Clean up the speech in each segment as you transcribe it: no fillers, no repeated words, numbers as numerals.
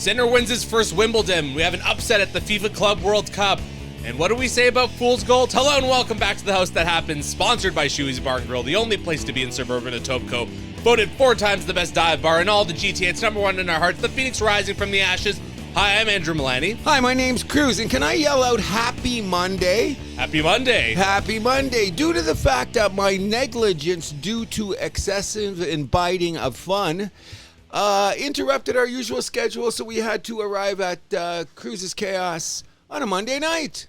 Sinner wins his first Wimbledon. We have an upset at the FIFA Club World Cup. And what do we say about Fool's Gold? Hello and welcome back to The House That Happens, sponsored by Shoey's Bar and Grill, the only place to be in suburban Etobicoke. Voted 4 times the best dive bar in all the GTA. It's number 1 in our hearts, the Phoenix rising from the ashes. Hi, I'm Andrew Milani. Hi, my name's Cruz, and can I yell out Happy Monday? Happy Monday. Happy Monday. Due to the fact that my negligence due to excessive imbibing of fun interrupted our usual schedule, so we had to arrive at Cruz's Chaos on a Monday night.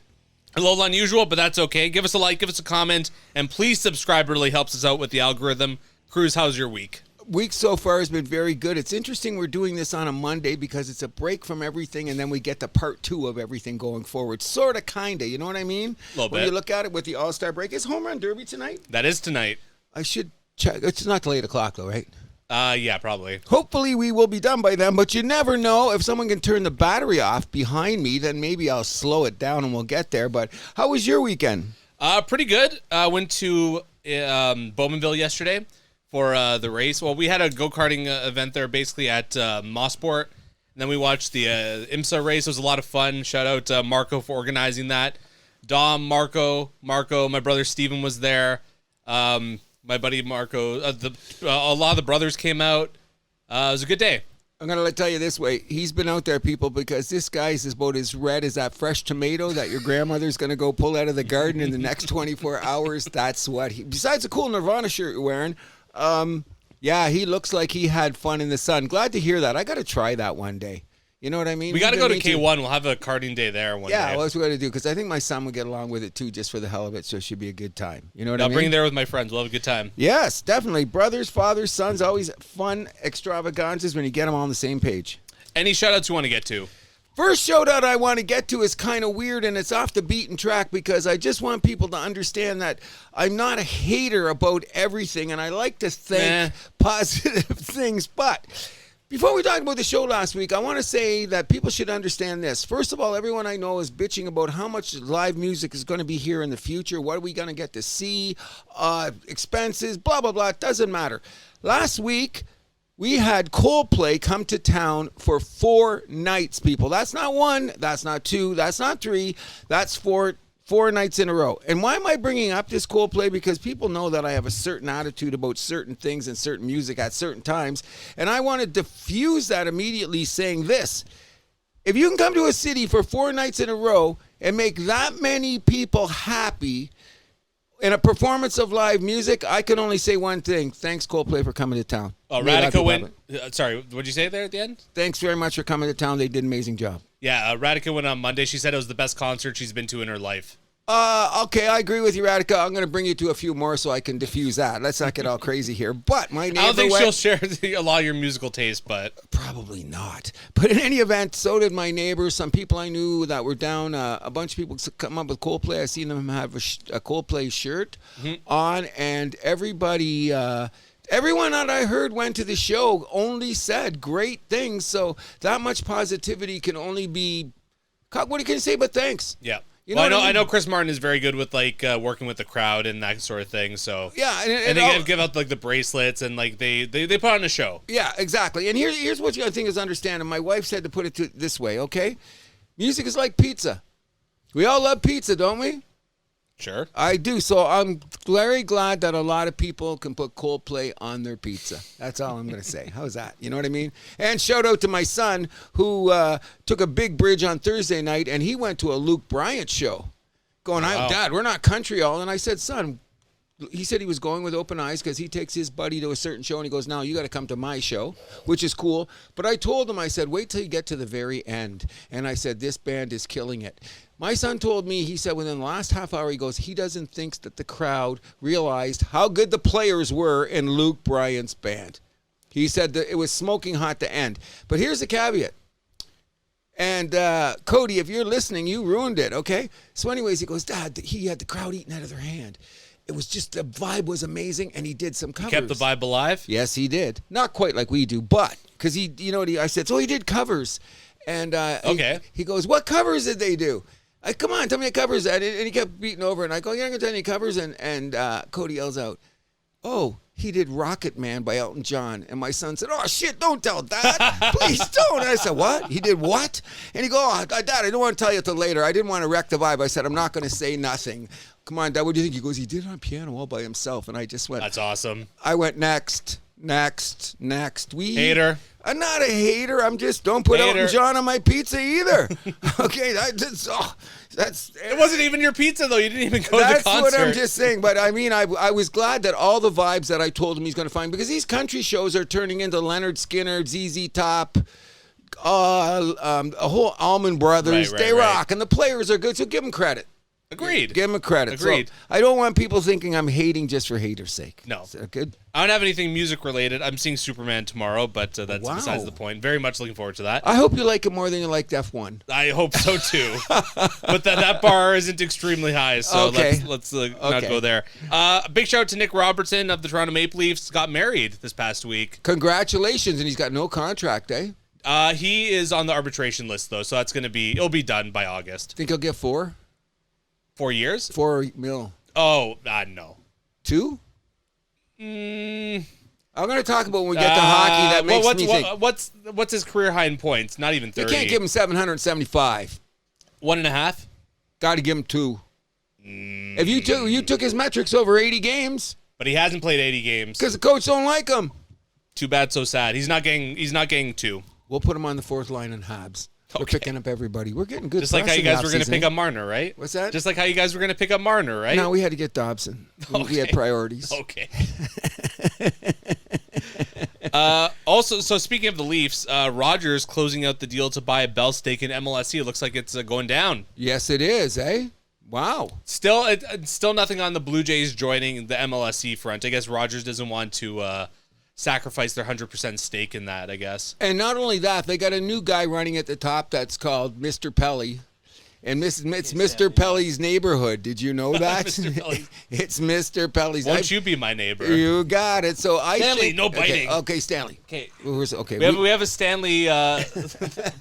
A little unusual, but that's okay. Give us a like, give us a comment, and please subscribe. It really helps us out with the algorithm. Cruz, how's your week? Week so far has been very good. It's interesting we're doing this on a Monday because it's a break from everything, and then we get to part 2 of everything going forward. Sort of, kind of. You know what I mean? A little bit. When you look at it with the All-Star break. Is Home Run Derby tonight? That is tonight. I should check. It's not till 8 o'clock, though, right? Yeah, probably. Hopefully we will be done by then, but you never know. If someone can turn the battery off behind me, then maybe I'll slow it down and we'll get there. But how was your weekend? Pretty good. Went to Bowmanville yesterday for the race. Well, we had a go-karting event there basically at Mossport. And then we watched the IMSA race. It was a lot of fun. Shout out to Marco for organizing that. Dom, Marco, my brother Steven was there. My buddy Marco, a lot of the brothers came out. It was a good day. I'm going to tell you this way. He's been out there, people, because this guy is about as red as that fresh tomato that your grandmother's going to go pull out of the garden in the next 24 hours. That's what he... Besides the cool Nirvana shirt you're wearing, yeah, he looks like he had fun in the sun. Glad to hear that. I got to try that one day. You know what I mean? We got to go to K1. We'll have a karting day there one day. Yeah, well, that's what we got to do, because I think my son would get along with it, too, just for the hell of it, so it should be a good time. You know what I mean? I'll bring there with my friends. We'll have a good time. Yes, definitely. Brothers, fathers, sons, always fun extravaganzas when you get them all on the same page. Any shout-outs you want to get to? First shout-out I want to get to is kind of weird, and it's off the beaten track, because I just want people to understand that I'm not a hater about everything, and I like to think positive things, but... Before we talked about the show last week, I want to say that people should understand this. First of all, everyone I know is bitching about how much live music is going to be here in the future. What are we going to get to see? Expenses, blah, blah, blah. It doesn't matter. Last week, we had Coldplay come to town for 4 nights, people. That's not 1. That's not 2. That's not 3. That's 4 nights in a row. And why am I bringing up this Coldplay? Because people know that I have a certain attitude about certain things and certain music at certain times. And I want to diffuse that immediately saying this. If you can come to a city for 4 nights in a row and make that many people happy in a performance of live music, I can only say one thing. Thanks, Coldplay, for coming to town. Oh, Radica went... sorry, what did you say there at the end? Thanks very much for coming to town. They did an amazing job. Yeah, Radica went on Monday. She said it was the best concert she's been to in her life. Okay, I agree with you, Radica. I'm going to bring you to a few more so I can diffuse that. Let's not get all crazy here. But my neighbor I don't think she'll share a lot of your musical taste, but... Probably not. But in any event, so did my neighbors. Some people I knew that were down. A bunch of people come up with Coldplay. I seen them have a Coldplay shirt on, and everybody... Everyone that I heard went to the show only said great things, so that much positivity can only be... What can you say but thanks? Yeah. You know I know Chris Martin is very good with like working with the crowd and that sort of thing. So yeah, and they give out like the bracelets and like they put on a show. Yeah, exactly. And here's what you got to think is understand. And my wife said to put it this way, okay? Music is like pizza. We all love pizza, don't we? Sure. I do. So I'm very glad that a lot of people can put Coldplay on their pizza. That's all I'm going to say. How's that? You know what I mean? And shout out to my son who took a big bridge on Thursday night, and he went to a Luke Bryant show. Going, wow. Dad, we're not country all. And I said, son, he said he was going with open eyes because he takes his buddy to a certain show, and he goes, now you got to come to my show, which is cool. But I told him, I said, wait till you get to the very end. And I said, this band is killing it. My son told me, he said within the last half hour, he goes, he doesn't think that the crowd realized how good the players were in Luke Bryant's band. He said that it was smoking hot to end. But here's the caveat. And Cody, if you're listening, you ruined it, okay? So anyways, he goes, Dad, he had the crowd eating out of their hand. It was just, the vibe was amazing, and he did some covers. Kept the vibe alive? Yes, he did. Not quite like we do, but, because he, you know what I said, so he did covers. And okay. He goes, what covers did they do? Come on, tell me the covers. And he kept beating over, and I go, you're not going to tell any covers? And Cody yells out, oh, he did Rocket Man by Elton John. And my son said, oh, shit, don't tell Dad. Please don't. And I said, what? He did what? And he go, oh, Dad, I don't want to tell you till later. I didn't want to wreck the vibe. I said, I'm not going to say nothing. Come on, Dad, what do you think? He goes, he did it on piano all by himself. And I just went. That's awesome. I went, next. Hater. I'm not a hater. I'm just, don't put Hater. Elton John on my pizza either. Okay, that's It wasn't even your pizza, though. You didn't even go to the that's concert. what I'm just saying. But I mean, I was glad that all the vibes that I told him he's going to find, because these country shows are turning into Leonard Skinner, ZZ Top, a whole Allman Brothers. Right, they right. rock, and the players are good. So give them credit. Agreed. Give them credit. Agreed. So I don't want people thinking I'm hating just for haters' sake. No. Is that good? I don't have anything music related. I'm seeing Superman tomorrow, but that's Wow. besides the point. Very much looking forward to that. I hope you like it more than you liked F1. I hope so too. But that bar isn't extremely high, so Okay. let's not Okay. go there. Big shout out to Nick Robertson of the Toronto Maple Leafs. Got married this past week. Congratulations, and he's got no contract, eh? He is on the arbitration list though, so it'll be done by August. Think he'll get 4? 4 years? 4 mil. Oh, no. 2? I'm going to talk about when we get to hockey. That makes me think. What's his career high in points? Not even 30. You can't give him 775. 1.5. Got to give him 2. If you took his metrics over 80 games, But he hasn't played 80 games. because the coach don't like him, Too bad, so sad. He's not getting 2. we'll put him on the 4th line in Habs. We're Okay. picking up everybody. We're getting good. Just like how you guys were going to pick up Marner, right? What's that? Just like how you guys were going to pick up Marner, right? No, we had to get Dobson. We had priorities. Okay. Also, so speaking of the Leafs, Rogers closing out the deal to buy a Bell stake in MLSE. It looks like it's going down. Yes, it is, eh? Wow. Still nothing on the Blue Jays joining the MLSE front. I guess Rogers doesn't want to sacrifice their 100% stake in that, I guess. And not only that, they got a new guy running at the top that's called Mr. Pelly. And it's Mr. Pelly's neighborhood. Did you know that? Mr. Pelly. It's Mr. Pelly's. Won't you be my neighbor? You got it. So I Stanley, think, no biting. Okay, Stanley. Okay. Okay. We have a Stanley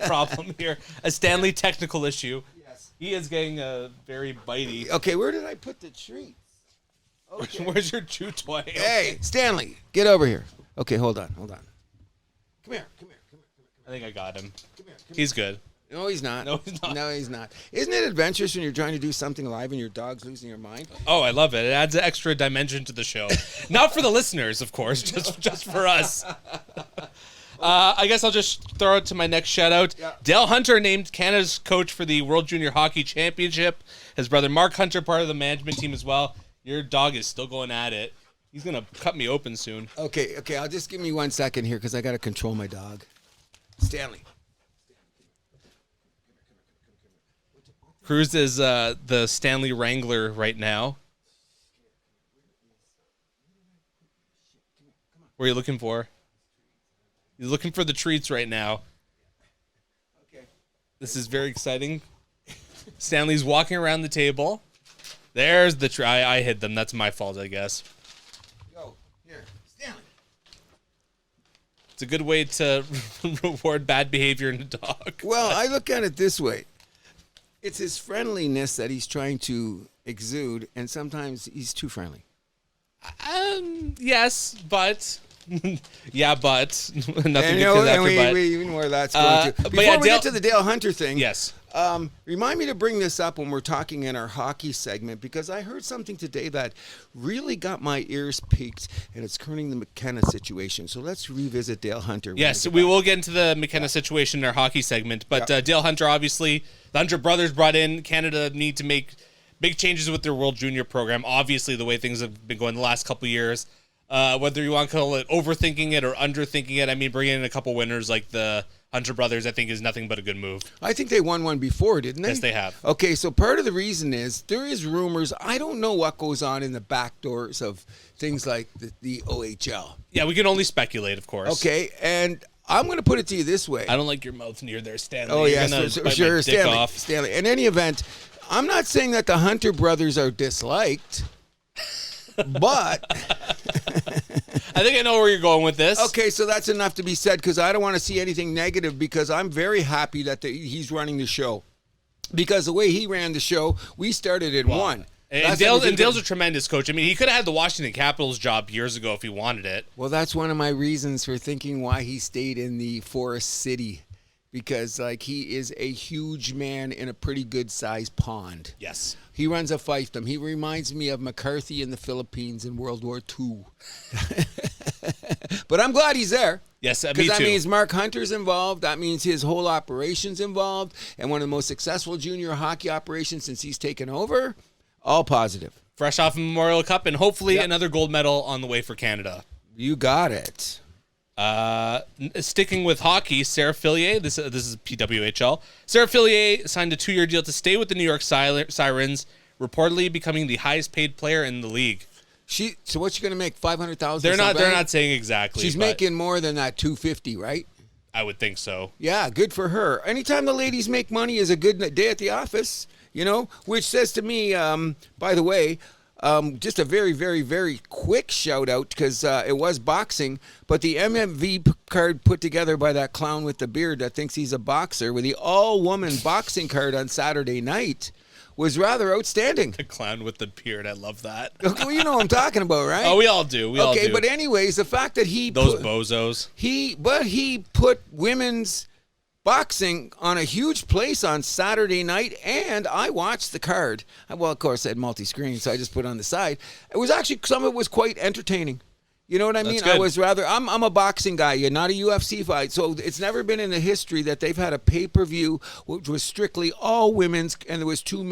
problem here. A Stanley technical issue. Yes. He is getting very bitey. Okay, where did I put the treats? Okay. Where's your chew toy? Hey, Stanley, get over here. Okay, hold on. Come here. I think I got him. Come here. He's good. No, he's not. No, he's not. No, he's not. Isn't it adventurous when you're trying to do something live and your dog's losing your mind? Oh, I love it. It adds an extra dimension to the show. Not for the listeners, of course, just for us. I guess I'll just throw it to my next shout out. Yeah. Dale Hunter named Canada's coach for the World Junior Hockey Championship. His brother Mark Hunter, part of the management team as well. Your dog is still going at it. He's going to cut me open soon. Okay, I'll just give me 1 second here because I got to control my dog. Stanley. Cruz is the Stanley Wrangler right now. What are you looking for? He's looking for the treats right now. Okay. This is very exciting. Stanley's walking around the table. There's the try. I hid them. That's my fault, I guess. Go. Here. Stanley. It's a good way to reward bad behavior in a dog. Well, I look at it this way. It's his friendliness that he's trying to exude, and sometimes he's too friendly. Yes, but... yeah, but... Nothing And, because after but. we know where that's going to. but Before yeah, we get to the Dale Hunter thing, Yes. remind me to bring this up when we're talking in our hockey segment, because I heard something today that really got my ears peaked, and it's concerning the McKenna situation. So let's revisit Dale Hunter. Yes, we will get into the McKenna situation in our hockey segment, but Dale Hunter, obviously, the Hunter brothers brought in. Canada need to make big changes with their World Junior program. Obviously, the way things have been going the last couple of years, whether you want to call it overthinking it or underthinking it, I mean, bringing in a couple winners like the Hunter brothers, I think, is nothing but a good move. I think they won one before, didn't they? Yes, they have. Okay, so part of the reason is there is rumors. I don't know what goes on in the back doors of things like the OHL. Yeah, we can only speculate, of course. Okay, and I'm going to put it to you this way. I don't like your mouth near there, Stanley. Oh, You're yeah, gonna bite my sure, dick Stanley. off. Stanley. In any event, I'm not saying that the Hunter brothers are disliked, but... I think I know where you're going with this. Okay, so that's enough to be said, because I don't want to see anything negative, because I'm very happy that he's running the show. Because the way he ran the show, we started in one. And Dale's a tremendous coach. I mean, he could have had the Washington Capitals job years ago if he wanted it. Well, that's one of my reasons for thinking why he stayed in the Forest City. Because, like, he is a huge man in a pretty good-sized pond. Yes. He runs a fiefdom. He reminds me of McCarthy in the Philippines in World War II. But I'm glad he's there. Yes, me too. Because that means Mark Hunter's involved. That means his whole operation's involved. And one of the most successful junior hockey operations since he's taken over. All positive. Fresh off a Memorial Cup and hopefully another gold medal on the way for Canada. You got it. Sticking with hockey, Sarah Fillier, this is PWHL. Sarah Fillier signed a 2-year deal to stay with the New York Sirens, reportedly becoming the highest paid player in the league. So what's she going to make? $500,000? They're not saying exactly. She's making more than that $250, right? I would think so. Yeah, good for her. Anytime the ladies make money is a good day at the office, which says to me, by the way, just a very, very, very quick shout out because it was boxing, but the MMV card put together by that clown with the beard that thinks he's a boxer with the all-woman boxing card on Saturday night was rather outstanding. The clown with the beard, I love that. Okay, well, you know what I'm talking about, right? Oh, we all do. Okay, but anyways, the fact that those bozos. He put women's boxing on a huge place on Saturday night, and I watched the card. Well, of course, I had multi-screen, so I just put it on the side. It was actually, some of it was quite entertaining. You know what I mean? That's good. I'm a boxing guy. You're not a UFC fight. So it's never been in the history that they've had a pay-per-view which was strictly all women's, and there was two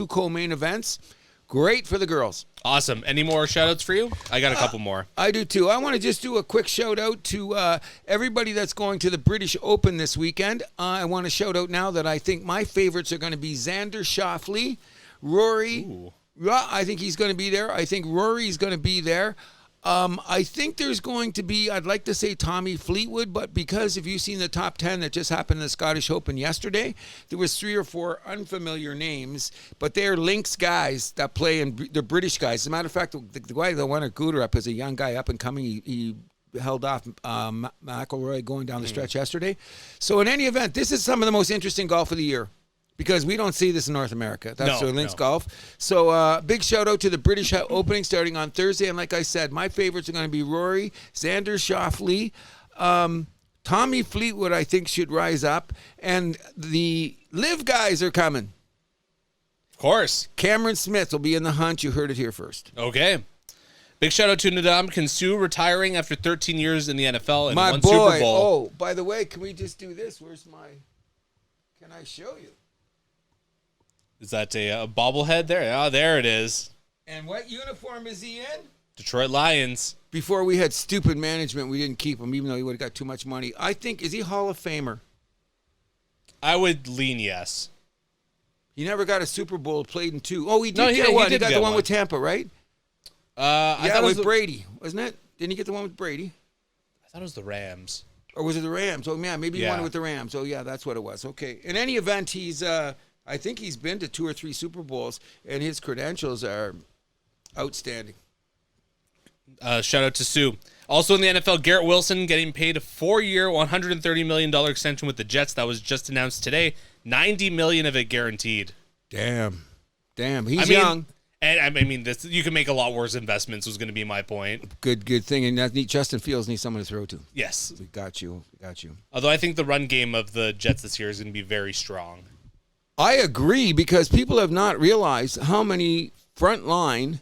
co-main events. Great for the girls. Awesome. Any more shout-outs for you? I got a couple more. I do, too. I want to just do a quick shout-out to everybody that's going to the British Open this weekend. I want to shout out now that I think my favorites are going to be Xander Schauffele, Rory. Ooh. Yeah, I think he's going to be there. I think Rory's going to be there. I think there's going to be, I'd like to say Tommy Fleetwood, but because if you've seen the top 10 that just happened in the Scottish Open yesterday, there was 3 or 4 unfamiliar names, but they're Lynx guys that play in the British guys. As a matter of fact, the guy that won at Gooderup is a young guy up and coming. He held off McIlroy going down the stretch yesterday. So in any event, this is some of the most interesting golf of the year. Because we don't see this in North America. That's Lynx Golf. So big shout out to the British Opening starting on Thursday. And like I said, my favorites are going to be Rory, Xander Schauffele, Tommy Fleetwood I think should rise up. And the Live guys are coming. Of course. Cameron Smith will be in the hunt. You heard it here first. Okay. Big shout out to Ndamukong Suh retiring after 13 years in the NFL and my one boy. Super Bowl. Oh, by the way, can we just do this? Can I show you? Is that a bobblehead there? Oh, there it is. And what uniform is he in? Detroit Lions. Before we had stupid management, we didn't keep him, even though he would have got too much money. I think, is he Hall of Famer? I would lean yes. He never got a Super Bowl, played in 2. Oh, he did No, get one. he He got did the get one one. with Tampa, right? I Yeah, thought with Brady, wasn't it? Didn't he get the one with Brady? I thought it was the Rams. Or was it the Rams? Oh, man, maybe he won Yeah. it with the Rams. Oh, yeah, that's what it was. Okay. In any event, I think he's been to 2 or 3 Super Bowls, and his credentials are outstanding. Shout out to Sue. Also in the NFL, Garrett Wilson getting paid a 4-year, $130 million extension with the Jets. That was just announced today. $90 million of it guaranteed. Damn. He's young. And I mean, you can make a lot worse investments was going to be my point. Good thing. And Justin Fields needs someone to throw to. Yes. We got you. Although I think the run game of the Jets this year is going to be very strong. I agree because people have not realized how many front line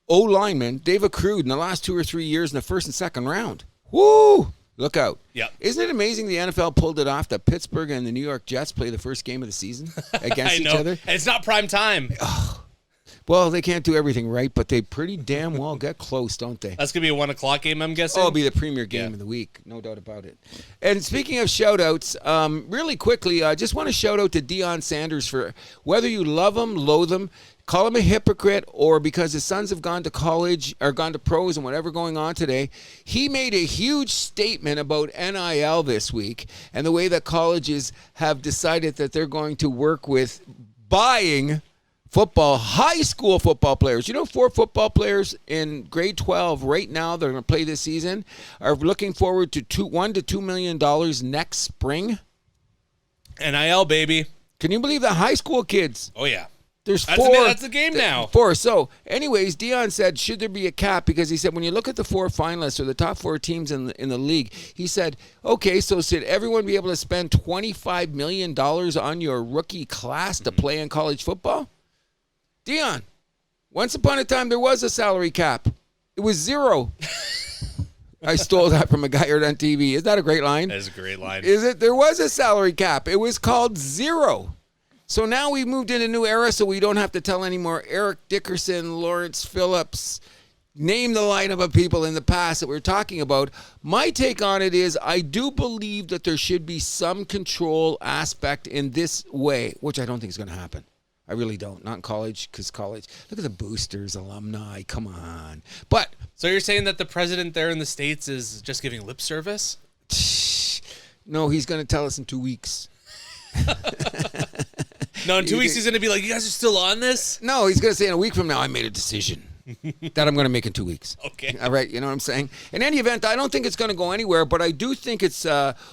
O-linemen they've accrued in the last 2 or 3 years in the first and second round. Woo! Look out. Yep. Isn't it amazing the NFL pulled it off that Pittsburgh and the New York Jets play the first game of the season against each other? And it's not prime time. Well, they can't do everything right, but they pretty damn well get close, don't they? That's going to be a 1 o'clock game, I'm guessing? Oh, it'll be the premier game of the week. No doubt about it. And speaking of shout-outs, really quickly, I just want to shout out to Deion Sanders for whether you love him, loathe him, call him a hypocrite, or because his sons have gone to college or gone to pros and whatever going on today, he made a huge statement about NIL this week and the way that colleges have decided that they're going to work with buying high school football players. 4 football players in grade 12 right now that are going to play this season are looking forward to $1 to $2 million next spring. NIL, baby. Can you believe the high school kids? Oh, yeah. There's four. That's the game now. Four. So, anyways, Dion said, should there be a cap? Because he said, when you look at the four finalists or the top four teams in the league, he said, okay, so should everyone be able to spend $25 million on your rookie class to play in college football? Dion, once upon a time, there was a salary cap. It was zero. I stole that from a guy heard on TV. Isn't that a great line? That is a great line. Is it? There was a salary cap. It was called zero. So now we've moved in a new era, so we don't have to tell anymore Eric Dickerson, Lawrence Phillips, name the lineup of people in the past that we're talking about. My take on it is I do believe that there should be some control aspect in this way, which I don't think is going to happen. I really don't. Not in college, because college, look at the boosters, alumni, come on. But so you're saying that the president there in the States is just giving lip service? No, he's going to tell us in 2 weeks. No, in 2 weeks he's going to be like, you guys are still on this? No, he's going to say in a week from now, I made a decision that I'm going to make in 2 weeks. Okay. All right, you know what I'm saying? In any event, I don't think it's going to go anywhere, but I do think it's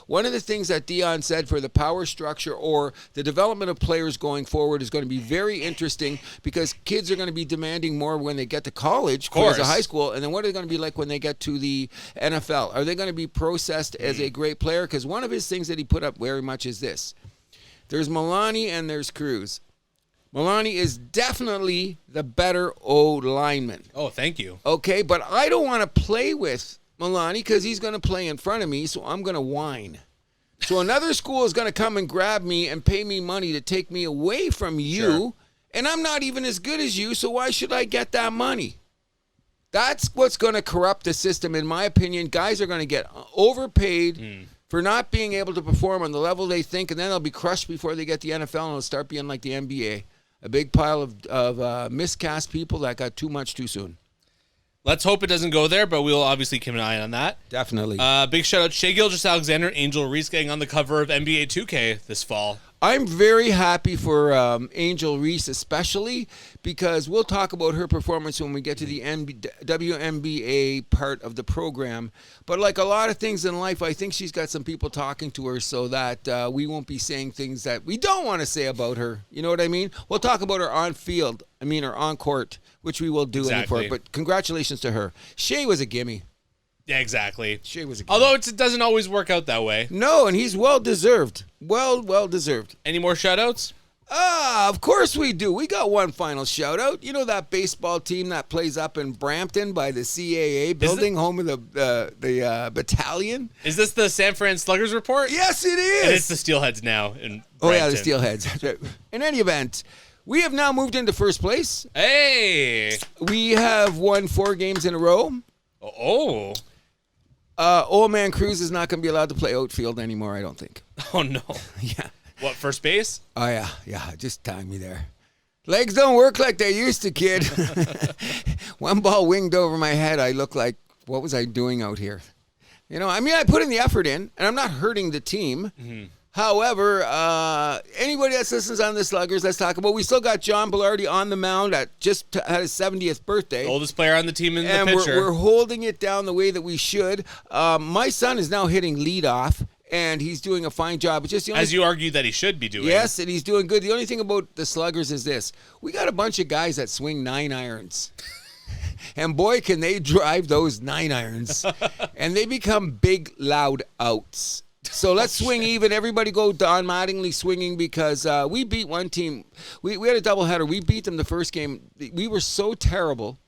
one of the things that Dion said for the power structure or the development of players going forward is going to be very interesting because kids are going to be demanding more when they get to college as a high school, and then what are they going to be like when they get to the NFL? Are they going to be processed as a great player? Because one of his things that he put up very much is this. There's Milani and there's Cruz. Milani is definitely the better O-lineman. Oh, thank you. Okay, but I don't want to play with Milani because he's going to play in front of me, so I'm going to whine. So another school is going to come and grab me and pay me money to take me away from you, sure. And I'm not even as good as you, so why should I get that money? That's what's going to corrupt the system, in my opinion. Guys are going to get overpaid for not being able to perform on the level they think, and then they'll be crushed before they get the NFL, and it'll start being like the NBA. A big pile of miscast people that got too much too soon. Let's hope it doesn't go there, but we'll obviously keep an eye on that. Definitely. Big shout out Shea Gilgeous-Alexander, Angel Reese getting on the cover of NBA 2K this fall. I'm very happy for Angel Reese especially because we'll talk about her performance when we get to the WNBA part of the program. But like a lot of things in life, I think she's got some people talking to her so that we won't be saying things that we don't want to say about her. You know what I mean? We'll talk about her on field, or on court, which we will do exactly. But congratulations to her. Shea was a gimme. Yeah, exactly. Shea was a gimme. Although it doesn't always work out that way. No, and he's well-deserved. Well-deserved. Any more shout-outs? Of course we do. We got one final shout-out. You know that baseball team that plays up in Brampton by the CAA building, home of the battalion? Is this the San Fran Sluggers report? Yes, it is. And it's the Steelheads now in Brampton. Oh, yeah, the Steelheads. In any event, we have now moved into first place. Hey! We have won 4 games in a row. Oh. Old man Cruz is not going to be allowed to play outfield anymore, I don't think. Oh, no. Yeah. What, first base? Oh, yeah. Just tag me there. Legs don't work like they used to, kid. One ball winged over my head. I look like, what was I doing out here? I put in the effort in, and I'm not hurting the team. Mm-hmm. However, anybody that listens on the Sluggers, let's talk about. We still got John Belardi on the mound at just had his 70th birthday. The oldest player on the team in the picture. And we're holding it down the way that we should. My son is now hitting leadoff, and he's doing a fine job. It's just as you argued that he should be doing. Yes, and he's doing good. The only thing about the Sluggers is this. We got a bunch of guys that swing 9 irons. And boy, can they drive those 9 irons. And they become big, loud outs. So let's swing even. Everybody go Don Mattingly swinging because we beat one team. We had a doubleheader. We beat them the first game. We were so terrible.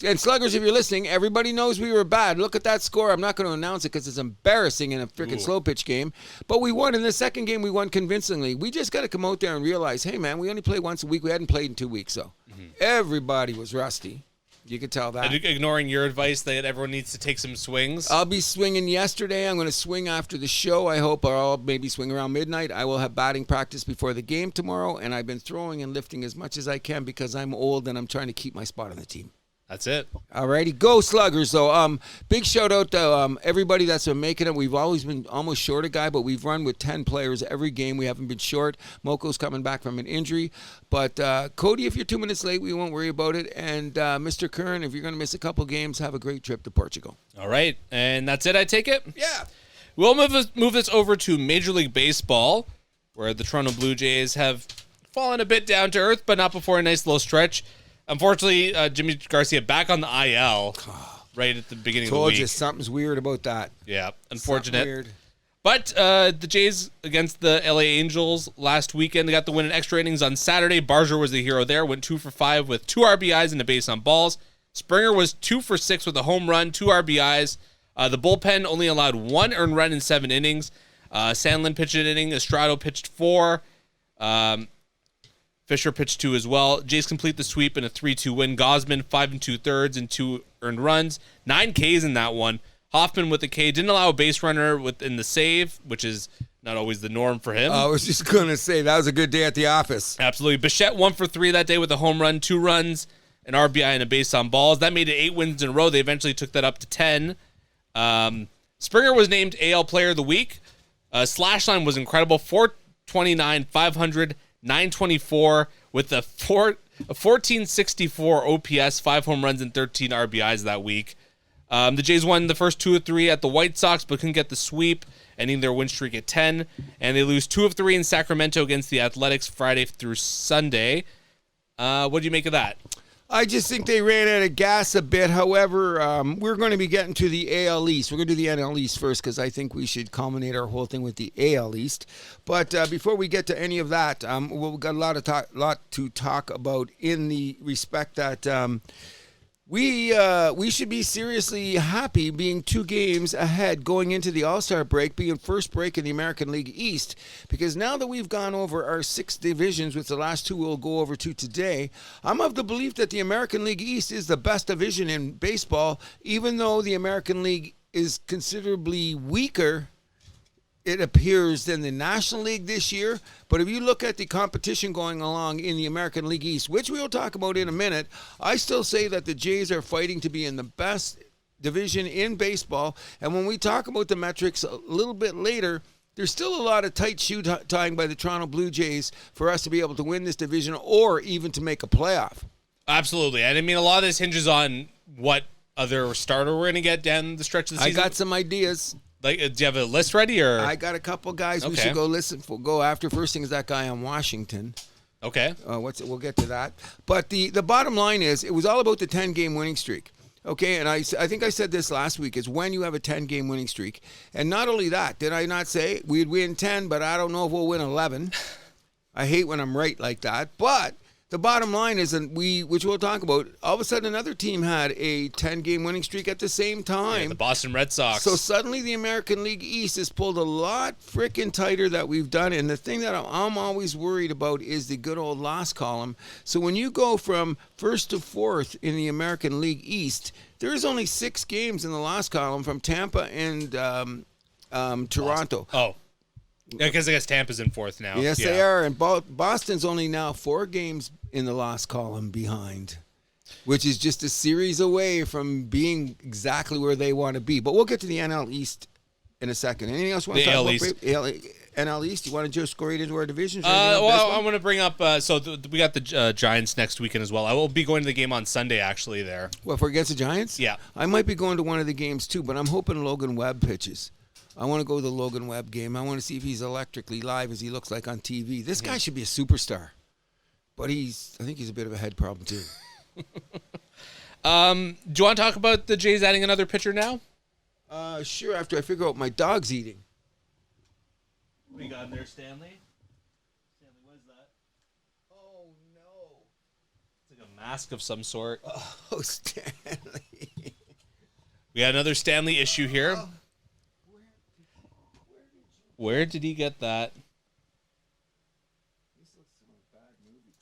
And Sluggers, if you're listening, everybody knows we were bad. Look at that score. I'm not going to announce it because it's embarrassing in a freaking slow pitch game. But we won. In the second game, we won convincingly. We just got to come out there and realize, hey, man, we only play once a week. We hadn't played in 2 weeks. So everybody was rusty. You could tell that. Ignoring your advice that everyone needs to take some swings. I'll be swinging yesterday. I'm going to swing after the show. I hope I'll maybe swing around midnight. I will have batting practice before the game tomorrow, and I've been throwing and lifting as much as I can because I'm old and I'm trying to keep my spot on the team. That's it. All righty. Go Sluggers, though. Big shout-out to everybody that's been making it. We've always been almost short a guy, but we've run with 10 players every game. We haven't been short. Moko's coming back from an injury. But, Cody, if you're 2 minutes late, we won't worry about it. And, Mr. Kern, if you're going to miss a couple games, have a great trip to Portugal. All right. And that's it, I take it? Yeah. We'll move this over to Major League Baseball, where the Toronto Blue Jays have fallen a bit down to earth, but not before a nice little stretch. Unfortunately, Jimmy Garcia back on the IL right at the beginning of the week. Told you something's weird about that. Yeah, unfortunate. Something weird. But the Jays against the LA Angels last weekend, they got the win in extra innings on Saturday. Barger was the hero there, went 2 for 5 with 2 RBIs and a base on balls. Springer was 2 for 6 with a home run, 2 RBIs. The bullpen only allowed 1 earned run in 7 innings. Sandlin pitched an inning. Estrado pitched 4. Fisher pitched 2 as well. Jays complete the sweep in a 3-2 win. Gosman 5 2/3 and 2 earned runs. 9 Ks in that one. Hoffman with the K didn't allow a base runner within the save, which is not always the norm for him. I was just going to say, that was a good day at the office. Absolutely. Bichette 1 for 3 that day with a home run, 2 runs, an RBI, and a base on balls. That made it 8 wins in a row. They eventually took that up to 10. Springer was named AL Player of the Week. Slash line was incredible. 429, 500, 924 with a 1464 OPS, 5 home runs, and 13 RBIs that week. The Jays won the first 2 of 3 at the White Sox, but couldn't get the sweep, ending their win streak at 10. And they lose 2 of 3 in Sacramento against the Athletics Friday through Sunday. What do you make of that? I just think they ran out of gas a bit. However, we're going to be getting to the AL East. We're going to do the NL East first because I think we should culminate our whole thing with the AL East. But before we get to any of that, we've got a lot to talk about in the respect that we should be seriously happy being 2 games ahead going into the All-Star break, being first break in the American League East, because now that we've gone over our 6 divisions, with the last 2 we'll go over to today, I'm of the belief that the American League East is the best division in baseball, even though the American League is considerably weaker, it appears, than the National League this year. But if you look at the competition going along in the American League East, which we'll talk about in a minute, I still say that the Jays are fighting to be in the best division in baseball. And when we talk about the metrics a little bit later, there's still a lot of tight shoe tying by the Toronto Blue Jays for us to be able to win this division or even to make a playoff. Absolutely. And I mean, a lot of this hinges on what other starter we're going to get down the stretch of the season. I got some ideas. Like, do you have a list ready, or? I got a couple guys we Okay. should go after. First thing is that guy on Washington. Okay. We'll get to that. But the bottom line is, it was all about the 10-game winning streak. Okay, and I think I said this last week, is when you have a 10-game winning streak. And not only that, did I not say we'd win 10, but I don't know if we'll win 11. I hate when I'm right like that. But the bottom line is, which we'll talk about, all of a sudden another team had a 10-game winning streak at the same time. Yeah, the Boston Red Sox. So suddenly the American League East is pulled a lot freaking tighter that we've done. And the thing that I'm always worried about is the good old loss column. So when you go from first to fourth in the American League East, there's only 6 games in the loss column from Tampa and Toronto. Oh. Yeah, because I guess Tampa's in 4th now. Yes, they are. And Boston's only now 4 games in the loss column behind, which is just a series away from being exactly where they want to be. But we'll get to the NL East in a second. Anything else you want to talk about? NL East? You want to just go right into our divisions? Well, I want to bring up, we got the Giants next weekend as well. I will be going to the game on Sunday, actually, there. Well, for against the Giants? Yeah. I might be going to one of the games, too, but I'm hoping Logan Webb pitches. I want to go to the Logan Webb game. I want to see if he's electrically live as he looks like on TV. This guy should be a superstar. But I think he's a bit of a head problem, too. Do you want to talk about the Jays adding another pitcher now? Sure, after I figure out what my dog's eating. What do you got in there, Stanley? Stanley, what is that? Oh, no. It's like a mask of some sort. Oh, Stanley. We got another Stanley issue here. Where did he get that? This looks like a bad movie.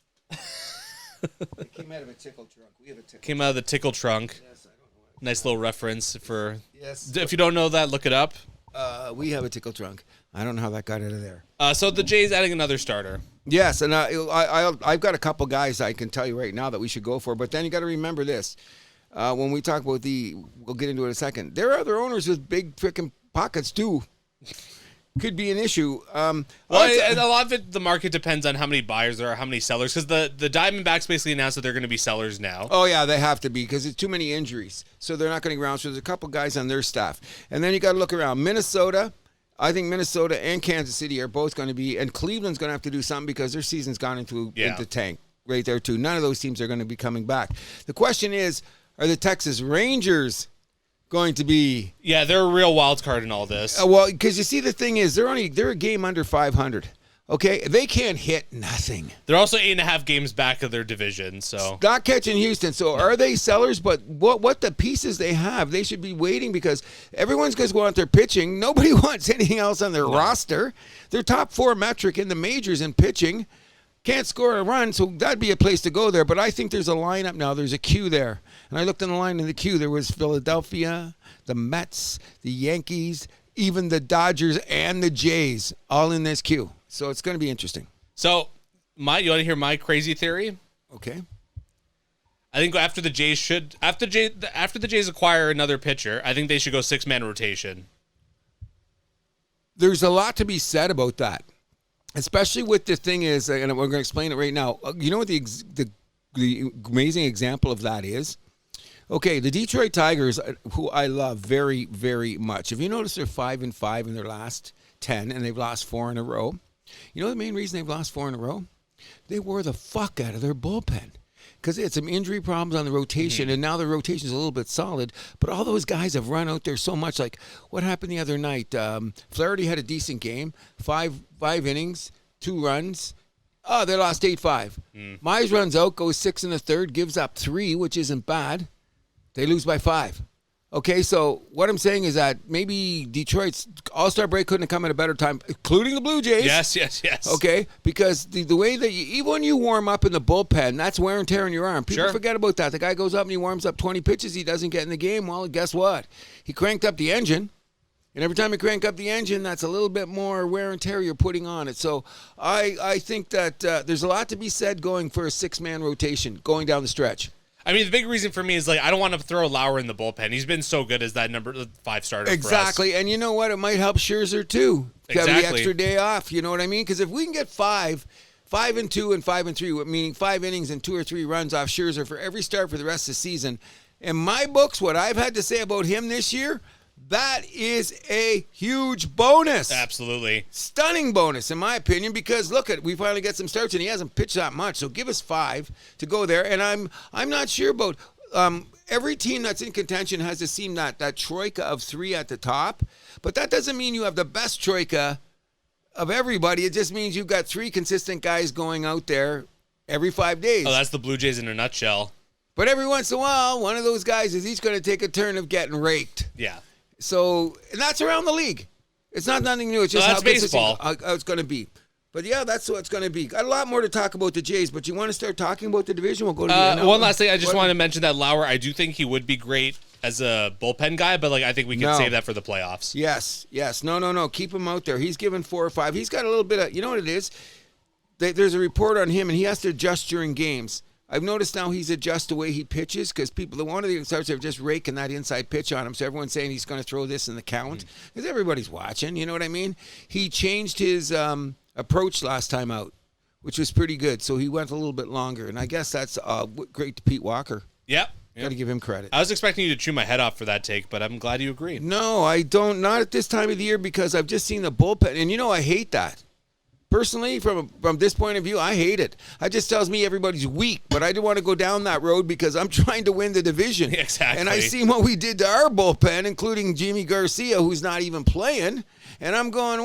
It came out of a tickle trunk. We have a tickle. Came out of the tickle trunk. Yes, I don't know what. Nice little reference for. Yes. If you don't know that, look it up. We have a tickle trunk. I don't know how that got out of there. So the Jays adding another starter. Yes, and I've got a couple guys I can tell you right now that we should go for. But then you got to remember this. When we talk about we'll get into it in a second. There are other owners with big freaking pockets too. Could be an issue. And a lot of it, the market depends on how many buyers there are, how many sellers. Because the Diamondbacks basically announced that they're going to be sellers now. Oh, yeah, they have to be because it's too many injuries. So they're not going to go around. So there's a couple guys on their staff. And then you got to look around. Minnesota, I think Minnesota and Kansas City are both going to be, and Cleveland's going to have to do something because their season's gone into tank right there too. None of those teams are going to be coming back. The question is, are the Texas Rangers going to be? Yeah, they're a real wild card in all this. Well, because you see, the thing is, they're a game under 500. Okay, they can't hit nothing. They're also 8.5 games back of their division, so not catching Houston. So are they sellers? But what the pieces they have, they should be waiting because everyone's going to go out there pitching. Nobody wants anything else on their roster. They're top 4 metric in the majors in pitching. Can't score a run, so that'd be a place to go there. But I think there's a lineup now. There's a queue there, and I looked in the line in the queue. There was Philadelphia, the Mets, the Yankees, even the Dodgers and the Jays, all in this queue. So it's going to be interesting. So, you want to hear my crazy theory? Okay. I think after the Jays acquire another pitcher, I think they should go 6-man rotation. There's a lot to be said about that, especially with the thing is, and we're going to explain it right now. You know what the amazing example of that is? Okay, the Detroit Tigers, who I love very, very much. If you notice, they're 5-5 in their last 10, and they've lost 4 in a row. You know the main reason they've lost 4 in a row? They wore the fuck out of their bullpen because they had some injury problems on the rotation, and now the rotation is a little bit solid. But all those guys have run out there so much. Like what happened the other night? Flaherty had a decent game, five innings, 2 runs. Oh, they lost 8-5. Mize runs out, goes 6 in the third, gives up 3, which isn't bad. They lose by 5. Okay, so what I'm saying is that maybe Detroit's All-Star break couldn't have come at a better time, including the Blue Jays. Yes. Okay, because the way that even when you warm up in the bullpen, that's wear and tear in your arm. People forget about that. The guy goes up and he warms up 20 pitches. He doesn't get in the game. Well, guess what? He cranked up the engine. And every time you crank up the engine, that's a little bit more wear and tear you're putting on it. So I think that there's a lot to be said going for a 6-man rotation, going down the stretch. I mean, the big reason for me is, I don't want to throw Lauer in the bullpen. He's been so good as that number 5 starter Exactly. for us. And you know what? It might help Scherzer, too. Exactly. Have the extra day off. You know what I mean? Because if we can get 5-2 and 5-3, meaning 5 innings and 2 or 3 runs off Scherzer for every start for the rest of the season, in my books, what I've had to say about him this year, that is a huge bonus. Absolutely. Stunning bonus, in my opinion, because look at we finally get some starts and he hasn't pitched that much. So give us 5 to go there. And I'm not sure about every team that's in contention has to seem that troika of 3 at the top. But that doesn't mean you have the best troika of everybody. It just means you've got 3 consistent guys going out there every 5 days. Oh, that's the Blue Jays in a nutshell. But every once in a while, one of those guys is each going to take a turn of getting raked. Yeah. So, and that's around the league. It's not nothing new. It's just that's how baseball. It's going to be. But yeah, that's what it's going to be. Got a lot more to talk about the Jays, but you want to start talking about the division? We'll go to the NL. One last thing. I just want to mention that Lauer, I do think he would be great as a bullpen guy, but I think we can save that for the playoffs. Yes. No. Keep him out there. He's given 4 or 5. He's got a little bit of, you know what it is? There's a report on him, and he has to adjust during games. I've noticed now he's adjusted the way he pitches because one of the starts are just raking that inside pitch on him. So everyone's saying he's going to throw this in the count because everybody's watching. You know what I mean? He changed his approach last time out, which was pretty good. So he went a little bit longer, and I guess that's great to Pete Walker. Yep. Got to give him credit. I was expecting you to chew my head off for that take, but I'm glad you agreed. No, I don't. Not at this time of the year because I've just seen the bullpen, and I hate that. Personally, from this point of view, I hate it. It just tells me everybody's weak, but I don't want to go down that road because I'm trying to win the division. Exactly. And I see what we did to our bullpen, including Jimmy Garcia, who's not even playing. And I'm going,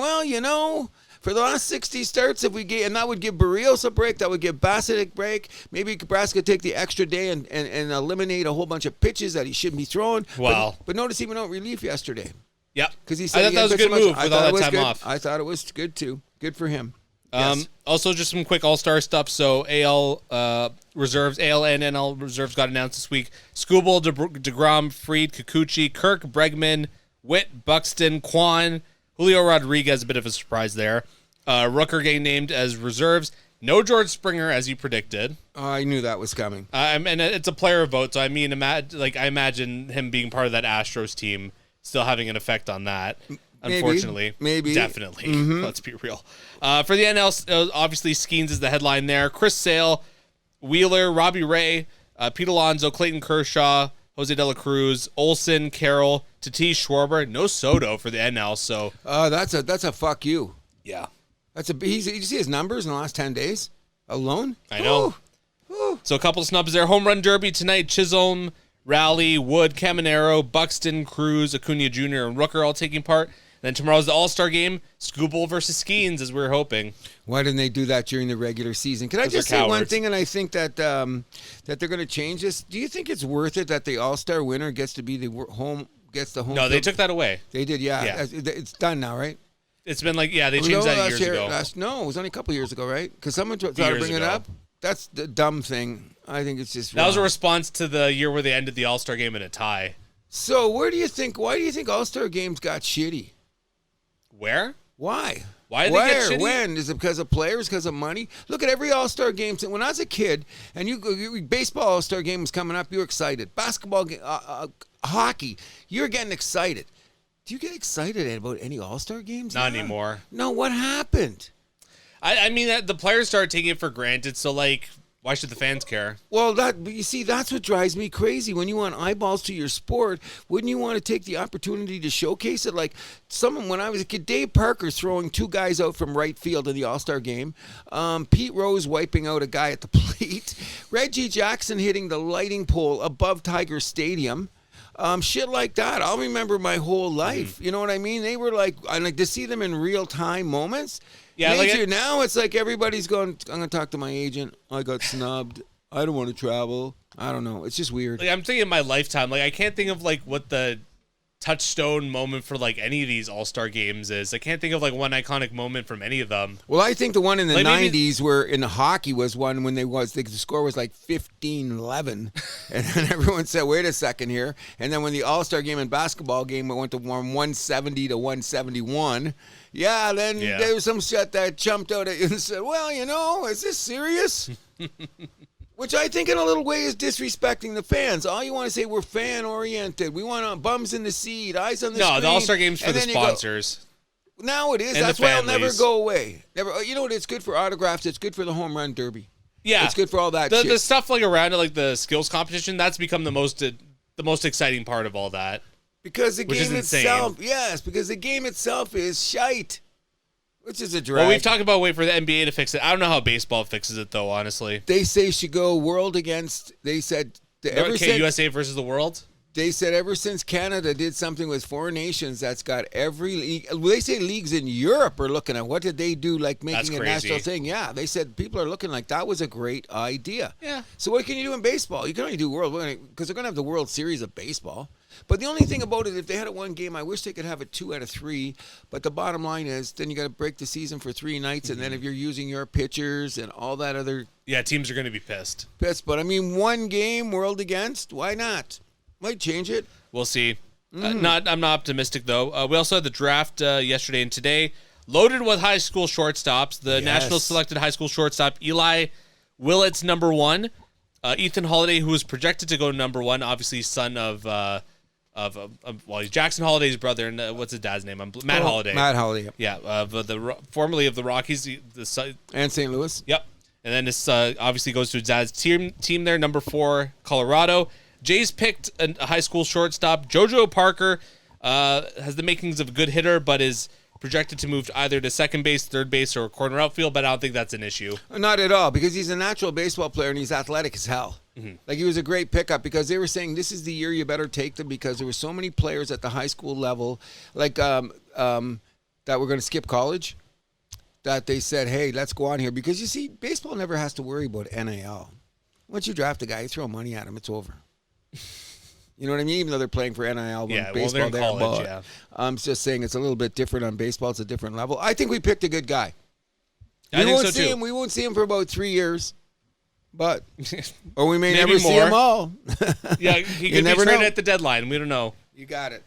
for the last 60 starts, and that would give Barrios a break, that would give Bassett a break. Maybe Nebraska take the extra day and eliminate a whole bunch of pitches that he shouldn't be throwing. Wow. But notice he went out relief yesterday. Yep. Because he said I thought that was a good move with all that time off. I thought it was good too. Good for him. Yes. Also, just some quick All-Star stuff. So, AL reserves, AL and NL reserves got announced this week. Skubal, DeGrom, Fried, Kikuchi, Kirk, Bregman, Witt, Buxton, Kwan, Julio Rodriguez, a bit of a surprise there. Rooker getting named as reserves. No George Springer, as you predicted. I knew that was coming. And it's a player vote, so I imagine him being part of that Astros team still having an effect on that. Unfortunately. Maybe. Definitely. Mm-hmm. Let's be real. For the NL, obviously, Skeens is the headline there. Chris Sale, Wheeler, Robbie Ray, Pete Alonso, Clayton Kershaw, Jose De La Cruz, Olson, Carroll, Tatis, Schwarber, no Soto for the NL. So that's a fuck you. yeah, Did you see his numbers in the last 10 days alone? I know. Ooh. So a couple of snubs there. Home run derby tonight. Chisholm, Rowley, Wood, Caminero, Buxton, Cruz, Acuna Jr., and Rooker all taking part. Then tomorrow's the All-Star game, Skubal versus Skeens, as we were hoping. Why didn't they do that during the regular season? Can I just say one thing, and I think that that they're going to change this? Do you think it's worth it that the All-Star winner gets to be the home? No, they took that away. They did, yeah. It's done now, right? It's been like, they changed that years ago. No, it was only a couple years ago, right? Because someone tried to bring it up. That's the dumb thing. I think it's just wrong. That was a response to the year where they ended the All-Star game in a tie. So why do you think All-Star games got shitty? Where? Why? Why did they get shitty? When? Is it because of players? Because of money? Look at every All-Star game. When I was a kid, and baseball All-Star game was coming up, you were excited. Basketball, hockey, you're getting excited. Do you get excited about any All-Star games? Not anymore. No, what happened? I mean, the players started taking it for granted, so, why should the fans care? Well, you see, that's what drives me crazy. When you want eyeballs to your sport, wouldn't you want to take the opportunity to showcase it? Like when I was a kid, Dave Parker's throwing two guys out from right field in the All-Star game. Pete Rose wiping out a guy at the plate. Reggie Jackson hitting the lighting pole above Tiger Stadium. Shit like that. I'll remember my whole life. You know what I mean? They were I like to see them in real-time moments. Yeah, now it's like everybody's going, I'm going to talk to my agent. I got snubbed. I don't want to travel. I don't know. It's just weird. I'm thinking of my lifetime. I can't think of, what the touchstone moment for, any of these All-Star games is. I can't think of, one iconic moment from any of them. Well, I think the one in the 90s where in the hockey was one when the score was 15-11. And then everyone said, wait a second here. And then when the All-Star game and basketball game went to 170 to 171. Yeah, then there was some shit that jumped out at you and said, well, is this serious? Which I think in a little way is disrespecting the fans. All you want to say, we're fan-oriented. We want bums in the seat, eyes on the screen. No, the All-Star Game's for the sponsors. Now it is. And that's why it'll never go away. Never. You know what? It's good for autographs. It's good for the home run derby. Yeah. It's good for all that shit. The stuff around it, the skills competition, that's become the most exciting part of all that. Because the game itself, because the game itself is shite. Which is a drag. Well, we've talked about wait for the NBA to fix it. I don't know how baseball fixes it, though, honestly. They say should go world against, they said... USA versus the world? They said ever since Canada did something with foreign nations, that's got every league... They say leagues in Europe are looking at what did they do, making a national thing. Yeah, they said people are looking like that was a great idea. Yeah. So what can you do in baseball? You can only do world... Because they're going to have the World Series of baseball. But the only thing about it, if they had it one game, I wish they could have it 2 out of 3. But the bottom line is, then you got to break the season for 3 nights, and then if you're using your pitchers and all that other... Yeah, teams are going to be pissed. But I mean, one game, world against, why not? Might change it. We'll see. I'm not optimistic, though. We also had the draft yesterday and today, loaded with high school shortstops. The National selected high school shortstop, Eli Willett's number 1. Ethan Holiday, who was projected to go number 1, obviously son of he's Jackson Holiday's brother, and what's his dad's name? Matt Holiday. Matt Holiday. Yeah, formerly of the Rockies, and St. Louis. Yep, and then this obviously goes to his dad's team there, number 4, Colorado. Jays picked a high school shortstop. JoJo Parker has the makings of a good hitter, but is projected to move either to second base, third base, or corner outfield, but I don't think that's an issue. Not at all, because he's a natural baseball player and he's athletic as hell. He was a great pickup because they were saying this is the year you better take them because there were so many players at the high school level that were going to skip college that they said, hey, let's go on here. Because you see, baseball never has to worry about NIL. Once you draft a guy, you throw money at him, it's over. You know what I mean? Even though they're playing for NIL, baseball they're in college, I'm just saying it's a little bit different on baseball. It's a different level. I think we picked a good guy. I think so too. We won't see him for about 3 years. But, or we may never more. see them all. Yeah, he could be traded at the deadline. We don't know. You got it.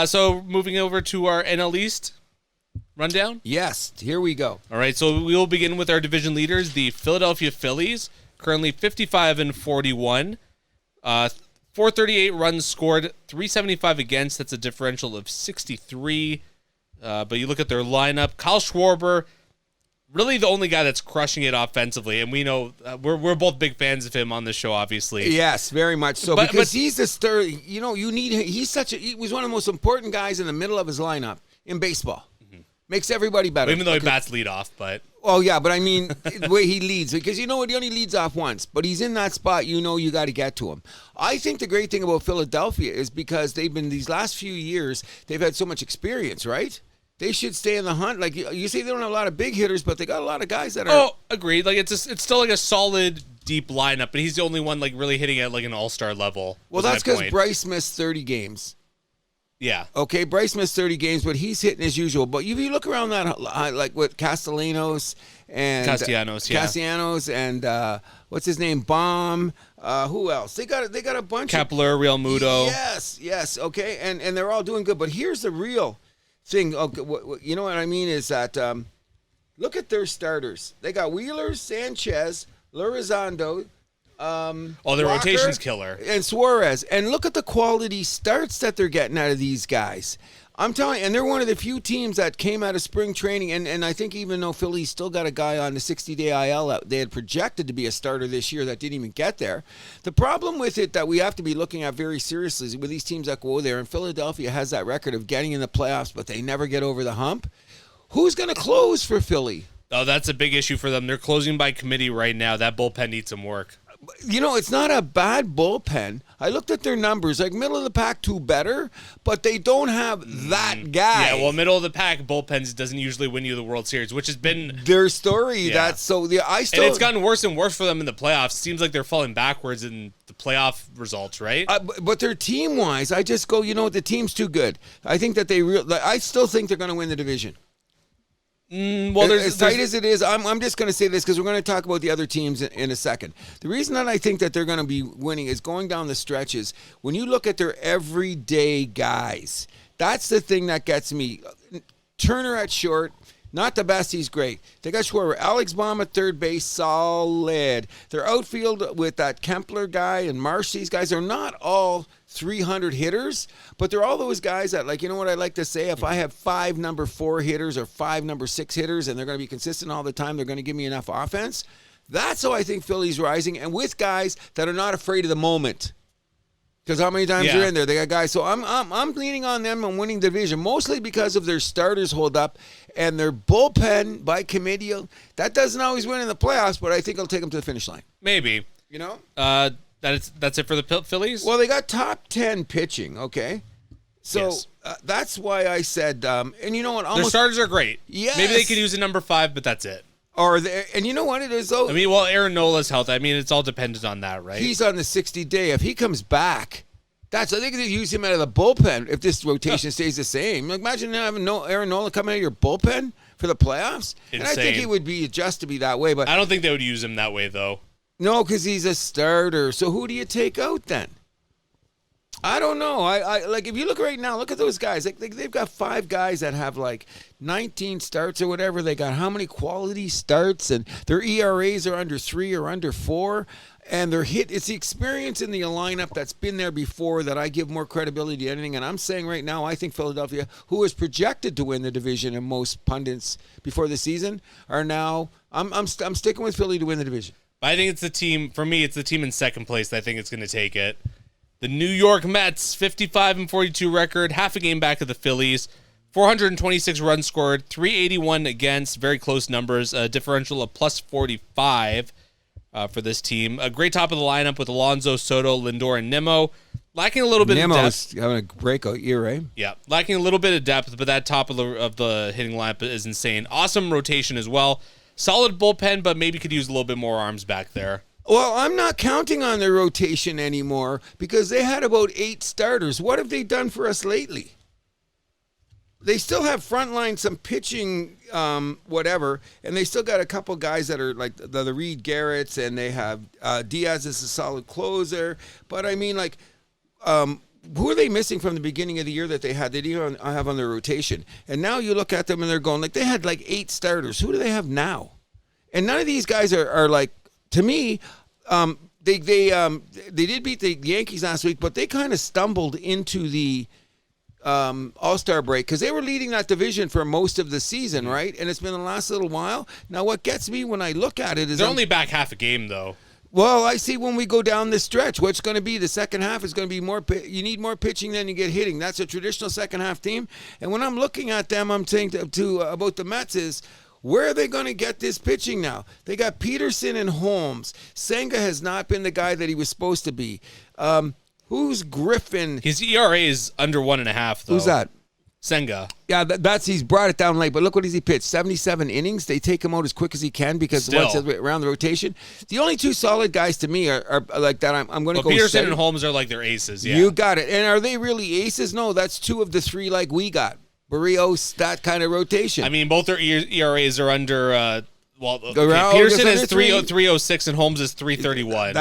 So moving over to our NL East rundown. Yes, here we go. All right, so we will begin with our division leaders, the Philadelphia Phillies, currently 55-41. 438 runs scored, 375 against. That's a differential of 63. But you look at their lineup: Kyle Schwarber, really the only guy that's crushing it offensively, and we know we're both big fans of him on this show, obviously. Yes, very much so. Because he's the star. You know, he was one of the most important guys in the middle of his lineup in baseball. Makes everybody better. Even though he bats lead off, but... Oh, yeah, but I mean, the way he leads. Because you know what? He only leads off once. But he's in that spot. You know you got to get to him. I think the great thing about Philadelphia is because they've been, these last few years, they've had so much experience, right? They should stay in the hunt. Like, you say they don't have a lot of big hitters, but they got a lot of guys that are... Oh, agreed. Like, it's still like a solid, deep lineup, but he's the only one like really hitting at like an all-star level. Well, that's because Bryce missed 30 games. Yeah. Okay, Bryce missed 30 games, but he's hitting as usual. But if you look around that, like with Castellanos and Castellanos and what's his name, Baum. Who else? They got a bunch. Kepler, Real Muto. Yes. Okay, and they're all doing good. But here's the real thing. Okay, you know what I mean is that look at their starters. They got Wheeler, Sanchez, Lorizondo. Their rotation's killer. And Suarez. And look at the quality starts that they're getting out of these guys. I'm telling you, and they're one of the few teams that came out of spring training, and I think even though Philly's still got a guy on the 60-day IL out, they had projected to be a starter this year that didn't even get there. The problem with it that we have to be looking at very seriously is with these teams that go there, and Philadelphia has that record of getting in the playoffs, but they never get over the hump. Who's going to close for Philly? Oh, that's a big issue for them. They're closing by committee right now. That bullpen needs some work. You know, it's not a bad bullpen. I looked at their numbers, like middle of the pack, two better, but they don't have that guy. Yeah, well, middle of the pack bullpens doesn't usually win you the World Series, which has been their story. Yeah. That's so. And it's gotten worse and worse for them in the playoffs. Seems like they're falling backwards in the playoff results, right? But their team wise, I just go. You know what? The team's too good. I think that I still think they're going to win the division. Well, as tight as it is, I'm just going to say this because we're going to talk about the other teams in a second. The reason that I think that they're going to be winning is going down the stretches. When you look at their everyday guys, that's the thing that gets me. Turner at short, not the best. He's great. They got Schwarber, Alex Baum at third base, solid. Their outfield with that Kepler guy and Marsh, these guys are not all 300 hitters, but they're all those guys that, like, you know what I like to say? If I have 5 number 4 hitters or 5 number 6 hitters and they're going to be consistent all the time, they're going to give me enough offense. That's how I think Philly's rising, and with guys that are not afraid of the moment. Because how many times they're in there, they got guys. So I'm leaning on them on winning the division, mostly because of their starters hold up and their bullpen by committee. That doesn't always win in the playoffs, but I think it'll take them to the finish line. Maybe. You know? That's it for the Phillies? Well, they got top 10 pitching, okay? So that's why I said, and you know what? Their starters are great. Yes. Maybe they could use a number 5, but that's it. And you know what it is, though? I mean, well, Aaron Nola's health. I mean, it's all dependent on that, right? He's on the 60-day. If he comes back, I think they use him out of the bullpen if this rotation stays the same. Imagine having Aaron Nola coming out of your bullpen for the playoffs. Insane. And I think he would be just to be that way. But I don't think they would use him that way, though. No, because he's a starter. So who do you take out then? I don't know. I like if you look right now, look at those guys. Like they've got 5 guys that have like 19 starts or whatever. They got how many quality starts, and their ERAs are under 3 or under 4. And they're hit. It's the experience in the lineup that's been there before that I give more credibility to anything. And I'm saying right now, I think Philadelphia, who is projected to win the division, and most pundits before the season are now. I'm sticking with Philly to win the division. I think it's the team. For me, it's the team in second place that I think it's going to take it. The New York Mets, 55-42 record, half a game back of the Phillies, 426 runs scored, 381 against, very close numbers, a differential of plus 45 for this team. A great top of the lineup with Alonso, Soto, Lindor, and Nimmo. Lacking a little bit of depth. Nimmo's having a breakout year, eh? Yeah, lacking a little bit of depth, but that top of the hitting lineup is insane. Awesome rotation as well. Solid bullpen, but maybe could use a little bit more arms back there. Well, I'm not counting on their rotation anymore because they had about 8 starters. What have they done for us lately? They still have frontline, some pitching, whatever, and they still got a couple guys that are like the Reed Garretts, and they have Diaz as a solid closer. But I mean, like, who are they missing from the beginning of the year that they had? They didn't have on their rotation. And now you look at them and they're going, like, they had like 8 starters. Who do they have now? And none of these guys are like, to me, they did beat the Yankees last week, but they kind of stumbled into the All-Star break, because they were leading that division for most of the season, right? And it's been the last little while. Now, what gets me when I look at it is they're only back half a game, though. Well, I see when we go down this stretch, what's going to be the second half is going to be more. You need more pitching than you get hitting. That's a traditional second half team. And when I'm looking at them, I'm saying about the Mets is, where are they going to get this pitching now? They got Peterson and Holmes. Senga has not been the guy that he was supposed to be. Who's Griffin? His ERA is under 1.5, though. Who's that? Senga. Yeah, that's he's brought it down late. But look what he pitched. 77 innings. They take him out as quick as he can because once around the rotation. The only two solid guys to me are like that. I'm going to go Peterson and Holmes are like their aces, yeah. You got it. And are they really aces? No, that's two of the three like we got. Barrios, that kind of rotation. I mean, both their ERAs are under... Peterson is 3.06 and Holmes is 3.31.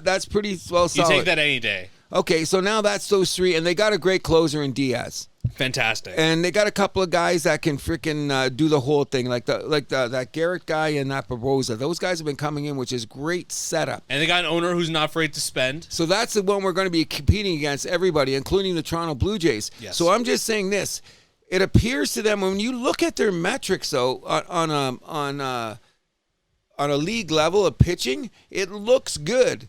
That's pretty well solid. You take that any day. Okay, so now that's those three, and they got a great closer in Diaz. Fantastic. And they got a couple of guys that can freaking do the whole thing, like that Garrett guy and that Barboza. Those guys have been coming in, which is great setup. And they got an owner who's not afraid to spend. So that's the one we're going to be competing against everybody, including the Toronto Blue Jays. Yes. So I'm just saying this. It appears to them when you look at their metrics, though, on a league level of pitching, it looks good.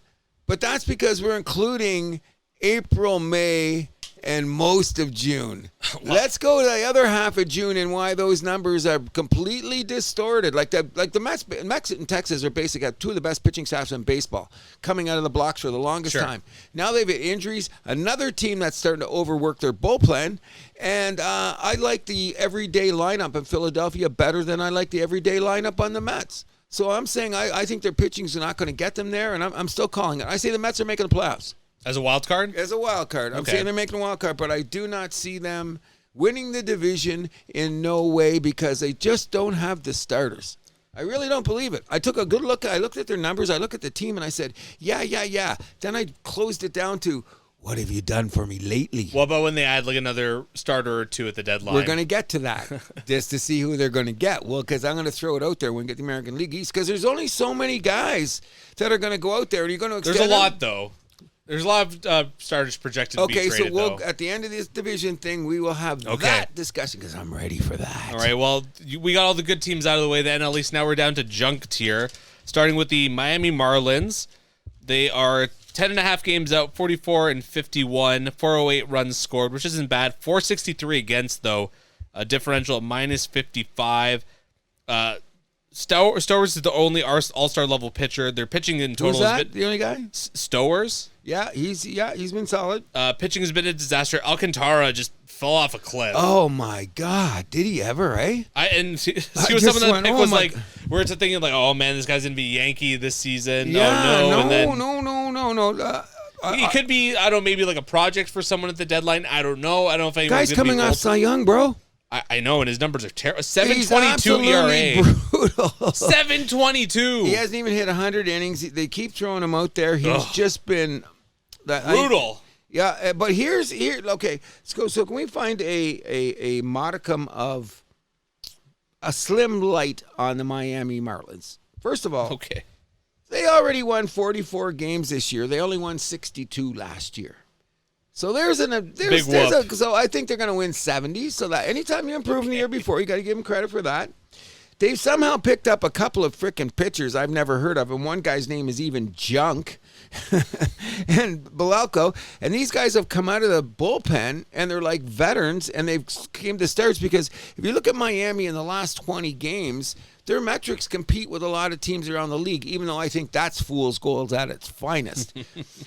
But that's because we're including April, May, and most of June. Let's go to the other half of June and why those numbers are completely distorted. Like the Mets in Texas are basically got two of the best pitching staffs in baseball coming out of the blocks for the longest time. Now they've had injuries. Another team that's starting to overwork their bullpen. And I like the everyday lineup in Philadelphia better than I like the everyday lineup on the Mets. So I'm saying I think their pitching's not going to get them there, and I'm still calling it. I say the Mets are making the playoffs. As a wild card? As a wild card. I'm saying they're making a wild card, but I do not see them winning the division in no way because they just don't have the starters. I really don't believe it. I took a good look. I looked at their numbers. I looked at the team, and I said, yeah. Then I closed it down to, what have you done for me lately? What about when they add like another starter or two at the deadline? We're going to get to that just to see who they're going to get. Well, because I'm going to throw it out there when we get the American League East because there's only so many guys that are going to go out there. And you're going to There's a lot, though. There's a lot of starters projected to be traded, so we'll at the end of this division thing, we will have that discussion because I'm ready for that. All right, well, we got all the good teams out of the way. The NL East, now we're down to junk tier, starting with the Miami Marlins. They are 10.5 games out, 44-51, 408 runs scored, which isn't bad. 463 against, though, a differential at -55. Stowers is the only all-star level pitcher. Their pitching in total Who's that? The only guy? Stowers. Yeah, he's been solid. Pitching has been a disaster. Alcantara just fell off a cliff. Oh my God, did he ever? Eh? He was someone that pick was like we're thinking like, oh man, this guy's gonna be Yankee this season. Yeah, no. He could be maybe like a project for someone at the dedeadline. I don't know. I don't know if anyone's guy's coming off Cy Young, bro. I know, and his numbers are terrible. 7.22 ERA. Brutal. 7.22. He hasn't even hit 100 innings. They keep throwing him out there. He's just been brutal. But here. Okay, let's go. So can we find a modicum of a slim light on the Miami Marlins? First of all, they already won 44 games this year. They only won 62 last year. So so I think they're going to win 70. So that anytime you improve from the year before, you got to give them credit for that. They've somehow picked up a couple of freaking pitchers I've never heard of, and one guy's name is even Junk and Belalco. And these guys have come out of the bullpen, and they're like veterans, and they've came to starts because if you look at Miami in the last 20 games, their metrics compete with a lot of teams around the league, even though I think that's fool's gold at its finest.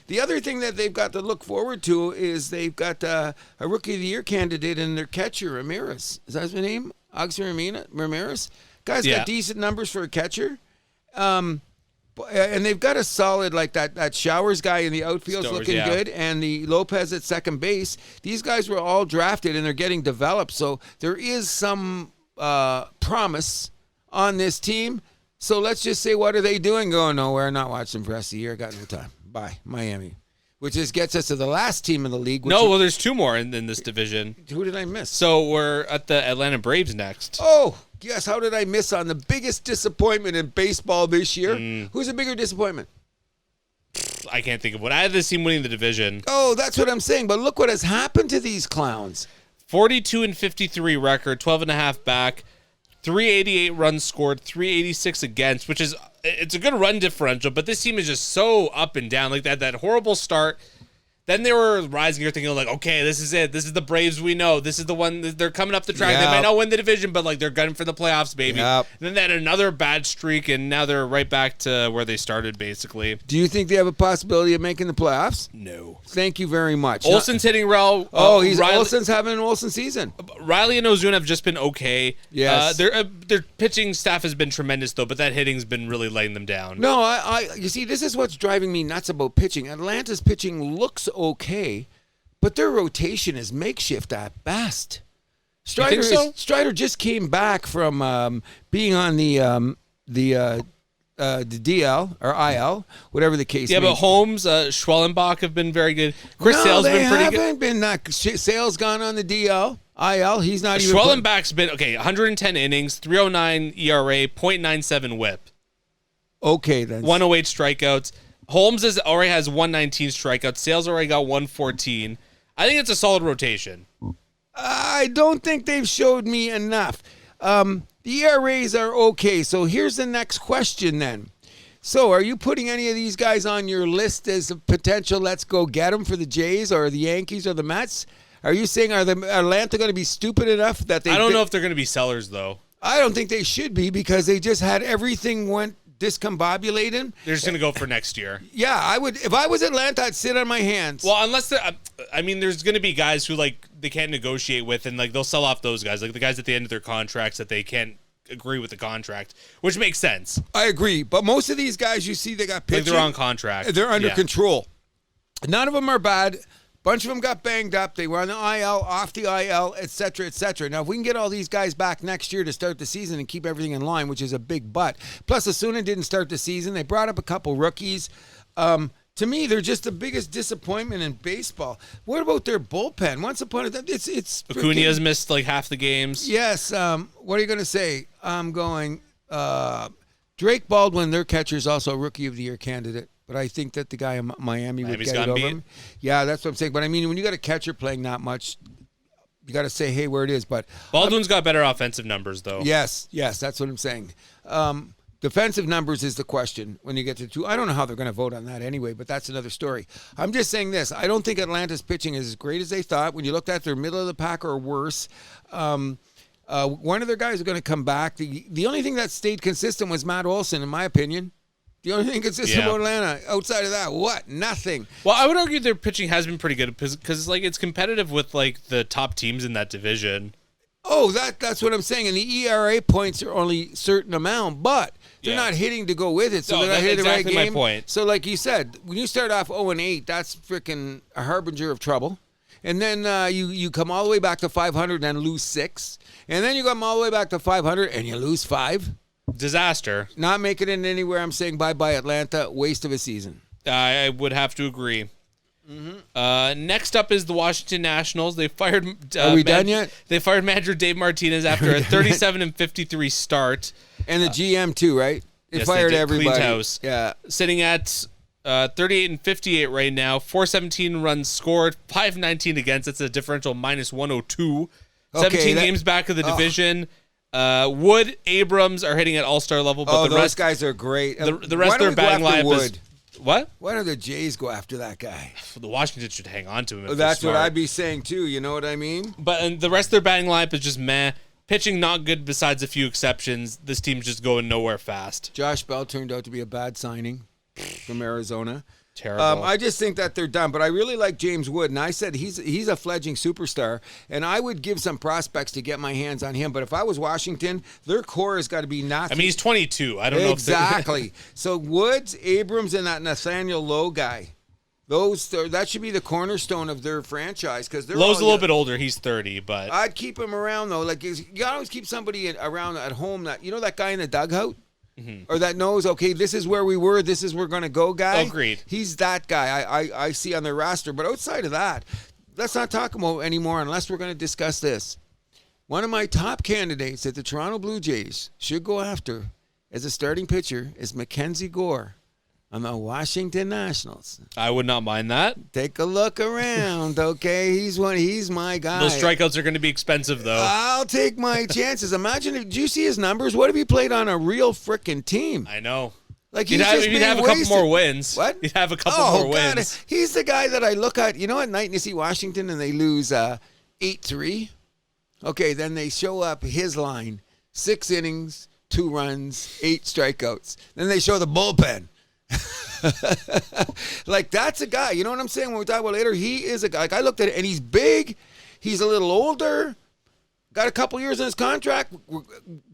The other thing that they've got to look forward to is they've got a Rookie of the Year candidate in their catcher, Ramirez. Is that his name? Oxy Ramirez? Guy's got decent numbers for a catcher. And they've got a solid, like that Showers guy in the outfield's looking good, and the Lopez at second base. These guys were all drafted, and they're getting developed. So there is some promise on this team. So let's just say, what are they doing? Going nowhere, not watching for the rest of the year. Got no time. Bye, Miami. Which just gets us to the last team in the league. There's two more in this division. Who did I miss? So we're at the Atlanta Braves next. Oh, yes. How did I miss on the biggest disappointment in baseball this year? Who's a bigger disappointment? I can't think of one. I had this team winning the division. Oh, that's what I'm saying. But look what has happened to these clowns. 42-53 record, 12.5 back, 388 runs scored, 386 against, which is it's a good run differential. But this team is just so up and down. Like that horrible start. Then they were rising. You're thinking like, okay, this is it. This is the Braves we know. This is the one. They're coming up the track. They might not win the division, but like they're gunning for the playoffs, baby. And then they had another bad streak, and now they're right back to where they started, basically. Do you think they have a possibility of making the playoffs? No. Thank you very much. Olsen's hitting well. Olsen's having an Olsen season. Riley and Ozuna have just been okay. Yes. Their pitching staff has been tremendous, though, but that hitting's been really letting them down. No, you see, this is what's driving me nuts about pitching. Atlanta's pitching looks okay, but their rotation is makeshift at best. Strider just came back from being on the DL or IL, whatever the case. Yeah, may be. but Holmes, Schwellenbach have been very good. Chris Sale's been pretty good. They haven't been that. Sale's gone on the DL. IL, he's not even. Schwellenbach's been 110 innings, 309 ERA, .97 WHIP. Okay, then 108 strikeouts. Holmes already has 119 strikeouts. Sale's already got 114. I think it's a solid rotation. I don't think they've showed me enough. The ERAs are okay. So here's the next question then. So are you putting any of these guys on your list as a potential let's go get them for the Jays or the Yankees or the Mets? Are you saying are the Atlanta going to be stupid enough that they... I don't know if they're going to be sellers, though. I don't think they should be because they just had everything went discombobulated. They're just going to go for next year. Yeah, I would. If I was Atlanta, I'd sit on my hands. Well, unless there's going to be guys who like they can't negotiate with, and like they'll sell off those guys, like the guys at the end of their contracts that they can't agree with the contract, which makes sense. I agree, but most of these guys you see, they got pitching. Like they're on contract. They're under control. None of them are bad. Bunch of them got banged up. They were on the IL, off the IL, et cetera, et cetera. Now, if we can get all these guys back next year to start the season and keep everything in line, which is a big but. Plus, Osuna didn't start the season. They brought up a couple rookies. To me, they're just the biggest disappointment in baseball. What about their bullpen? Once upon a time, it's Acuna's missed like half the games. Yes. What are you going to say? I'm going Drake Baldwin, their catcher, is also a Rookie of the Year candidate. But I think that the guy in Miami would get it over him. Yeah, that's what I'm saying. But I mean, when you got a catcher playing that much, you got to say, hey, where it is. But Baldwin's got better offensive numbers, though. Yes, that's what I'm saying. Defensive numbers is the question when you get to two. I don't know how they're going to vote on that anyway, but that's another story. I'm just saying this. I don't think Atlanta's pitching is as great as they thought. When you looked at their middle of the pack or worse, one of their guys are going to come back. The only thing that stayed consistent was Matt Olson, in my opinion. The only thing consistent about Atlanta, outside of that, what? Nothing. Well, I would argue their pitching has been pretty good because like it's competitive with like the top teams in that division. Oh, that's what I'm saying. And the ERA points are only a certain amount, but they're not hitting to go with it. So they're not hitting exactly the right game. My point. So like you said, when you start off 0-8, that's freaking a harbinger of trouble. And then you come all the way back to 500 and lose 6. And then you come all the way back to 500 and you lose 5. Disaster. Not making it anywhere. I'm saying bye-bye Atlanta. Waste of a season. I would have to agree. Mm-hmm. Next up is the Washington Nationals. They fired. Are we done yet? They fired manager Dave Martinez after a 37-53 start. And the GM too, right? They fired everybody. Cleaned house. Yeah. Sitting at 38-58 right now. 417 runs scored. 519 against. That's a differential -102. 17 games back of the division. Wood, Abrams are hitting at all-star level, but those guys are great. The rest of their batting lineup is what? Why don't the Jays go after that guy? The Washington should hang on to him. That's what I'd be saying too. You know what I mean? And the rest of their batting lineup is just meh. Pitching not good besides a few exceptions. This team's just going nowhere fast. Josh Bell turned out to be a bad signing from Arizona. Terrible. I just think that they're done, but I really like James Wood, and I said he's a fledgling superstar, and I would give some prospects to get my hands on him. But if I was Washington, their core has got to be nothing. I mean, he's 22. I don't know exactly. So Woods, Abrams, and that Nathaniel Lowe guy, that should be the cornerstone of their franchise because they're Lowe's a little bit older. He's 30, but I'd keep him around though. Like you gotta always keep somebody around at home that that guy in the dugout. Mm-hmm. Or that knows, okay, this is where we were, this is where we're going to go guy. Agreed. He's that guy I see on their roster. But outside of that, let's not talk about anymore unless we're going to discuss this. One of my top candidates that the Toronto Blue Jays should go after as a starting pitcher is Mackenzie Gore on the Washington Nationals. I would not mind that. Take a look around, okay? He's my guy. Those strikeouts are going to be expensive, though. I'll take my chances. Imagine, did you see his numbers? What if he played on a real freaking team? I know. Like he'd have a couple more wins. What? He'd have a couple more wins. God. He's the guy that I look at. You know, at night and you see Washington and they lose 8-3. Okay, then they show up his line, 6 innings, 2 runs, 8 strikeouts. Then they show the bullpen. Like, that's a guy. You know what I'm saying? When we talk about later, he is a guy. Like, I looked at it, and he's big. He's a little older. Got a couple years on his contract.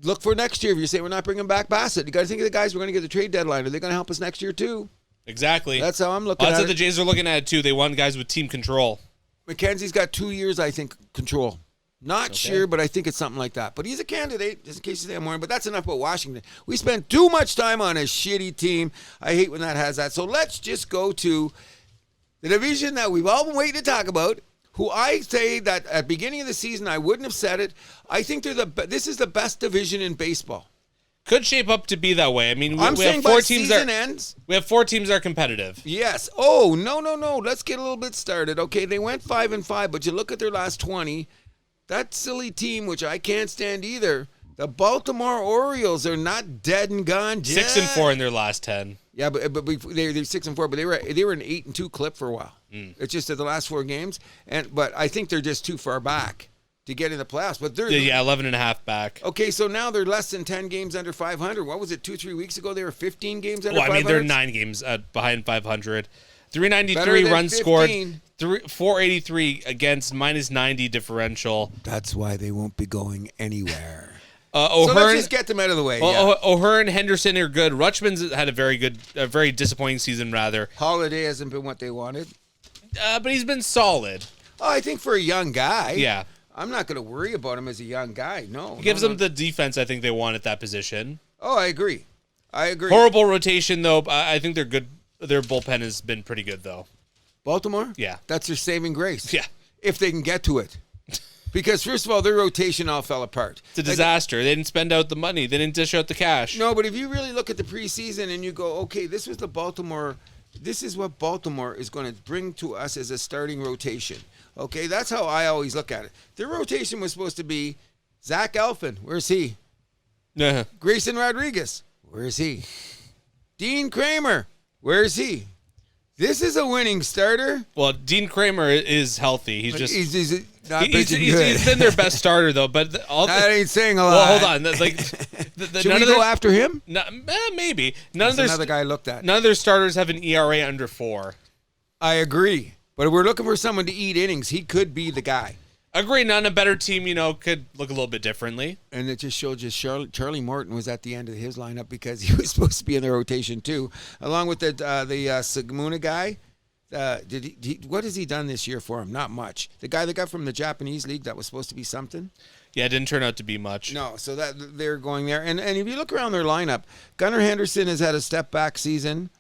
Look for next year. If you say we're not bringing back Bassett, you got to think of the guys we're going to get the trade deadline. Are they going to help us next year too? Exactly. That's how I'm looking at it. That's what the Jays are looking at it too. They want guys with team control. McKenzie's got 2 years, I think, control. Not sure, but I think it's something like that. But he's a candidate, just in case you say I'm more. But that's enough about Washington. We spent too much time on a shitty team. I hate when that has that. So let's just go to the division that we've all been waiting to talk about, who I say that at the beginning of the season, I wouldn't have said it. I think this is the best division in baseball. Could shape up to be that way. I mean, we saying have by 4 teams season ends. We have 4 teams that are competitive. Yes. Oh, no. Let's get a little bit started. Okay, they went 5-5, but you look at their last 20. That silly team, which I can't stand either, the Baltimore Orioles are not dead and gone yet. 6-4 in their last 10. Yeah, but they're 6-4, but they were an 8-2 clip for a while. It's just that the last 4 games, but I think they're just too far back to get in the playoffs. But they're 11.5 back. Okay, so now they're less than 10 games under 500. What was it? 2-3 weeks ago they were 15 games under 500. Well, I mean they're 9 games behind 500. 393 runs 15. scored. 483 against -90 differential. That's why they won't be going anywhere. O'Hearn, so let's just get them out of the way. O'Hearn, Henderson are good. Rutschman's had a very disappointing season, rather. Holiday hasn't been what they wanted. But he's been solid. Oh, I think for a young guy. Yeah. I'm not going to worry about him as a young guy. No. He gives them the defense I think they want at that position. Oh, I agree. Horrible rotation, though. I think they're good. Their bullpen has been pretty good, though. Baltimore? Yeah. That's their saving grace. Yeah. If they can get to it. Because, first of all, their rotation all fell apart. It's a disaster. They didn't spend out the money. They didn't dish out the cash. No, but if you really look at the preseason and you go, okay, this is what Baltimore is going to bring to us as a starting rotation. Okay, that's how I always look at it. Their rotation was supposed to be Zach Elfin. Where's he? Yeah. Grayson Rodriguez. Where's he? Dean Kramer. Where's he? This is a winning starter. Well, Dean Kramer is healthy. He's not pitching good. He's been their best starter, though. But that ain't saying a lot. Well, hold on. Should we go after him? Maybe. Another guy I looked at. None of their starters have an ERA under 4. I agree. But if we're looking for someone to eat innings, he could be the guy. Agree. None a better team, could look a little bit differently. And it just showed Charlie Morton was at the end of his lineup because he was supposed to be in the rotation too, along with the Sagmuna guy. What has he done this year for him? Not much. The guy that got from the Japanese league that was supposed to be something. Yeah, it didn't turn out to be much. No, so that they're going there. And if you look around their lineup, Gunnar Henderson has had a step back season.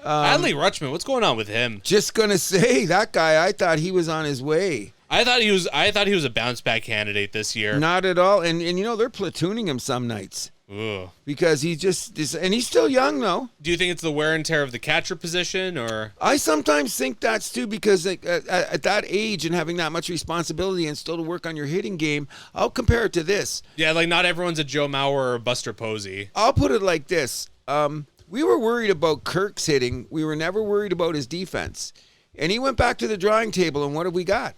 Adley Rutschman, what's going on with him? Just gonna say that guy. I thought he was on his way. I thought he was a bounce back candidate this year. Not at all. And they're platooning him some nights. Ooh. Because he just is, and he's still young though. Do you think it's the wear and tear of the catcher position, or? I sometimes think that's too, because at that age and having that much responsibility and still to work on your hitting game, I'll compare it to this. Yeah, like not everyone's a Joe Mauer or Buster Posey. I'll put it like this. We were worried about Kirk's hitting. We were never worried about his defense. And he went back to the drawing table, and what have we got?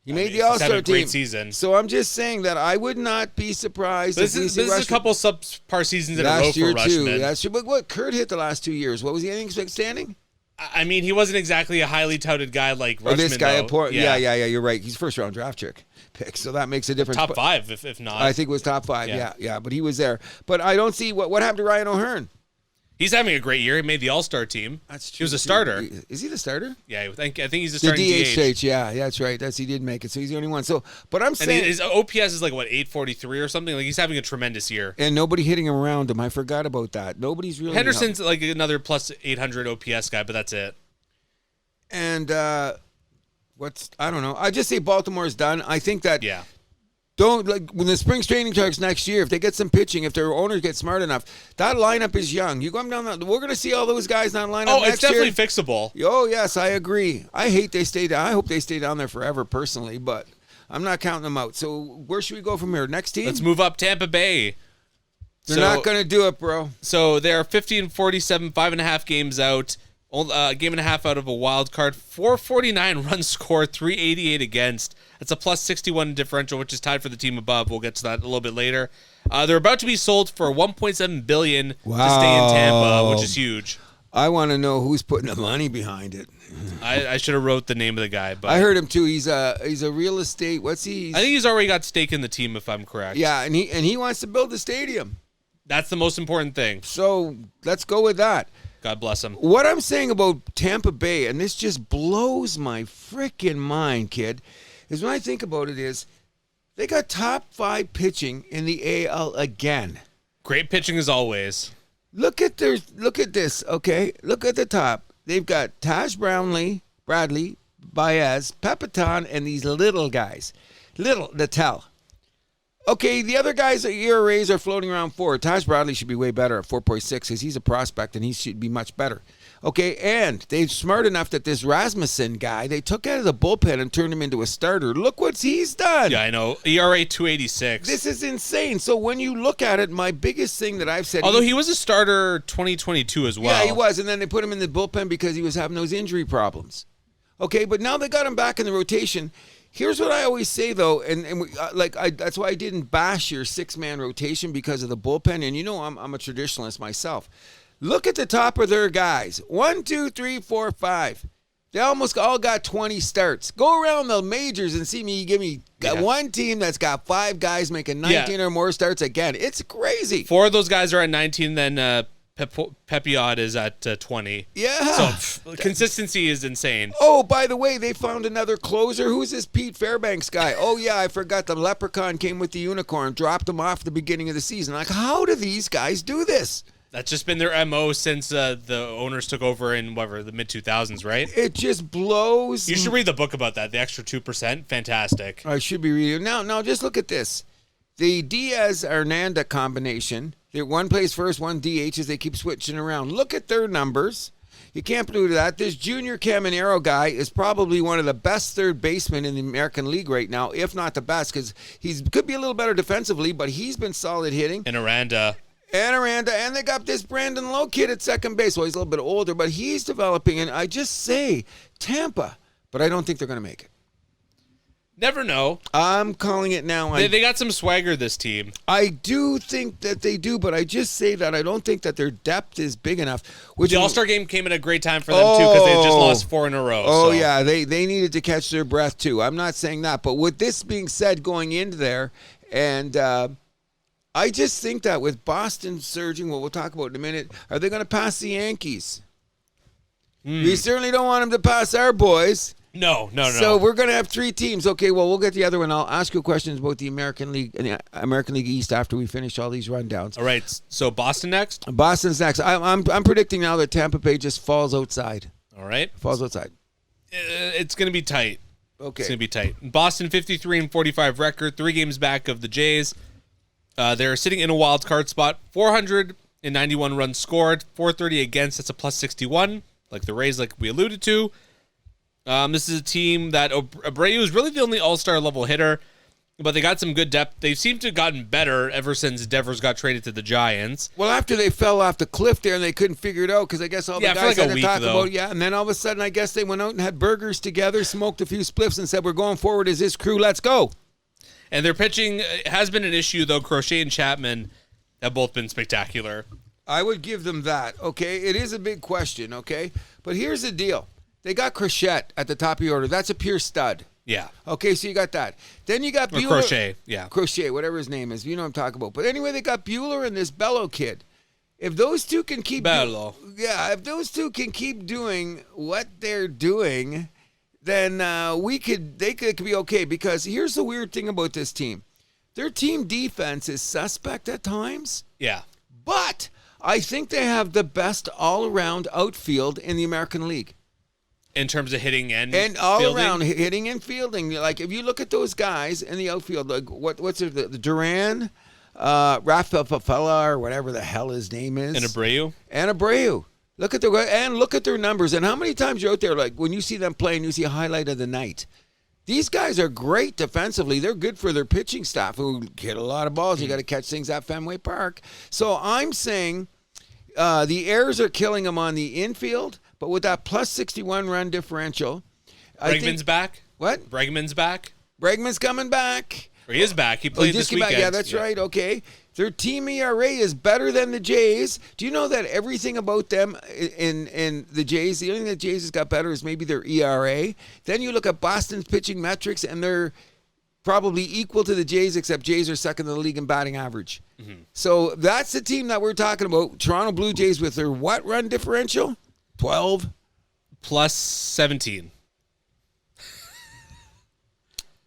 He made the All-Star team. Great season. So I'm just saying that I would not be surprised if we see This is a couple subpar seasons in a row for Rutschman. Last year, but what Kurt hit the last 2 years? What was he anything standing? I mean, he wasn't exactly a highly touted guy like Rutschman. This guy, though. Yeah, you're right. He's first round draft pick, so that makes a difference. Top 5, if not. I think it was top 5. Yeah, but he was there. But I don't see what happened to Ryan O'Hearn. He's having a great year. He made the All-Star team. That's true. He was a starter. Is he the starter? Yeah, I think he's the starting DH. Yeah, that's right. He did make it. So he's the only one. So, but I'm saying, and his OPS is like what, 843 or something. Like he's having a tremendous year. And nobody hitting him around him. I forgot about that. Nobody's really. Henderson's like another plus 800 OPS guy, but that's it. And I don't know. I just say Baltimore's done. I think that. Yeah. Don't like when the spring training starts next year. If they get some pitching, if their owners get smart enough, that lineup is young. You go down that. We're going to see all those guys in that lineup. Oh, next it's definitely year. fixable. Oh yes, I agree. I hate they stay down. I hope they stay down there forever, personally. But I'm not counting them out. So where should we go from here? Next team. Let's move up. Tampa Bay. They're not going to do it, bro. So they are 50-47, 5.5 games out. Game and a half out of a wild card. 449 runs scored, 388 against. That's a plus 61 differential, which is tied for the team above. We'll get to that a little bit later. They're about to be sold for $1.7 billion to stay in Tampa, which is huge. I want to know who's putting the money behind it. I should have wrote the name of the guy, but I heard him too. He's a real estate. What's he? I think he's already got stake in the team, if I'm correct. Yeah, and he wants to build a stadium. That's the most important thing. So let's go with that. God bless him. What I'm saying about Tampa Bay, and this just blows my freaking mind, kid, is when I think about it is they got top 5 pitching in the AL again. Great pitching as always. Look at this, okay? Look at the top. They've got Taj Bradley, Baez, Papitan, and these little guys. Little, Natel. Okay, the other guys at ERAs are floating around 4. Taj Bradley should be way better at 4.6 because he's a prospect and he should be much better. Okay, and they're smart enough that this Rasmussen guy, they took out of the bullpen and turned him into a starter. Look what he's done. Yeah, I know. ERA 286. This is insane. So when you look at it, my biggest thing that I've said... Although he was a starter 2022 as well. Yeah, he was, and then they put him in the bullpen because he was having those injury problems. Okay, but now they got him back in the rotation. Here's what I always say, though, that's why I didn't bash your 6-man rotation because of the bullpen. And you know I'm a traditionalist myself. Look at the top of their guys. 1, 2, 3, 4, 5. They almost all got 20 starts. Go around the majors and give me one team that's got 5 guys making 19 or more starts again. It's crazy. 4 of those guys are at 19, then Pepiot is at 20. Yeah. So consistency is insane. Oh, by the way, they found another closer. Who's this Pete Fairbanks guy? Oh, yeah, I forgot. The leprechaun came with the unicorn, dropped him off at the beginning of the season. Like, how do these guys do this? That's just been their MO since the owners took over in the mid-2000s, right? It just blows. You should read the book about that, the extra 2%. Fantastic. I should be reading. Now, just look at this. The Diaz-Hernandez combination. One plays first, one DHs. They keep switching around. Look at their numbers. You can't do that. This Junior Caminero guy is probably one of the best third basemen in the American League right now, if not the best, because he could be a little better defensively, but he's been solid hitting. And Aranda. And they got this Brandon Lowe kid at second base. Well, he's a little bit older, but he's developing. And I just say Tampa, but I don't think they're going to make it. Never know. I'm calling it now. They got some swagger, this team. I do think that they do, but I just say that I don't think that their depth is big enough. The All-Star game came at a great time for them, too, because they just lost 4 in a row. Oh, yeah. They needed to catch their breath, too. I'm not saying that. But with this being said, going into there, and I just think that with Boston surging, we'll talk about in a minute, are they going to pass the Yankees? We certainly don't want them to pass our boys. No. So we're going to have 3 teams. Okay, well, we'll get the other one. I'll ask you questions about the American League and the American League East after we finish all these rundowns. All right, so Boston next? Boston's next. I'm predicting now that Tampa Bay just falls outside. All right. Falls outside. It's going to be tight. Okay. It's going to be tight. Boston 53-45 record, 3 games back of the Jays. They're sitting in a wild card spot. 491 runs scored, 430 against. That's a plus 61, like the Rays, like we alluded to. This is a team that Abreu is really the only all-star level hitter, but they got some good depth. They seem to have gotten better ever since Devers got traded to the Giants. Well, after they fell off the cliff there and they couldn't figure it out because I guess all the guys had to talk about, and then all of a sudden I guess they went out and had burgers together, smoked a few spliffs and said, we're going forward as this crew, let's go. And their pitching has been an issue, though. Crochet and Chapman have both been spectacular. I would give them that, okay? It is a big question, okay? But here's the deal. They got Crochet at the top of your order. That's a pure stud. Yeah. Okay, so you got that. Then you got Bueller. Crochet, yeah. Crochet, whatever his name is. You know what I'm talking about. But anyway, they got Bueller and this Bello kid. If those two can keep... if those two can keep doing what they're doing, then they could be okay. Because here's the weird thing about this team. Their team defense is suspect at times. Yeah. But I think they have the best all-around outfield in the American League. in terms of hitting and all fielding? around hitting and fielding. Like if you look at those guys in the outfield, like what's the Duran, Rafaela, or whatever the hell his name is, And Abreu. Look at their numbers and how many times you're out there. Like when you see them playing, you see a highlight of the night. These guys are great defensively. They're good for their pitching staff who hit a lot of balls. You got to catch things at Fenway Park. So I'm saying the errors are killing them on the infield, but with that plus 61 run differential. Bregman's back? What? Bregman's back? Bregman's coming back. Or he is back. He played this weekend. Yeah, that's right. Okay. Their team ERA is better than the Jays. Do you know that everything about them in the Jays, the only thing the Jays has got better is maybe their ERA. Then you look at Boston's pitching metrics, and they're probably equal to the Jays, except Jays are second in the league in batting average. Mm-hmm. So that's the team that we're talking about. Toronto Blue Jays with their what run differential? 12? Plus 17.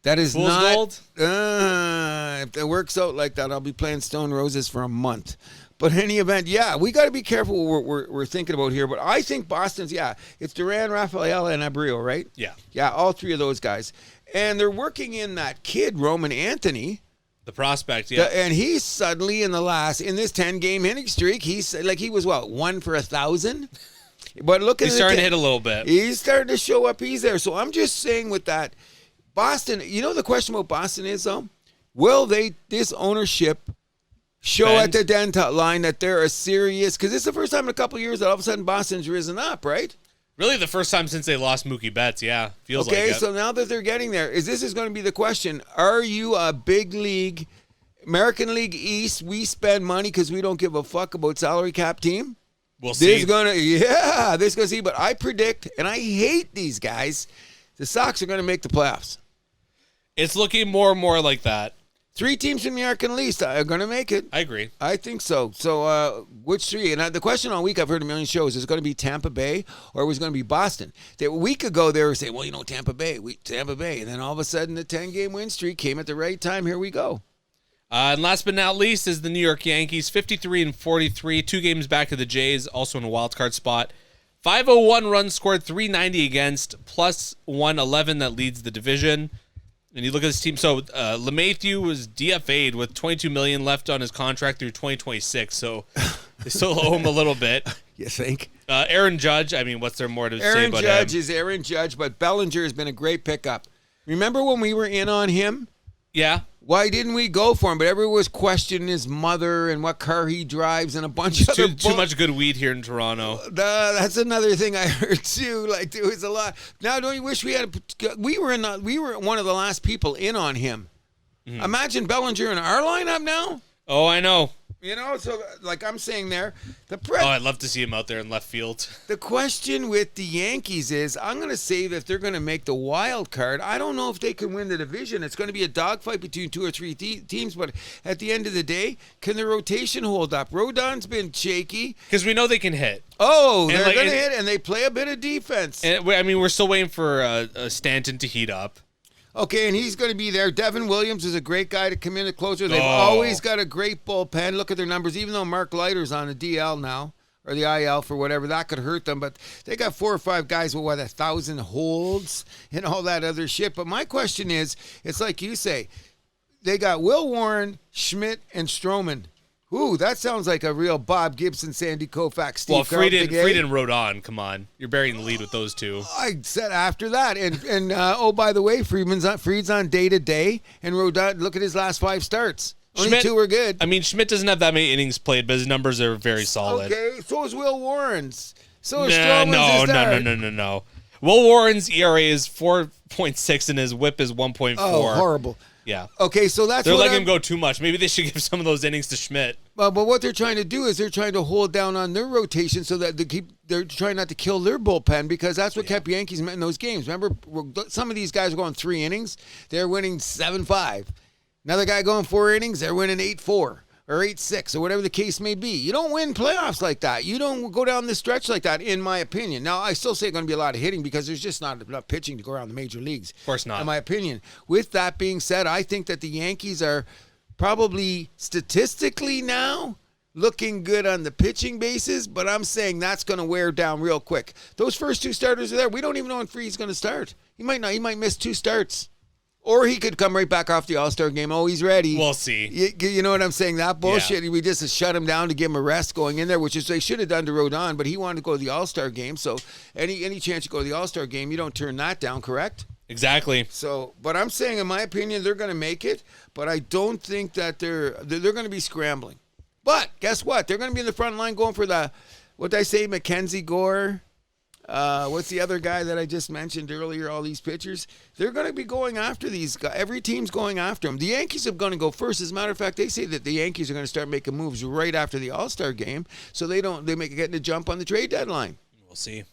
That is Fool's not gold? If it works out like that, I'll be playing Stone Roses for a month. But in any event, yeah, we got to be careful what we're thinking about here. But I think Boston's, it's Duran, Rafaela, and Abreu, right? Yeah. Yeah, all three of those guys. And they're working in that kid, Roman Anthony. The prospect, yeah. And he's suddenly in this 10-game hitting streak, he was, 1 for 1,000? But look at he's starting to hit a little bit. He's starting to show up. He's there. So I'm just saying with that, Boston, the question about Boston is, though, will this ownership show at the deadline that they're a serious, because this is the first time in a couple of years that all of a sudden Boston's risen up, right? Really the first time since they lost Mookie Betts, yeah. Feels like it. Okay, so now that they're getting there, this is going to be the question. Are you a big league, American League East, we spend money because we don't give a fuck about salary cap team? We'll see. This is going to see. But I predict, and I hate these guys, the Sox are going to make the playoffs. It's looking more and more like that. 3 teams from the American League are going to make it. I agree. I think so. So which 3? And the question all week, I've heard a million shows, is it going to be Tampa Bay or was it going to be Boston? A week ago, they were saying, Tampa Bay. And then all of a sudden, the 10-game win streak came at the right time. Here we go. And last but not least is the New York Yankees, 53-43, 2 games back of the Jays, also in a wild card spot. 501 runs scored, 390 against, plus 111 that leads the division. And you look at this team. So LeMahieu was DFA'd with $22 million left on his contract through 2026. So they still owe him a little bit. You think? Aaron Judge. I mean, what's there more to say about him? Aaron Judge is Aaron Judge, but Bellinger has been a great pickup. Remember when we were in on him? Yeah. Why didn't we go for him? But everyone was questioning his mother and what car he drives and a bunch of other too much good weed here in Toronto. That's another thing I heard too. Like there was a lot. Now, don't you wish we had? We were one of the last people in on him. Mm-hmm. Imagine Bellinger in our lineup now. Oh, I know. So like I'm saying there, I'd love to see him out there in left field. The question with the Yankees is, I'm going to say that if they're going to make the wild card, I don't know if they can win the division. It's going to be a dogfight between 2 or 3 teams, but at the end of the day, can the rotation hold up? Rodon's been shaky. Because we know they can hit. Oh, they're going to hit, and they play a bit of defense. And, we're still waiting for Stanton to heat up. Okay, and he's going to be there. Devin Williams is a great guy to come in at closer. They've always got a great bullpen. Look at their numbers. Even though Mark Leiter's on the DL now, or the IL for whatever, that could hurt them. But they got 4 or 5 guys with, 1,000 holds and all that other shit. But my question is, it's like you say, they got Will Warren, Schmidt, and Stroman. Ooh, that sounds like a real Bob Gibson, Sandy Koufax, Steve Frieden Rodon. Come on, you're burying the lead with those 2. I said after that, and by the way, Fried's on day to day, and Rodon. Look at his last 5 starts. Only 2 were good. I mean, Schmidt doesn't have that many innings played, but his numbers are very solid. Okay, so is Will Warren's. So is Stroman's. No. Will Warren's ERA is 4.6 and his WHIP is 1.4. Oh, horrible. Yeah. Okay, so they're letting him go too much. Maybe they should give some of those innings to Schmidt. But what they're trying to do is they're trying to hold down on their rotation so that they're trying not to kill their bullpen, because that's what kept Yankees in those games. Remember, some of these guys are going 3 innings. They're winning 7-5. Another guy going 4 innings, they're winning 8-4 or 8-6 or whatever the case may be. You don't win playoffs like that. You don't go down the stretch like that, in my opinion. Now, I still say it's going to be a lot of hitting because there's just not enough pitching to go around the major leagues. Of course not. In my opinion. With that being said, I think that the Yankees are probably statistically now looking good on the pitching basis, but I'm saying that's going to wear down real quick. Those first 2 starters are there. We don't even know when Free's going to start. He might not. He might miss 2 starts. Or he could come right back off the All-Star game. Oh, he's ready. We'll see. You know what I'm saying? That bullshit. Yeah. We just shut him down to give him a rest going in there, which is they should have done to Rodon, but he wanted to go to the All-Star game. So any chance you go to the All-Star game, you don't turn that down, correct? Exactly. So, but I'm saying, in my opinion, they're going to make it, but I don't think that they're going to be scrambling. But guess what? They're going to be in the front line going for what did I say, Mackenzie Gore? What's the other guy that I just mentioned earlier, all these pitchers? They're going to be going after these guys. Every team's going after them. The Yankees are going to go first. As a matter of fact, they say that the Yankees are going to start making moves right after the All-Star game, so they getting a jump on the trade deadline. We'll see.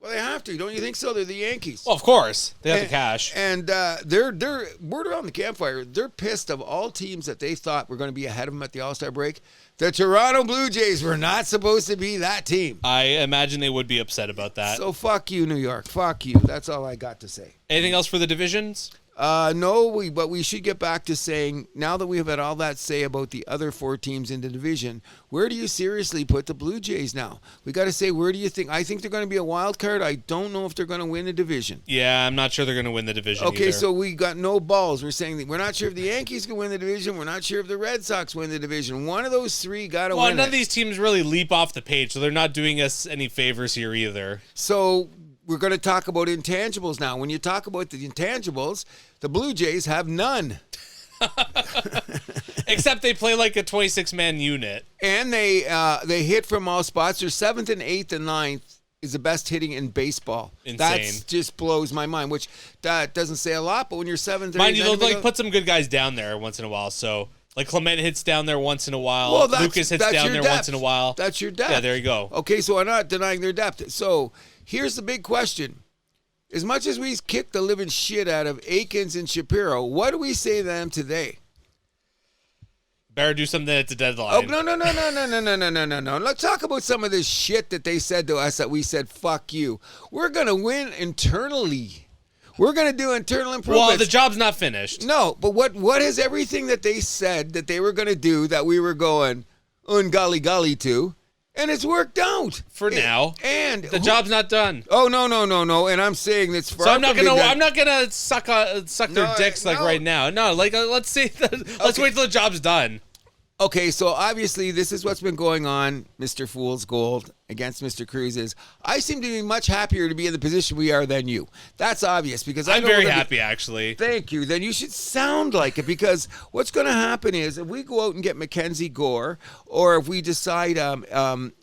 Well, they have to. Don't you think so? They're the Yankees. Well, of course. They have the cash. And they're word around the campfire, they're pissed of all teams that they thought were going to be ahead of them at the All-Star break. The Toronto Blue Jays were not supposed to be that team. I imagine they would be upset about that. So fuck you, New York. Fuck you. That's all I got to say. Anything else for the divisions? No, but we should get back to saying, now that we've had all that say about the other 4 teams in the division, where do you seriously put the Blue Jays now? We got to say, where do you think? I think they're going to be a wild card. I don't know if they're going to win the division. Yeah, I'm not sure they're going to win the division either. So we got no balls. We're saying that we're not sure if the Yankees can win the division. We're not sure if the Red Sox win the division. One of those 3 got to win. Well, none of these teams really leap off the page, so they're not doing us any favors here either. So we're going to talk about intangibles now. When you talk about the intangibles, the Blue Jays have none. Except they play like a 26-man unit. And they hit from all spots. They're 7th and 8th and 9th is the best hitting in baseball. Insane. That just blows my mind, which that doesn't say a lot, but when you're 7th or 8th... Mind you, they'll put some good guys down there once in a while, so... Like Clement hits down there once in a while. Well, Lucas hits down there once in a while. That's your depth. Yeah, there you go. Okay, so I'm not denying their depth. So here's the big question. As much as we kick the living shit out of Akins and Shapiro, what do we say to them today? Better do something at the deadline. Oh, no. Let's talk about some of this shit that they said to us that we said, fuck you. We're going to win internally. We're going to do internal improvements. Well, the job's not finished. No, but what is everything that they said that they were going to do that we were going golly to, and it's worked out for now. And the job's not done. Oh no! And I'm saying that's far. So I'm not gonna suck their dicks right now. No, let's wait till the job's done. Okay, so obviously this is what's been going on, Mr. Fool's Gold against Mr. Cruz. I seem to be much happier to be in the position we are than you. That's obvious because I'm very happy, actually. Thank you. Then you should sound like it because what's going to happen is if we go out and get Mackenzie Gore, or if we decide,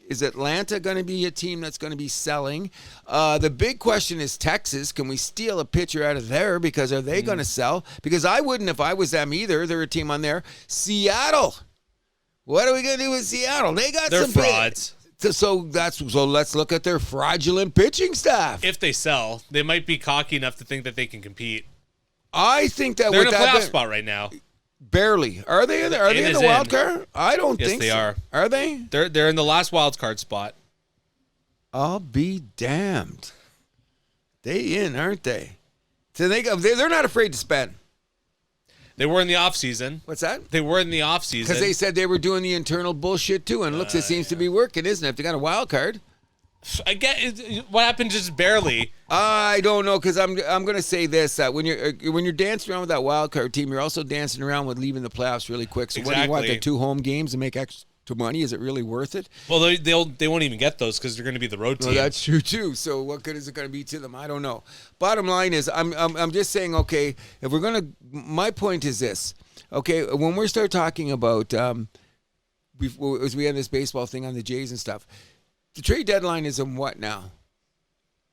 is Atlanta going to be a team that's going to be selling? The big question is Texas. Can we steal a pitcher out of there? Because are they going to sell? Because I wouldn't if I was them either. They're a team on there. Seattle. What are we going to do with Seattle? They're frauds. So let's look at their fraudulent pitching staff. If they sell, they might be cocky enough to think that they can compete. I think that they're in a playoff spot right now. Barely. Are they in the wild card? I don't think so. Yes, they are. Are they? They're in the last wild card spot. I'll be damned. They in, aren't they? So they're not afraid to spend. They were in the offseason. What's that? They were in the offseason. Because they said they were doing the internal bullshit too, and it seems to be working, isn't it? If they got a wild card. I get what happened just barely. I don't know, because I'm going to say this, that when you're dancing around with that wild card team, you're also dancing around with leaving the playoffs really quick. So exactly. What do you want, the 2 home games to make extra money? Is it really worth it? Well, they won't even get those because they're going to be the road team. Well, that's true too. So what good is it going to be to them? I don't know. Bottom line is, I'm just saying, okay, if we're going to, my point is this, okay, when we start talking about, as we had this baseball thing on the Jays and stuff, the trade deadline is in what now?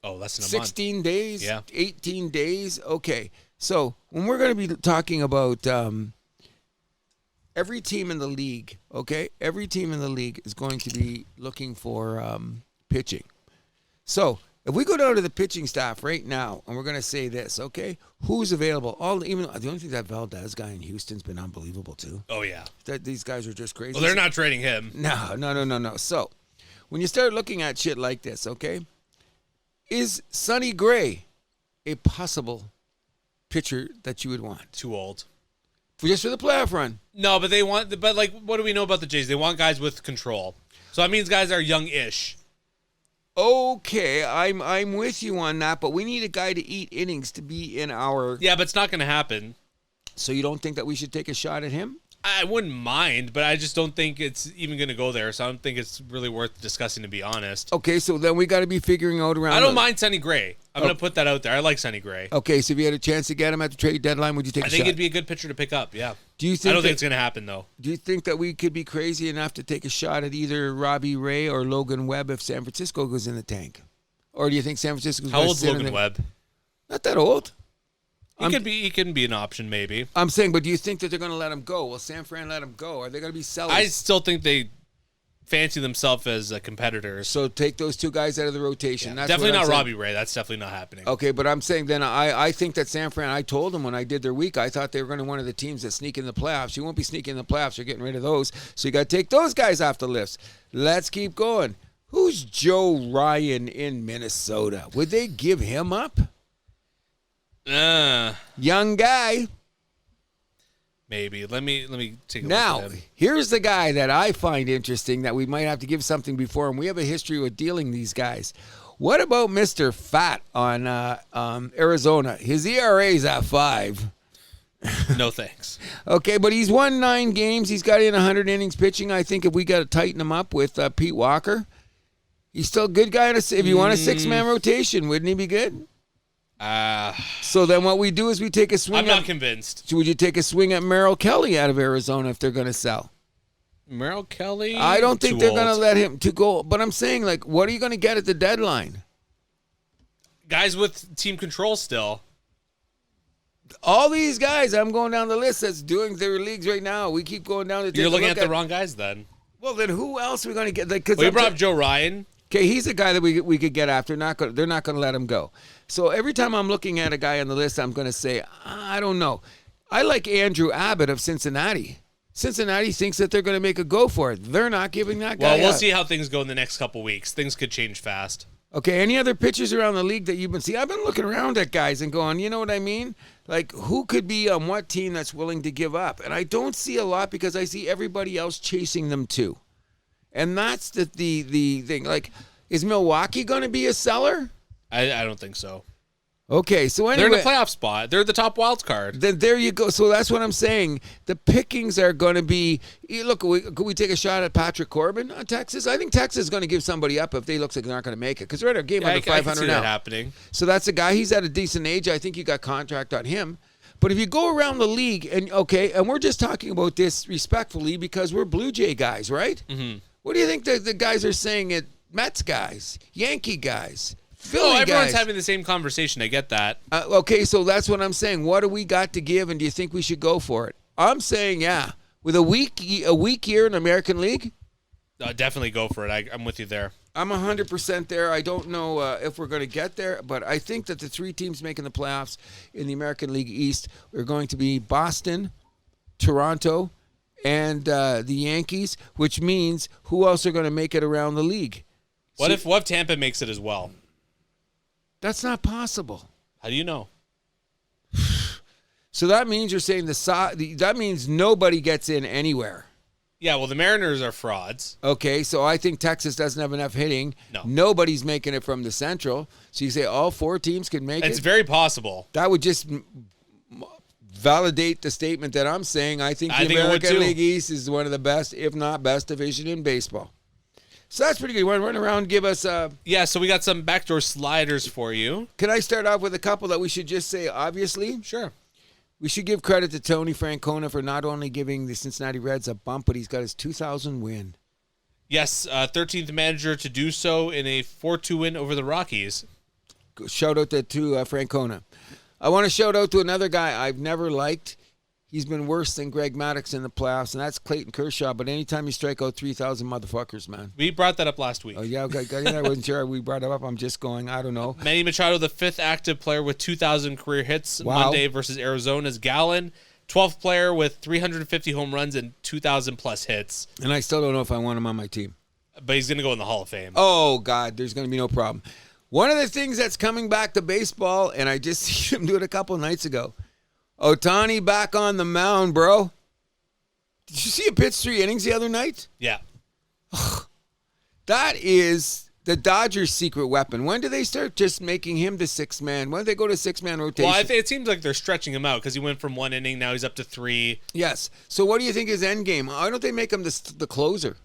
Oh, less than a 16 month. days? Yeah. 18 days? Okay. So when we're going to be talking about every team in the league, okay? Every team in the league is going to be looking for pitching. So if we go down to the pitching staff right now, and we're going to say this, okay? Who's available? The only thing that Valdez guy in Houston's been unbelievable too. Oh, yeah. These guys are just crazy. Well, they're not trading him. No. So when you start looking at shit like this, okay? Is Sonny Gray a possible pitcher that you would want? Too old. Just for the playoff run. No, but what do we know about the Jays? They want guys with control. So that means guys are young-ish. Okay, I'm with you on that, but we need a guy to eat innings to be in our... Yeah, but it's not going to happen. So you don't think that we should take a shot at him? I wouldn't mind, but I just don't think it's even going to go there, so I don't think it's really worth discussing, to be honest. Okay, so then we got to be figuring out around... I don't mind Sonny Gray. I'm going to put that out there. I like Sonny Gray. Okay, so if you had a chance to get him at the trade deadline, would you take a shot? I think it'd be a good pitcher to pick up, yeah. Do you think I don't think it's going to happen, though. Do you think that we could be crazy enough to take a shot at either Robbie Ray or Logan Webb if San Francisco goes in the tank? Or do you think San Francisco's How old's Logan Webb? Not that old. He can be an option, maybe. I'm saying, but do you think that they're going to let him go? Will San Fran let him go? Are they going to be sellers? I still think they fancy themselves as competitors. So take those two guys out of the rotation. Yeah, That's definitely not saying. Robbie Ray. That's definitely not happening. Okay, but I'm saying then I think that San Fran, I told them when I did their week, I thought they were going to be one of the teams that sneak in the playoffs. You won't be sneaking in the playoffs. You're getting rid of those. So you got to take those guys off the list. Let's keep going. Who's Joe Ryan in Minnesota? Would they give him up? Young guy. Maybe. Let me take a now, look at him. Here's the guy that I find interesting that we might have to give something before him. We have a history with dealing these guys. What about Mr. Fat on Arizona? His ERA is at 5. No thanks. Okay, but he's won 9 games. He's got in 100 innings pitching. I think if we got to tighten him up with Pete Walker, he's still a good guy. If you want a 6-man rotation, wouldn't he be good? So then what we do is we take a swing. I'm not convinced. So would you take a swing at Merrill Kelly out of Arizona if they're going to sell? Merrill Kelly? I don't think they're going to old. let him to go. But I'm saying, like, what are you going to get at the deadline? Guys with team control still. All these guys, I'm going down the list that's doing their leagues right now. We keep going down. You're looking at the wrong guys then. Well, then who else are we going to get? Like, we brought up Joe Ryan. Okay, he's a guy that we could get after. They're not going to let him go. So every time I'm looking at a guy on the list, I'm going to say, I don't know. I like Andrew Abbott of Cincinnati. Cincinnati thinks that they're going to make a go for it. They're not giving that guy Well, we'll up. see how things go in the next couple weeks. Things could change fast. Okay, any other pitchers around the league that you've been seeing? I've been looking around at guys and going, you know what I mean? Like, who could be on what team that's willing to give up? And I don't see a lot because I see everybody else chasing them too. And that's the thing. Like, is Milwaukee going to be a seller? I don't think so. Okay, so anyway. They're in the playoff spot. They're the top wild card. Then there you go. So that's what I'm saying. The pickings are going to be. Look, could we take a shot at Patrick Corbin on Texas? I think Texas is going to give somebody up if they look like they're not going to make it because they're at a game under 500 I can see now. that happening. So that's a guy. He's at a decent age. I think you got contract on him. But if you go around the league and we're just talking about this respectfully because we're Blue Jay guys, right? Mm-hmm. What do you think the guys are saying at Mets guys, Yankee guys? Philly everyone's guys. having the same conversation. I get that. Okay, so that's what I'm saying. What do we got to give, and do you think we should go for it? I'm saying, yeah. With a weak year in the American League? Definitely go for it. I'm with you there. I'm 100% there. I don't know if we're going to get there, but I think that the 3 teams making the playoffs in the American League East are going to be Boston, Toronto, and the Yankees, which means who else are going to make it around the league? What if Tampa makes it as well? That's not possible. How do you know? So that means you're saying that means nobody gets in anywhere. Yeah, well, the Mariners are frauds. Okay, so I think Texas doesn't have enough hitting. No. Nobody's making it from the Central. So you say all 4 teams can make it? It's very possible. That would just validate the statement that I'm saying. I think the it would American too. League East is one of the best, if not best, division in baseball. So that's pretty good. You want to run around and give us Yeah, so we got some backdoor sliders for you. Can I start off with a couple that we should just say, obviously? Sure. We should give credit to Tony Francona for not only giving the Cincinnati Reds a bump, but he's got his 2,000 win. Yes, 13th manager to do so in a 4-2 win over the Rockies. Shout out to Francona. I want to shout out to another guy I've never liked. He's been worse than Greg Maddux in the playoffs, and that's Clayton Kershaw. But anytime you strike out 3,000 motherfuckers, man. We brought that up last week. Oh, yeah, okay. I wasn't sure we brought it up. I'm just going, I don't know. Manny Machado, the 5th active player with 2,000 career hits. Wow. Monday versus Arizona's Gallen. 12th player with 350 home runs and 2,000 plus hits. And I still don't know if I want him on my team. But he's going to go in the Hall of Fame. Oh, God, there's going to be no problem. One of the things that's coming back to baseball, and I just seen him do it a couple nights ago, Ohtani back on the mound, bro. Did you see him pitch 3 innings the other night? Yeah. That is the Dodgers' secret weapon. When do they start just making him the 6th man? When do they go to 6-man rotation? Well, it seems like they're stretching him out because he went from 1 inning, now he's up to 3. Yes. So what do you think is end game? Why don't they make him the closer?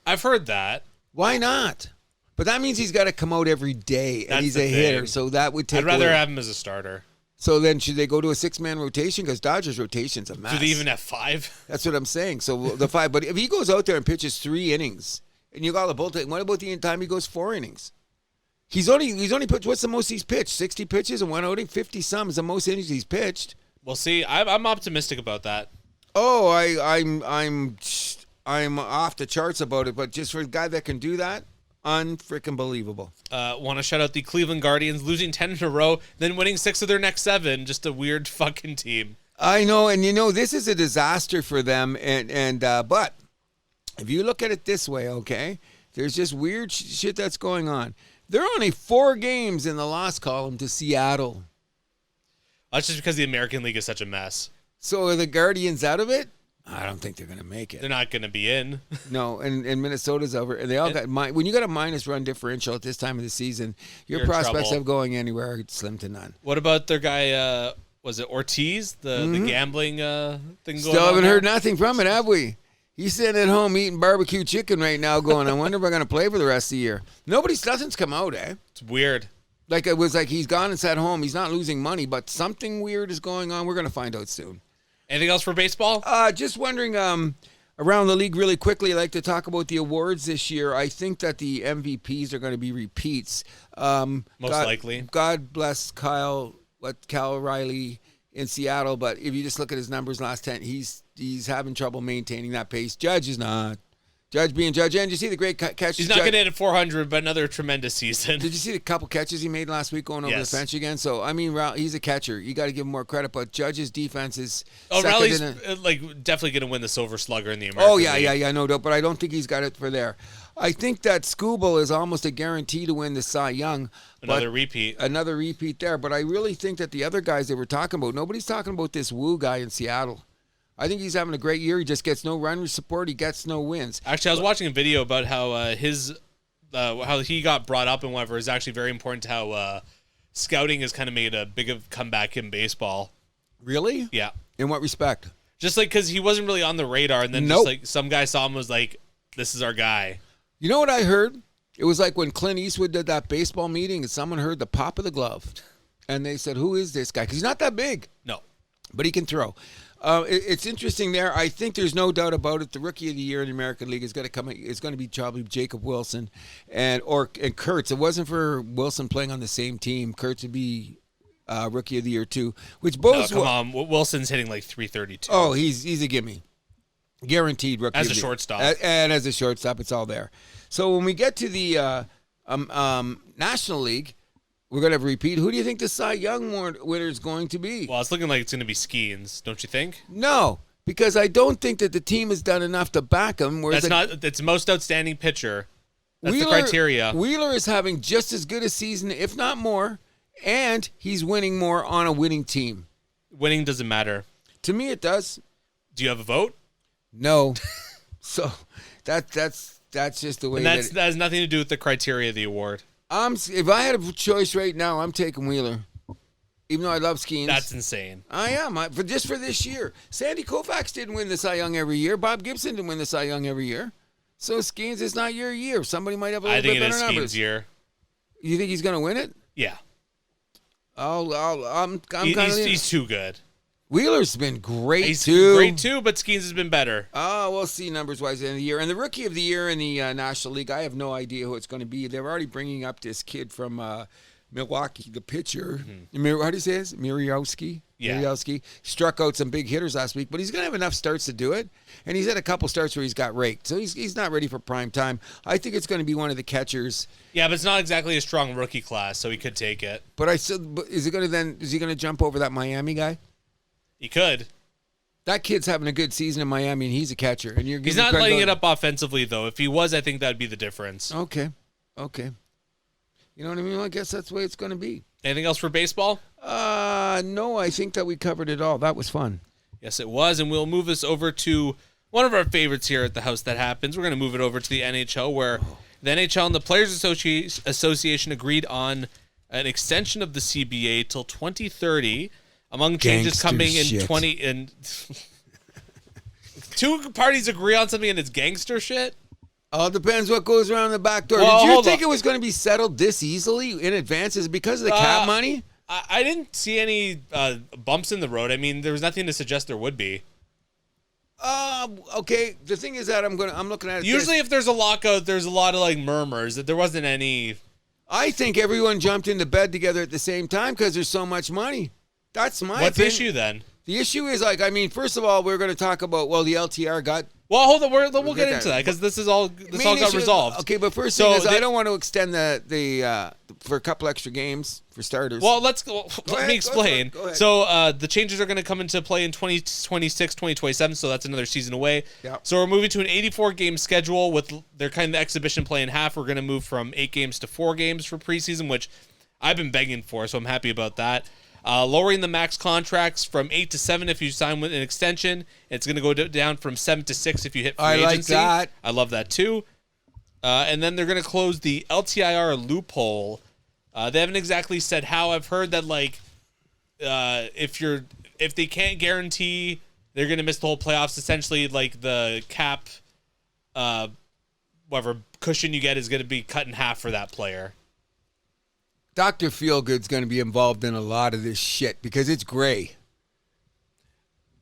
I've heard that. Why not? But that means he's got to come out every day, and That's he's the a hitter. thing. So that would take. I'd rather away. have him as a starter. So then, should they go to a 6-man rotation? Because Dodgers rotation's a mess. Do they even have 5? That's what I'm saying. So the 5. But if he goes out there and pitches 3 innings, and you got the bullpen, what about the time he goes 4 innings? He's only pitched. What's the most he's pitched? 60 pitches and 1 outing. 50 some is the most innings he's pitched. We'll see. I'm optimistic about that. Oh, I'm off the charts about it. But just for a guy that can do that, unfreaking believable. Want to shout out the Cleveland Guardians losing 10 in a row, then winning 6 of their next 7. Just a weird fucking team. I know, and this is a disaster for them. But if you look at it this way, okay, there's just weird shit that's going on. There are only 4 games in the loss column to Seattle. That's just because the American League is such a mess. So are the Guardians out of it? I don't think they're going to make it. They're not going to be in. No, and Minnesota's over. And they all got when you got a minus run differential at this time of the season, your You're in prospects trouble. of going anywhere are slim to none. What about their guy, was it Ortiz? The gambling thing going on? Still haven't there? heard nothing from it, have we? He's sitting at home eating barbecue chicken right now going, I wonder if we're going to play for the rest of the year. Nothing's come out, eh? It's weird. Like it was like he's gone and sat home. He's not losing money, but something weird is going on. We're going to find out soon. Anything else for baseball? Just wondering, around the league really quickly, I'd like to talk about the awards this year. I think that the MVPs are going to be repeats. Most likely. God bless Kyle O'Reilly in Seattle, but if you just look at his numbers last 10, he's having trouble maintaining that pace. Judge is not. Judge being Judge. And did you see the great catch? He's not going to hit at 400, but another tremendous season. Did you see the couple catches he made last week going over the fence again? So, I mean, he's a catcher. You got to give him more credit, but Judge's defense is O'Reilly's definitely going to win the Silver Slugger in the American League. No doubt, but I don't think he's got it for there. I think that Skubal is almost a guarantee to win the Cy Young. Another repeat there, but I really think that the other guys that we're talking about, nobody's talking about this Wu guy in Seattle. I think he's having a great year. He just gets no run support. He gets no wins. Actually, I was watching a video about how how he got brought up and whatever is actually very important to how scouting has kind of made a big comeback in baseball. Really? Yeah. In what respect? Just like because he wasn't really on the radar, and then just like some guy saw him and was like, "This is our guy." You know what I heard? It was like when Clint Eastwood did that baseball meeting, and someone heard the pop of the glove, and they said, "Who is this guy?" Because he's not that big. No, but he can throw. It's interesting there. I think there's no doubt about it. The rookie of the year in the American League is going to come. It's going to be probably Jacob Wilson and Kurtz. It wasn't for Wilson playing on the same team. Kurtz would be rookie of the year too. Which both on. Wilson's hitting like 332. Oh, he's a gimme, guaranteed rookie as of a the shortstop. And as a shortstop, it's all there. So when we get to the National League, we're going to repeat. Who do you think the Cy Young winner is going to be? Well, it's looking like it's going to be Skeens, don't you think? No, because I don't think that the team has done enough to back him. It's most outstanding pitcher. That's the criteria. Wheeler is having just as good a season, if not more, and he's winning more on a winning team. Winning doesn't matter. To me, it does. Do you have a vote? No. So that's just the way. And that has nothing to do with the criteria of the award. If I had a choice right now, I'm taking Wheeler. Even though I love Skeens. That's insane. I am. Just for this year. Sandy Koufax didn't win the Cy Young every year. Bob Gibson didn't win the Cy Young every year. So Skeens, it's not your year. Somebody might have a little bit better numbers. I think it is Skeens' year. You think he's going to win it? Yeah. I'm kind of. He's too good. Wheeler's been great he's too. Great too, but Skeens has been better. We'll see numbers-wise at the end of the year. And the Rookie of the Year in the National League, I have no idea who it's going to be. They're already bringing up this kid from Milwaukee, the pitcher. Mm-hmm. How do you say this? Miriowski? Yeah. Miriowski. Struck out some big hitters last week, but he's going to have enough starts to do it. And he's had a couple starts where he's got raked. So he's not ready for prime time. I think it's going to be one of the catchers. Yeah, but it's not exactly a strong rookie class, so he could take it. But is he going to jump over that Miami guy? He could. That kid's having a good season in Miami, and he's a catcher. And he's not lighting it up offensively, though. If he was, I think that'd be the difference. Okay. You know what I mean? Well, I guess that's the way it's going to be. Anything else for baseball? No, I think that we covered it all. That was fun. Yes, it was, and we'll move us over to one of our favorites here at the House That Happens. We're going to move it over to the NHL, where the NHL and the Players Association agreed on an extension of the CBA till 2030, among changes Gangster coming in shit. 20 and two parties agree on something and it's gangster shit. All depends what goes around the back door. Well, Did you hold think on. it was going to be settled this easily in advance? Is it because of the cap money? I didn't see any bumps in the road. I mean, there was nothing to suggest there would be. Okay. The thing is that I'm looking at it. Usually, if there's a lockout, there's a lot of like murmurs that there wasn't any. I think everyone jumped into bed together at the same time because there's so much money. That's my What's the opinion. issue then? The issue is first of all, we're going to talk about the LTR got. Well, hold on. We'll get into that because this all got resolved. Okay, but first So thing is, they- I don't want to extend the for a couple extra games for starters. Well, let me explain. Go ahead. So the changes are going to come into play in 2026, 2027, so that's another season away. Yeah. So we're moving to an 84-game schedule with their kind of exhibition play in half. We're going to move from 8 games to 4 games for preseason, which I've been begging for, so I'm happy about that. Lowering the max contracts from 8 to 7 if you sign with an extension. It's going to go down from 7 to 6 if you hit free agency. like that. I love that too. And then they're going to close the LTIR loophole. They haven't exactly said how. I've heard that if they can't guarantee they're going to miss the whole playoffs, essentially like the cap, whatever cushion you get is going to be cut in half for that player. Dr. Feelgood's going to be involved in a lot of this shit because it's gray.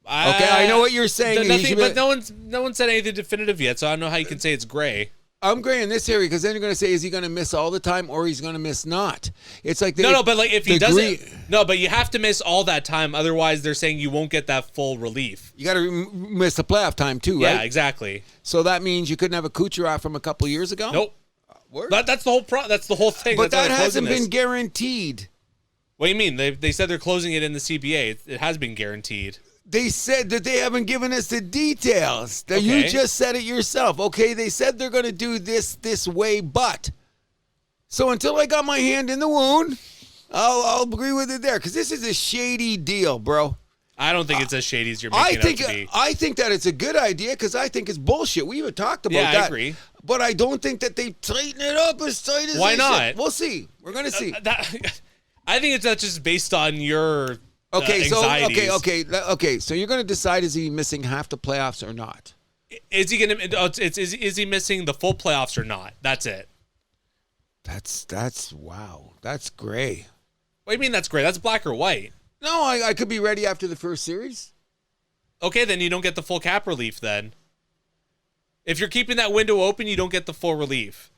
Okay, I know what you're saying. But no one said anything definitive yet, so I don't know how you can say it's gray. I'm gray in this area because then you're going to say, is he going to miss all the time or he's going to miss not? It's like But like if he doesn't, but you have to miss all that time. Otherwise, they're saying you won't get that full relief. You got to miss the playoff time too, right? Yeah, exactly. So that means you couldn't have a Kucherov from a couple years ago. Nope. That's the whole that's the whole thing. But That's why that they're closing hasn't been this. guaranteed. What do you mean? They said they're closing it in the CBA. It has been guaranteed. They said that they haven't given us the details. That You Okay. just said it yourself. Okay, they said they're going to do this way, but. So until I got my hand in the wound, I'll agree with it there because this is a shady deal, bro. I don't think it's as shady as you're making it out to be. I think that it's a good idea because I think it's bullshit. We even talked about that. Yeah, I agree. But I don't think that they tighten it up as tight as Why they not? should. We'll see. We're going to see. I think it's not just based on your anxieties. Okay. So you're going to decide, is he missing half the playoffs or not? Is he gonna? Is he missing the full playoffs or not? That's it. That's wow. That's gray. What do you mean that's great? That's black or white. No, I could be ready after the first series. Okay, then you don't get the full cap relief then. If you're keeping that window open, you don't get the full relief.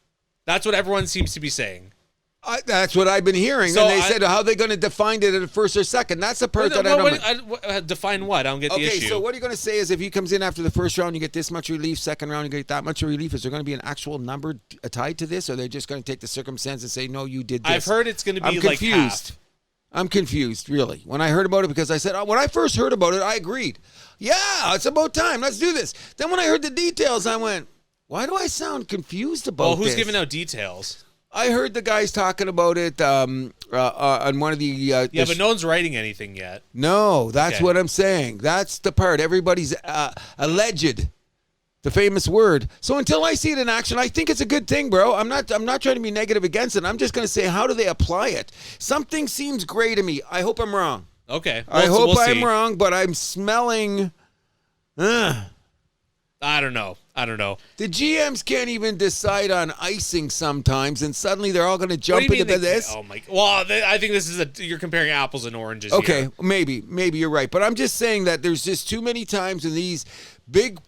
That's what everyone seems to be saying. That's what I've been hearing. So and they said, how are they going to define it at first or second? That's the part that I don't... Define what? I don't get the issue. Okay, so what are you going to say is if he comes in after the first round, you get this much relief, second round, you get that much relief. Is there going to be an actual number tied to this, or are they just going to take the circumstance and say, no, you did this? I've heard it's going to be I'm like confused. half. I'm confused, really. When I heard about it, because I said, when I first heard about it, I agreed. Yeah, it's about time. Let's do this. Then when I heard the details, I went, why do I sound confused about this? Well, who's giving out details? I heard the guys talking about it on one of the... Yeah, but no one's writing anything yet. No, that's Okay. what I'm saying. That's the part. Everybody's alleged. The famous word. So until I see it in action, I think it's a good thing, bro. I'm not trying to be negative against it. I'm just going to say, how do they apply it? Something seems gray to me. I hope I'm wrong. Okay. I hope we'll I'm see. wrong, but I'm smelling... I don't know. The GMs can't even decide on icing sometimes, and suddenly they're all going to What jump do you into mean they this. can't? Oh my! Well, I think this is you're comparing apples and oranges. Okay, here. maybe you're right, but I'm just saying that there's just too many times in these big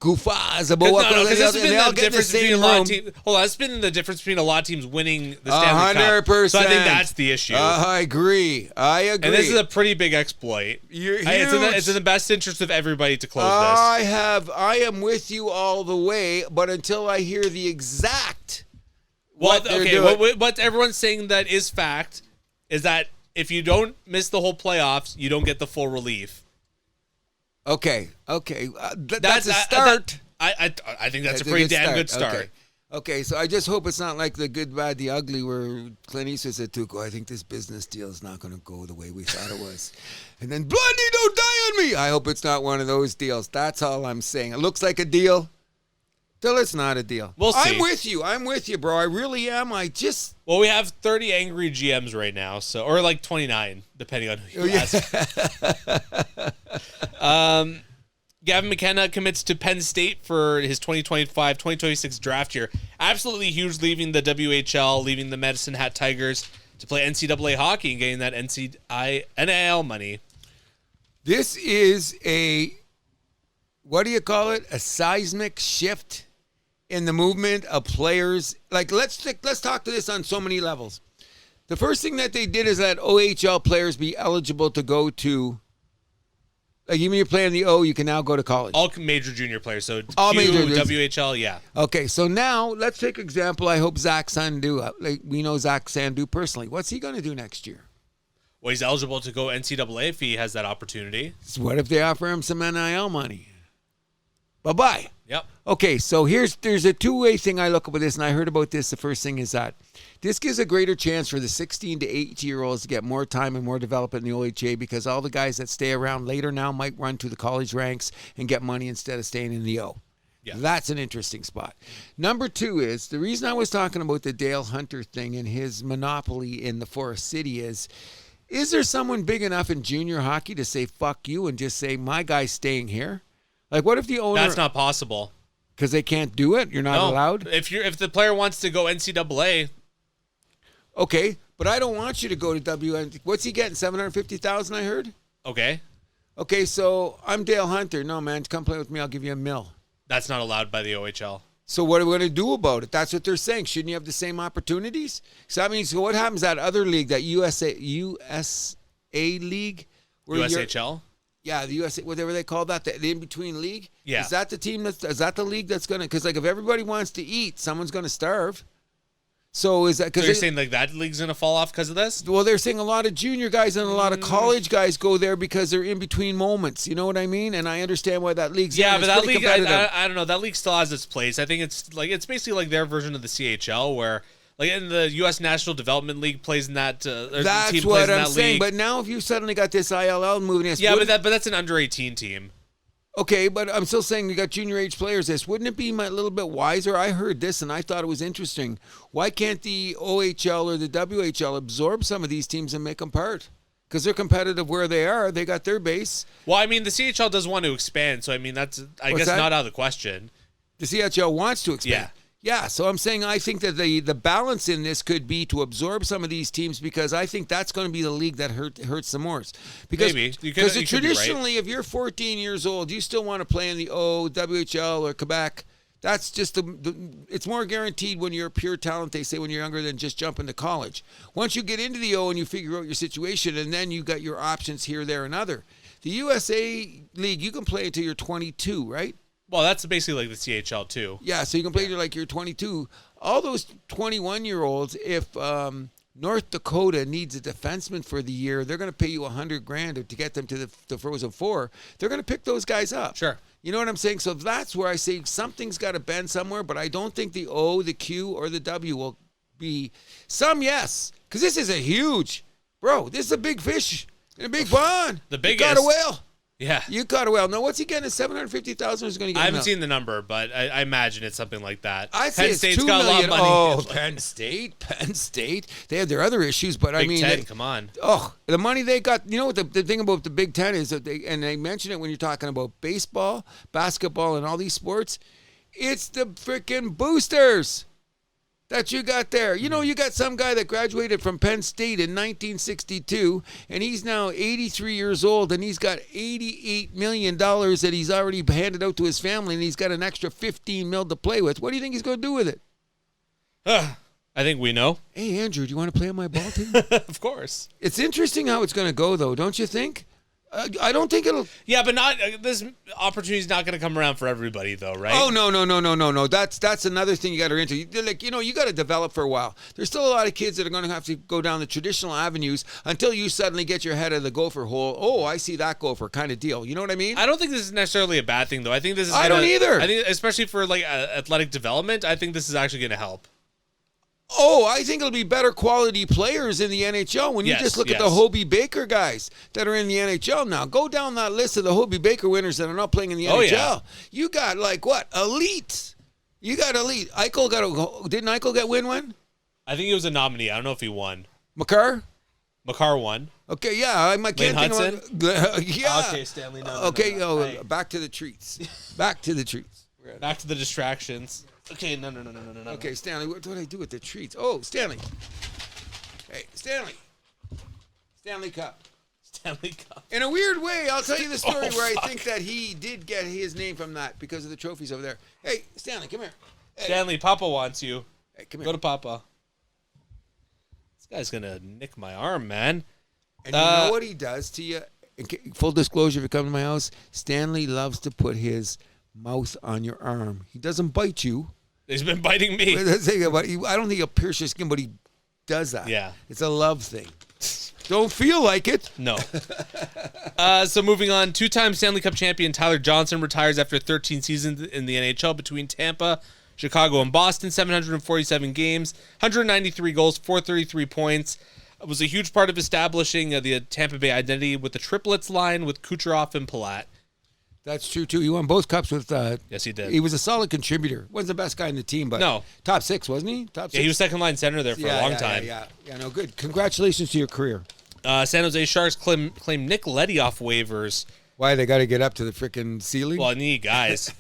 goofahs about what Because this has they been all the get in the difference between same a lot room. of teams. Hold on, that's been the difference between a lot of teams winning the Stanley Cup. 100%. So I think that's the issue. I agree. And this is a pretty big exploit. It's in the best interest of everybody to close this. I am with you all the way, but until I hear the exact what everyone's saying that is fact is that if you don't miss the whole playoffs, you don't get the full relief. Okay. That's a start. I think that's a pretty damn good start. Okay. Okay, so I just hope it's not like The Good, Bad, the Ugly, where Clint Eastwood said, Tuco, I think this business deal is not going to go the way we thought it was. And then, Blondie, don't die on me. I hope it's not one of those deals. That's all I'm saying. It looks like a deal till it's not a deal. We'll see. I'm with you, bro. I really am. Well, we have 30 angry GMs right now, or like 29, depending on who you ask. Gavin McKenna commits to Penn State for his 2025-2026 draft year. Absolutely huge, leaving the WHL, leaving the Medicine Hat Tigers to play NCAA hockey and getting that NIL money. This is what do you call it? A seismic shift in the movement of players. Like, let's talk to this on so many levels. The first thing that they did is let OHL players be eligible to go to, like, even you're playing the O, you can now go to college. All major junior players. So all Q, major WHL, yeah. Okay, so now let's take example. I hope Zach Sandu. Like, we know Zach Sandu personally. What's he going to do next year? Well, he's eligible to go NCAA if he has that opportunity. So what if they offer him some NIL money? Bye-bye. Yep. Okay, so there's a two-way thing I look at with this, and I heard about this. The first thing is that this gives a greater chance for the 16 to 18-year-olds to get more time and more development in the OHA, because all the guys that stay around later now might run to the college ranks and get money instead of staying in the O. Yeah. That's an interesting spot. Number two is, the reason I was talking about the Dale Hunter thing and his monopoly in the Forest City is there someone big enough in junior hockey to say, fuck you, and just say, my guy's staying here? Like, what if the owner... That's not possible. Because they can't do it? You're not allowed? If the player wants to go NCAA... Okay, but I don't want you to go to WN. What's he getting? $750,000, I heard? Okay. Okay, so I'm Dale Hunter. No, man, come play with me. I'll give you $1 million. That's not allowed by the OHL. So what are we going to do about it? That's what they're saying. Shouldn't you have the same opportunities? So that means, so what happens that other league, that USA league? USHL? Yeah, the USA, whatever they call that, the in-between league? Yeah. Is that the league that's going to, because like if everybody wants to eat, someone's going to starve. So is that because you're saying like that league's going to fall off because of this? Well, they're saying a lot of junior guys and a lot of college guys go there because they're in between moments. You know what I mean? And I understand why that league's but that league, I don't know. That league still has its place. I think it's basically like their version of the CHL, where like in the U.S. National Development League plays in that. That's what I'm saying. But now if you suddenly got this ILL moving, but that's an under 18 team. Okay, but I'm still saying you got junior age players. Wouldn't it be a little bit wiser? I heard this and I thought it was interesting. Why can't the OHL or the WHL absorb some of these teams and make them part? Because they're competitive where they are. They got their base. Well, I mean, the CHL does want to expand, so I mean that's not out of the question. The CHL wants to expand. Yeah. Yeah, so I'm saying I think that the balance in this could be to absorb some of these teams, because I think that's going to be the league that hurts the most. Because, maybe. Because traditionally, if you're 14 years old, you still want to play in the WHL or Quebec. That's just it's more guaranteed when you're pure talent, they say, when you're younger, than just jumping to college. Once you get into the O and you figure out your situation, and then you got your options here, there, and other. The USA League, you can play until you're 22, right? Well, that's basically like the CHL too. Yeah, so you can play till like you're 22. All those 21-year-olds, if North Dakota needs a defenseman for the year, they're going to pay you $100,000 to get them to the Frozen Four. They're going to pick those guys up. Sure. You know what I'm saying? So that's where I say something's got to bend somewhere, but I don't think the O, the Q, or the W will be. Some, yes, because this is this is a big fish in a big pond. The biggest. You got a whale. Yeah. You caught a whale. Now, what's he getting? $750,000 is going to get. I haven't seen the number, but I imagine it's something like that. I'd say Penn State's $2 got million. a lot of money. Oh, Penn State. They have their other issues, but Big Ten, come on. Oh, the money they got. You know what the thing about the Big Ten is that they mention it when you're talking about baseball, basketball, and all these sports. It's the freaking boosters that you got there. You know, you got some guy that graduated from Penn State in 1962, and he's now 83 years old, and he's got $88 million that he's already handed out to his family, and he's got an extra $15 million to play with. What do you think he's going to do with it? I think we know. Hey, Andrew, do you want to play on my ball team? Of course. It's interesting how it's going to go, though, don't you think? I don't think it'll. Yeah, but not this opportunity is not going to come around for everybody, though, right? Oh no. That's another thing you got to enter. You got to develop for a while. There's still a lot of kids that are going to have to go down the traditional avenues until you suddenly get your head of the gopher hole. Oh, I see that gopher kind of deal. You know what I mean? I don't think this is necessarily a bad thing, though. I think this is. I don't either. I think, especially for like athletic development, I think this is actually going to help. Oh, I think it'll be better quality players in the NHL when you just look at the Hobie Baker guys that are in the NHL now. Go down that list of the Hobie Baker winners that are not playing in the NHL. Yeah. You got elite. You got elite. Didn't Eichel win one? I think he was a nominee. I don't know if he won. Makar won. Okay, yeah. I can't Hudson? yeah. Okay, Stanley. No. Back to the treats. Back to the treats. Back to the distractions. Okay, no. Okay, Stanley, what do I do with the treats? Oh, Stanley. Hey, Stanley. Stanley Cup. Stanley Cup. In a weird way, I'll tell you the story where I think that he did get his name from that because of the trophies over there. Hey, Stanley, come here. Hey. Stanley, Papa wants you. Hey, come here. Go to Papa. This guy's going to nick my arm, man. And you know what he does to you? Full disclosure, if you come to my house, Stanley loves to put his mouth on your arm. He doesn't bite you. He's been biting me. I don't think he'll pierce your skin, but he does that. Yeah. It's a love thing. Don't feel like it. No. So moving on, two-time Stanley Cup champion Tyler Johnson retires after 13 seasons in the NHL between Tampa, Chicago, and Boston. 747 games, 193 goals, 433 points. It was a huge part of establishing the Tampa Bay identity with the triplets line with Kucherov and Palat. That's true, too. He won both cups with... yes, he did. He was a solid contributor. Wasn't the best guy in the team, but... No. Top six, wasn't he? Top six. Yeah, he was second-line center there for a long time. Yeah, no, good. Congratulations to your career. San Jose Sharks claim Nick Leddy off waivers. Why, they got to get up to the freaking ceiling? Well, I need guys.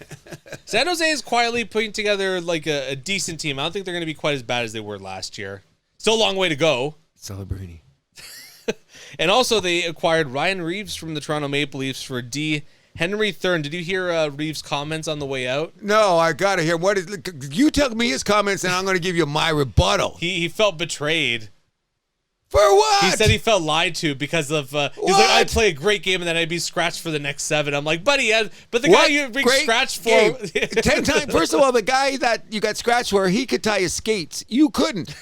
San Jose is quietly putting together like a decent team. I don't think they're going to be quite as bad as they were last year. Still a long way to go. Celebrating. And also, they acquired Ryan Reeves from the Toronto Maple Leafs for Henry Thurn. Did you hear Reeves' comments on the way out? No, I got to hear. You tell me his comments, and I'm going to give you my rebuttal. He felt betrayed. For what? He said he felt lied to because of... he's like, I'd play a great game, and then I'd be scratched for the next 7. I'm like, buddy, but the guy you're being scratched for... 10 times. First of all, the guy that you got scratched for, he could tie his skates. You couldn't.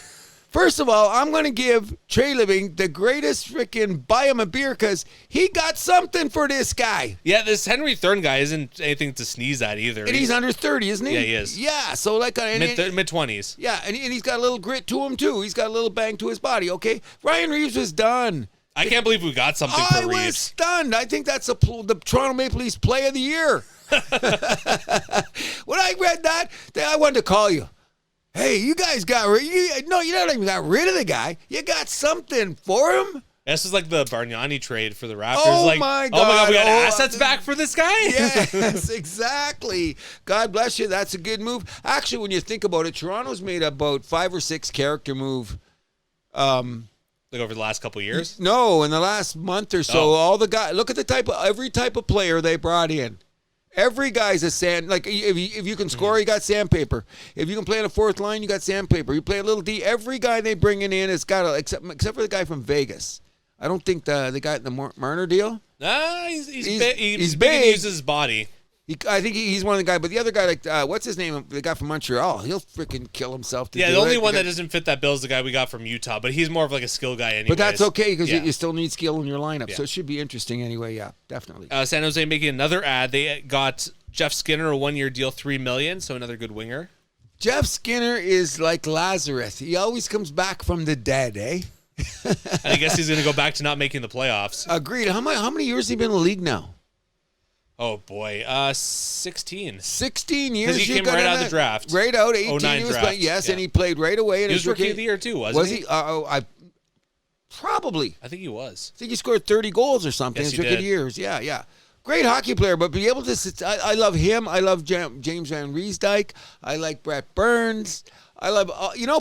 First of all, I'm going to give Trey Living the greatest freaking buy him a beer because he got something for this guy. Yeah, this Henry Thurn guy isn't anything to sneeze at either. And he's under 30, isn't he? Yeah, he is. Yeah, so like... Mid-20s. Yeah, and he's got a little grit to him, too. He's got a little bang to his body, okay? Ryan Reeves was done. I can't believe we got something for Reeves. I was stunned. I think that's the Toronto Maple Leafs play of the year. When I read that, I wanted to call you. Hey, you guys got you don't even got rid of the guy. You got something for him? This is like the Bargnani trade for the Raptors. Oh, like, my God. We got assets back for this guy? Yes, exactly. God bless you. That's a good move. Actually, when you think about it, Toronto's made about 5 or 6 character move. Like over the last couple of years? No, in the last month or so. All the guys, look at every type of player they brought in. Every guy's if you can score, you got sandpaper. If you can play on the fourth line, you got sandpaper. You play a little D. Every guy they bring in has got except for the guy from Vegas. I don't think the guy in the Marner deal. He's big. He uses his body. I think he's one of the guys, but the other guy, what's his name? The guy from Montreal. He'll freaking kill himself. The only one that doesn't fit that bill is the guy we got from Utah, but he's more of like a skill guy anyway. But that's okay because you still need skill in your lineup, Yeah. so it should be interesting anyway. Yeah, definitely. San Jose making another ad. They got Jeff Skinner a 1-year deal, $3 million, so another good winger. Jeff Skinner is like Lazarus. He always comes back from the dead, eh? I guess he's going to go back to not making the playoffs. Agreed. How many years has he been in the league now? Oh, boy. 16. 16 years. Because he came right out of the draft. Right out. 18 he was draft. playing. Yes, and he played right away. He was rookie of the year, too, wasn't he? Was he? Probably. I think he was. I think he scored 30 goals or something. Yes, his rookie years. Yeah. Great hockey player, but be able to... I love him. I love James Van Riemsdyk. I like Brett Burns. I love...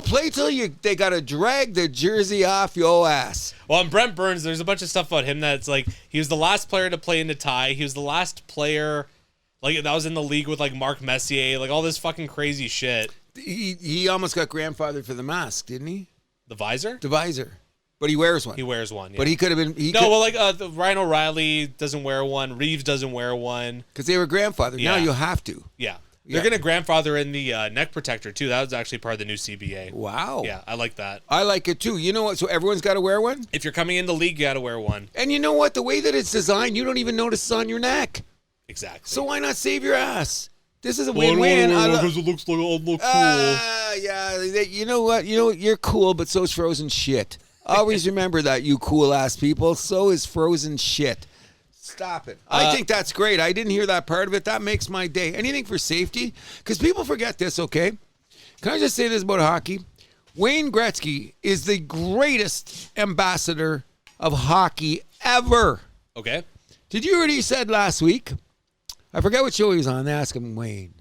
play till they got to drag the jersey off your ass. Well, on Brent Burns, there's a bunch of stuff about him that's like, he was the last player to play in the tie. He was the last player that was in the league with like Marc Messier, like all this fucking crazy shit. He almost got grandfathered for the mask, didn't he? The visor? The visor. But he wears one. He wears one. Yeah. But he could have been. The Ryan O'Reilly doesn't wear one. Reeves doesn't wear one because they were grandfather. Yeah. Now you have to. Yeah. They're going to grandfather in the neck protector, too. That was actually part of the new CBA. Wow. Yeah, I like that. I like it, too. You know what? So everyone's got to wear one? If you're coming in the league, you got to wear one. And you know what? The way that it's designed, you don't even notice it's on your neck. Exactly. So why not save your ass? This is a win-win. Because it looks like I'll look cool. Yeah. You know what? You're cool, but so's frozen shit. Always remember that, you cool-ass people. So is frozen shit. Stop it. I think that's great. I didn't hear that part of it. That makes my day. Anything for safety? Because people forget this, okay? Can I just say this about hockey? Wayne Gretzky is the greatest ambassador of hockey ever. Okay. Did you hear what he said last week? I forget what show he was on. They asked him, Wayne,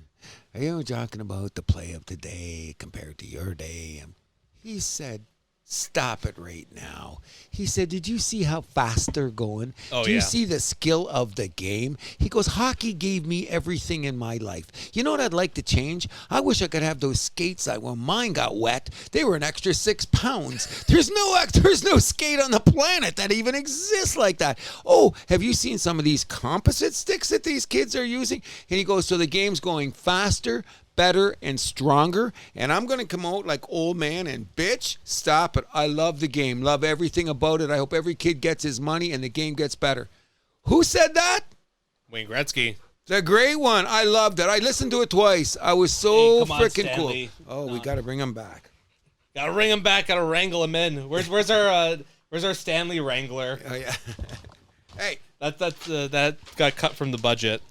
are you talking about the play of today compared to your day? And he said, stop it right now. He said, did you see how fast they're going? Do you see the skill of the game? He goes, hockey gave me everything in my life. You know what I'd like to change? I wish I could have those skates that when mine got wet, they were an extra 6 pounds. There's no skate on the planet that even exists like that. Oh, have you seen some of these composite sticks that these kids are using? And he goes, so the game's going faster, better, and stronger, and I'm going to come out like old man and bitch, stop it. I love the game, love everything about it. I hope every kid gets his money and the game gets better. Who said that? Wayne Gretzky. The great one. I loved it. I listened to it twice. I was so freaking cool. Oh, we got to bring him back. Got to bring him back. Got to wrangle him in. Where's our Stanley Wrangler? Oh yeah. Hey, that got cut from the budget.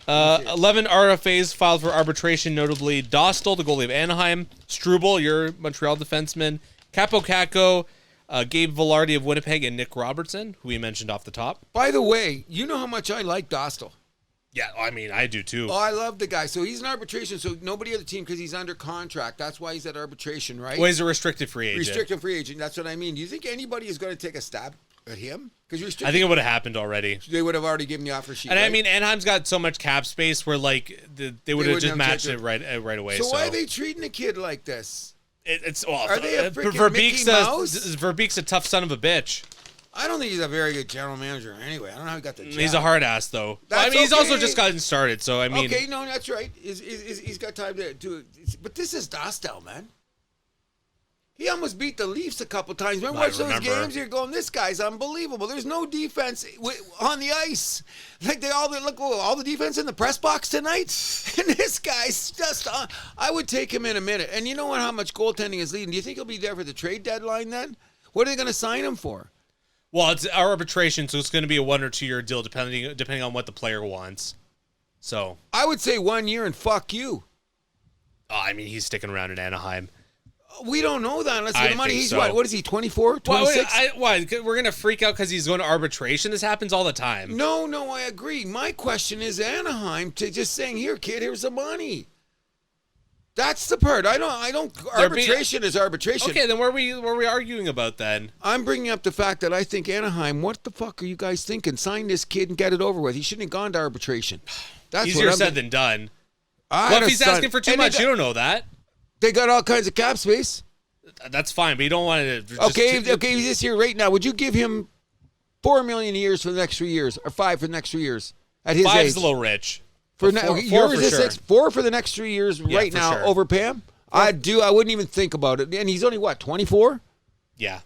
11 RFAs filed for arbitration, notably Dostal, the goalie of Anaheim, Struble, your Montreal defenseman, Capo Caco, Gabe Velarde of Winnipeg, and Nick Robertson, who we mentioned off the top. By the way, you know how much I like Dostal. Yeah, I mean, I do too. Oh, I love the guy. So he's in arbitration, so nobody on the team, because he's under contract. That's why he's at arbitration, right? Well, he's a restricted free agent. Restricted free agent, that's what I mean. Do you think anybody is going to take a stab at him? Because I think it would have happened already. They would have already given the offer sheet. And right? I mean, Anaheim's got so much cap space where like they would have just matched it right away. So why are they treating a kid like this? Are they a freaking Mickey Mouse? Verbeek's a tough son of a bitch. I don't think he's a very good general manager anyway. I don't know how he got the job. He's a hard ass though. I mean, he's also just gotten started. So I mean, okay, no, that's right. He's got time to do it. But this is Dostal, man. He almost beat the Leafs a couple times. Remember those games? You're going, this guy's unbelievable. There's no defense on the ice. Like all the defense in the press box tonight. And this guy's just on. I would take him in a minute. And you know what? How much goaltending is leading? Do you think he'll be there for the trade deadline then? What are they going to sign him for? Well, it's our arbitration, so it's going to be a 1 or 2 year deal depending on what the player wants. So I would say 1 year and fuck you. Oh, I mean, he's sticking around in Anaheim. We don't know that unless the money. He's so. What is he, 24, 26? Why? We're going to freak out because he's going to arbitration? This happens all the time. No, I agree. My question is Anaheim to just saying, here, kid, here's the money. That's the part. I don't. Arbitration is arbitration. Okay, then what are we arguing about then? I'm bringing up the fact that I think Anaheim. What the fuck are you guys thinking? Sign this kid and get it over with. He shouldn't have gone to arbitration. That's easier said than done. Well, if he's asking for too much, you don't know that. They got all kinds of cap space. That's fine, but you don't want to. Okay, this year right now, would you give him $4 million a year for the next 3 years, or $5 million for the next 3 years at his age? 5's a little rich. For yours is sure. 4 for the next 3 years right now sure. over Pam. I wouldn't even think about it. And he's only what, 24? Yeah.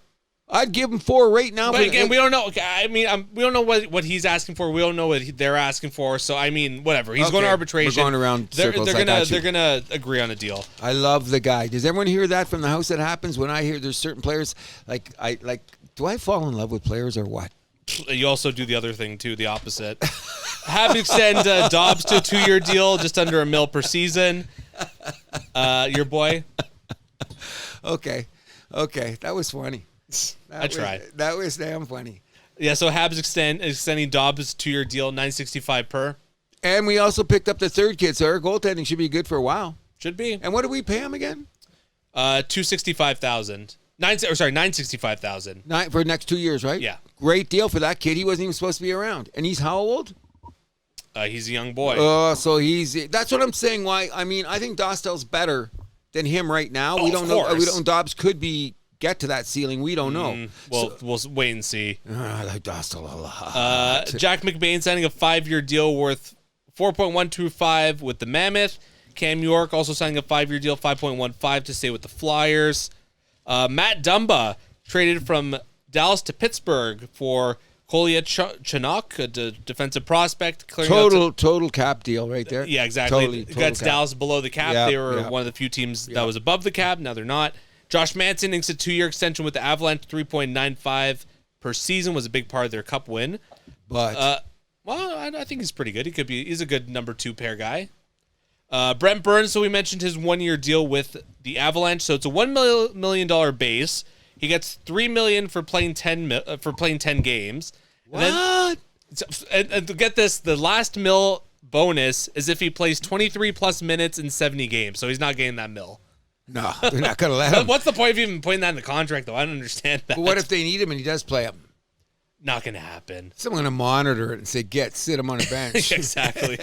I'd give him 4 right now. But again, we don't know. I mean, we don't know what he's asking for. We don't know what they're asking for. So I mean, whatever. He's going to arbitration. We're going around circles. They're gonna agree on a deal. I love the guy. Does everyone hear that from the house? That happens when I hear there's certain players do I fall in love with players or what? You also do the other thing too, the opposite. Have to extend Dobbs to a 2-year deal, just under $1 million per season. Your boy. Okay, that was funny. I tried. That was damn funny. Yeah, so Habs extending Dobbs 2-year deal, $965 per. And we also picked up the third kid, so our goaltending should be good for a while. Should be. And what did we pay him again? $265,000. $965,000. For the next 2 years, right? Yeah. Great deal for that kid. He wasn't even supposed to be around. And he's how old? He's a young boy. So that's what I'm saying. Why? I mean, I think Dostal's better than him right now. We don't know. Dobbs could be get to that ceiling. We don't know. Well, we'll wait and see. I like Dostal a lot. Jack McBain signing a 5-year deal worth $4.125 with the Mammoth. Cam York also signing a 5-year deal, $5.15 to stay with the Flyers. Matt Dumba traded from Dallas to Pittsburgh for Kolya Chanok, a defensive prospect. Total cap deal right there. Yeah, exactly. Totally That's cap. Dallas below the cap. Yep, They were yep. one of the few teams that was above the cap. Now they're not. Josh Manson inks a 2-year extension with the Avalanche. 3.95 per season was a big part of their cup win. But I think he's pretty good. He's a good number 2 pair guy. Brent Burns, so we mentioned his 1-year deal with the Avalanche. So it's a $1 million base. He gets $3 million for playing 10 games. what? And to get this, the last mil bonus is if he plays 23 plus minutes in 70 games. So he's not getting that mil. No, they're not going to let him. What's the point of even putting that in the contract, though? I don't understand that. But what if they need him and he does play him? Not going to happen. Someone going to monitor it and say, sit him on a bench. Exactly.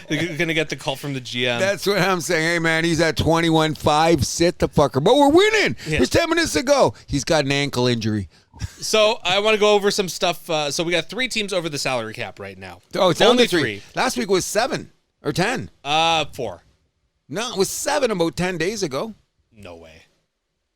You're going to get the call from the GM. That's what I'm saying. Hey, man, he's at 21-5. Sit the fucker. But we're winning. Yeah. There's 10 minutes to go. He's got an ankle injury. So I want to go over some stuff. So we got 3 teams over the salary cap right now. Oh, it's only only 3. Last week was 7 or 10. 4. No, it was 7 about 10 days ago, No way.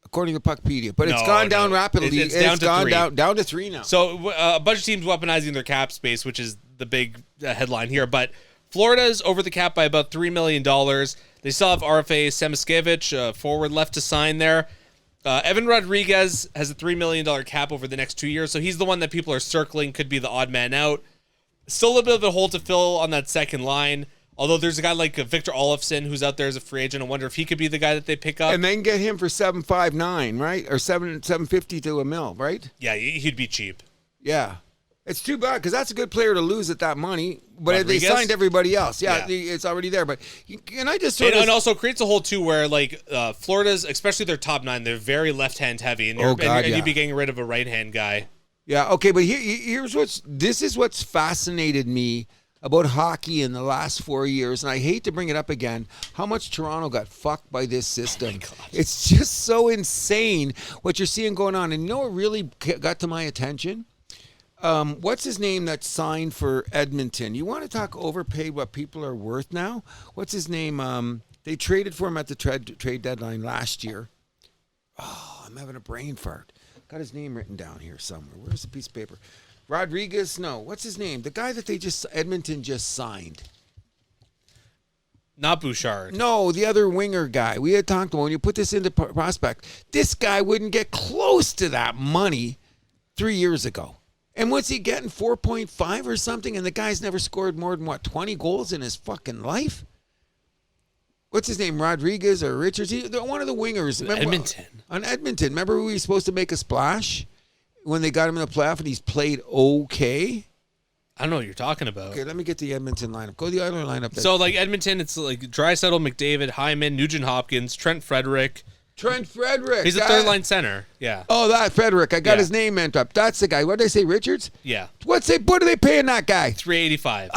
according to Puckpedia. But it's No, gone down no. rapidly. It's down to gone 3. down to 3 now. So a bunch of teams weaponizing their cap space, which is the big headline here. But Florida's over the cap by about $3 million. They still have RFA Semiskevich, forward left to sign there. Evan Rodriguez has a $3 million cap over the next 2 years, so he's the one that people are circling, could be the odd man out. Still a little bit of a hole to fill on that second line, although there's a guy like Victor Olofsson who's out there as a free agent. I wonder if he could be the guy that they pick up. And then get him for $759, right? Or $750 to $1 million, right? Yeah, he'd be cheap. Yeah. It's too bad because that's a good player to lose at that money. But Rodriguez? they signed everybody else. Yeah. It's already there. But can I just sort of... And also creates a hole, too, where, like, Florida's, especially their top 9, they're very left-hand heavy. And, you'd be getting rid of a right-hand guy. Yeah, okay, but this is what's fascinated me about hockey in the last 4 years, and I hate to bring it up again, how much Toronto got fucked by this system. Oh my God. It's just so insane what you're seeing going on. And you know what really got to my attention? What's his name that signed for Edmonton? You want to talk overpaid what people are worth now? What's his name? They traded for him at the trade deadline last year. Oh, I'm having a brain fart. Got his name written down here somewhere. Where's the piece of paper? Rodriguez? No. What's his name? The guy that Edmonton just signed. Not Bouchard. No, the other winger guy. We had talked about when you put this into prospect, this guy wouldn't get close to that money 3 years ago. And what's he getting, 4.5 or something? And the guy's never scored more than, 20 goals in his fucking life? What's his name, Rodriguez or Richards? One of the wingers. Remember, Edmonton. On Edmonton. Remember who he was supposed to make a splash when they got him in the playoff and he's played okay? I don't know what you're talking about. Okay, let me get the Edmonton lineup. Go to the other lineup. So, like, Edmonton, it's like Draisaitl, McDavid, Hyman, Nugent Hopkins, Trent Frederick. Trent Frederick. He's a third-line center. Yeah. Oh, that Frederick. I got his name meant up. That's the guy. What did they say, Richards? Yeah. What are they paying that guy? $385.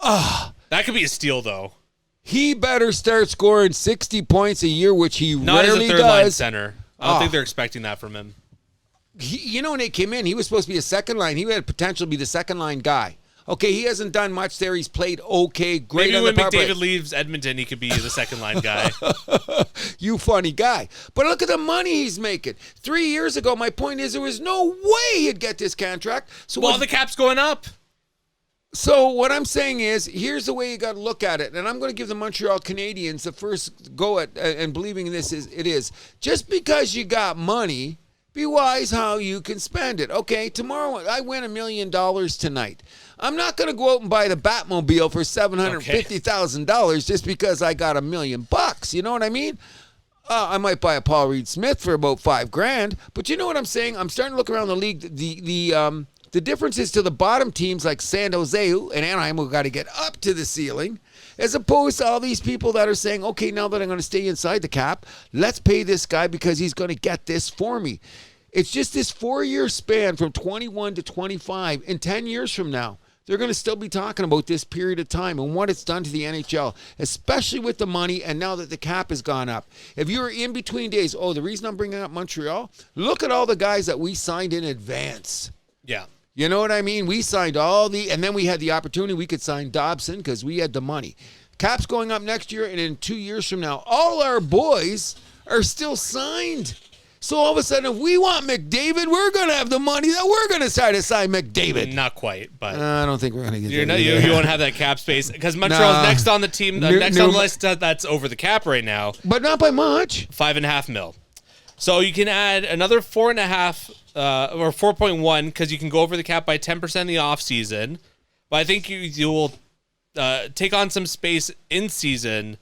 That could be a steal, though. He better start scoring 60 points a year, which he Not rarely as a third-line does. center. I don't think they're expecting that from him. When they came in, he was supposed to be a second line. He had potential to be the second line guy. Okay, he hasn't done much there. He's played okay, great. Maybe on when the power play. McDavid leaves Edmonton, he could be the second-line guy. You funny guy. But look at the money he's making. 3 years ago, my point is there was no way he'd get this contract. So Well, the cap's going up. So what I'm saying is, here's the way you got to look at it, and I'm going to give the Montreal Canadiens the first go at and believing in this is just because you got money, be wise how you can spend it. Okay, tomorrow I win $1 million tonight. I'm not going to go out and buy the Batmobile for $750,000 just because I got $1 million. You know what I mean? I might buy a Paul Reed Smith for about $5,000, but you know what I'm saying? I'm starting to look around the league. The difference is to the bottom teams like San Jose and Anaheim who got to get up to the ceiling, as opposed to all these people that are saying, okay, now that I'm going to stay inside the cap, let's pay this guy because he's going to get this for me. It's just this 4-year span from 21 to 25. In 10 years from now, they're going to still be talking about this period of time and what it's done to the NHL, especially with the money and now that the cap has gone up. If you were in between days, the reason I'm bringing up Montreal, look at all the guys that we signed in advance. Yeah. You know what I mean? We signed and then we had the opportunity, we could sign Dobson because we had the money. Cap's going up next year, and in 2 years from now, all our boys are still signed. So all of a sudden, if we want McDavid, we're going to have the money that we're going to start to sign McDavid. Not quite, but I don't think we're going to get that. You won't have that cap space because Montreal's next on the team, next on the list that's over the cap right now. But not by much. $5.5 million. So you can add another 4.5 or 4.1 because you can go over the cap by 10% in the off season. But I think you will take on some space in season.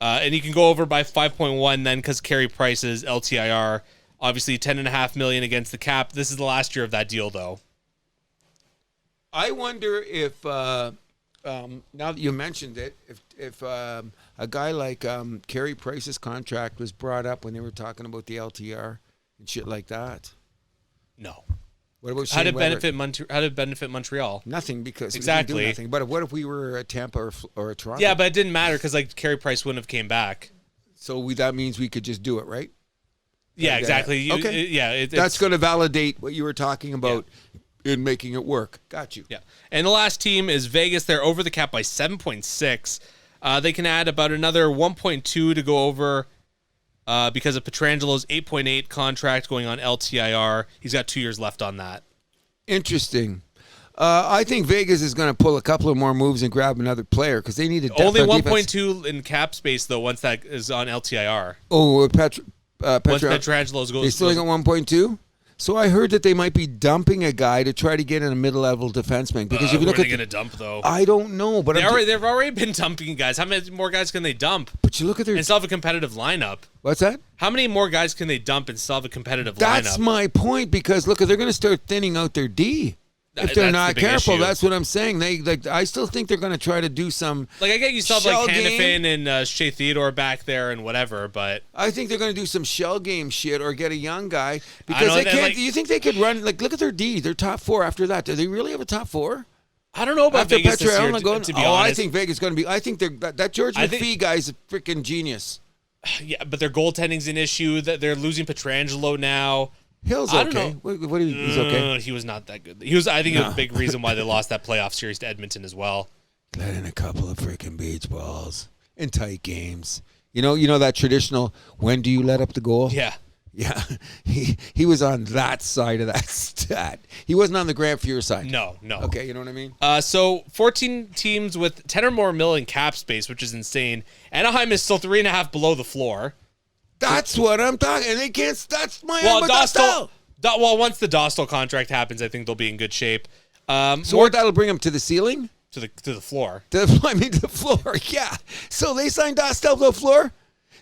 And you can go over by 5.1 then because Carey Price's LTIR, obviously $10.5 million against the cap. This is the last year of that deal, though. I wonder if, now that you mentioned it, if a guy like Carey Price's contract was brought up when they were talking about the LTR and shit like that. No. What about how did it benefit Montreal? Nothing, because exactly. We didn't do nothing. But what if we were a Tampa or a Toronto? Yeah, but it didn't matter because Carey Price wouldn't have came back. So that means we could just do it, right? Yeah, exactly. Okay. That's going to validate what you were talking about in making it work. Got you. Yeah. And the last team is Vegas. They're over the cap by 7.6. They can add about another 1.2 to go over. Because of Petrangelo's 8.8 contract going on LTIR. He's got 2 years left on that. Interesting. I think Vegas is going to pull a couple of more moves and grab another player because they need a only 1.2 in cap space, though, once that is on LTIR. Oh, once Petrangelo's goes. They still got 1.2? So I heard that they might be dumping a guy to try to get in a mid-level defenseman. Because if you look at, are they going to dump though? I don't know, but they've already been dumping guys. How many more guys can they dump? But you look at their and still have a competitive lineup. What's that? How many more guys can they dump and still have a competitive lineup? That's my point. Because look, they're going to start thinning out their D. If they're not careful, that's what I'm saying. I still think they're going to try to do some. I get you still have Hanifin and Shea Theodore back there and whatever, but I think they're going to do some shell game shit or get a young guy because they can't. Do you think they could run? Look at their D. They're top 4 after that. Do they really have a top 4? I don't know about after Vegas this year, to be honest. I think Vegas is going to be. I think that George McPhee guy's a freaking genius. Yeah, but their goaltending's an issue. That they're losing Pietrangelo now. Hill's okay. He's okay. He was not that good. I think it was a big reason why they lost that playoff series to Edmonton as well. Let in a couple of freaking beach balls in tight games. You know that traditional, when do you let up the goal? Yeah. Yeah. He was on that side of that stat. He wasn't on the Grant Fuhr side. No. Okay, you know what I mean? So 14 teams with 10 or more million cap space, which is insane. Anaheim is still 3.5 below the floor. That's what I'm talking. And they can't. That's my. Once the Dostal contract happens, I think they'll be in good shape. That'll bring them to the ceiling, to the floor. To the floor. Yeah. So they signed Dostal to the floor.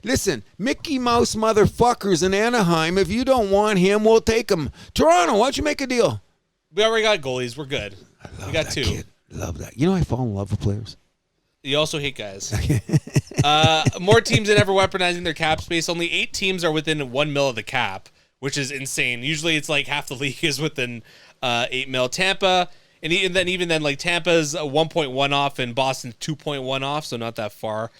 Listen, Mickey Mouse motherfuckers in Anaheim. If you don't want him, we'll take him. Toronto, why don't you make a deal? We already got goalies. We're good. We got 2. Kid. Love that. You know I fall in love with players. You also hate guys. More teams than ever weaponizing their cap space. Only 8 teams are within 1 mil of the cap, which is insane. Usually it's like half the league is within 8 mil. Tampa, and then Tampa's 1.1 off and Boston's 2.1 off, so not that far.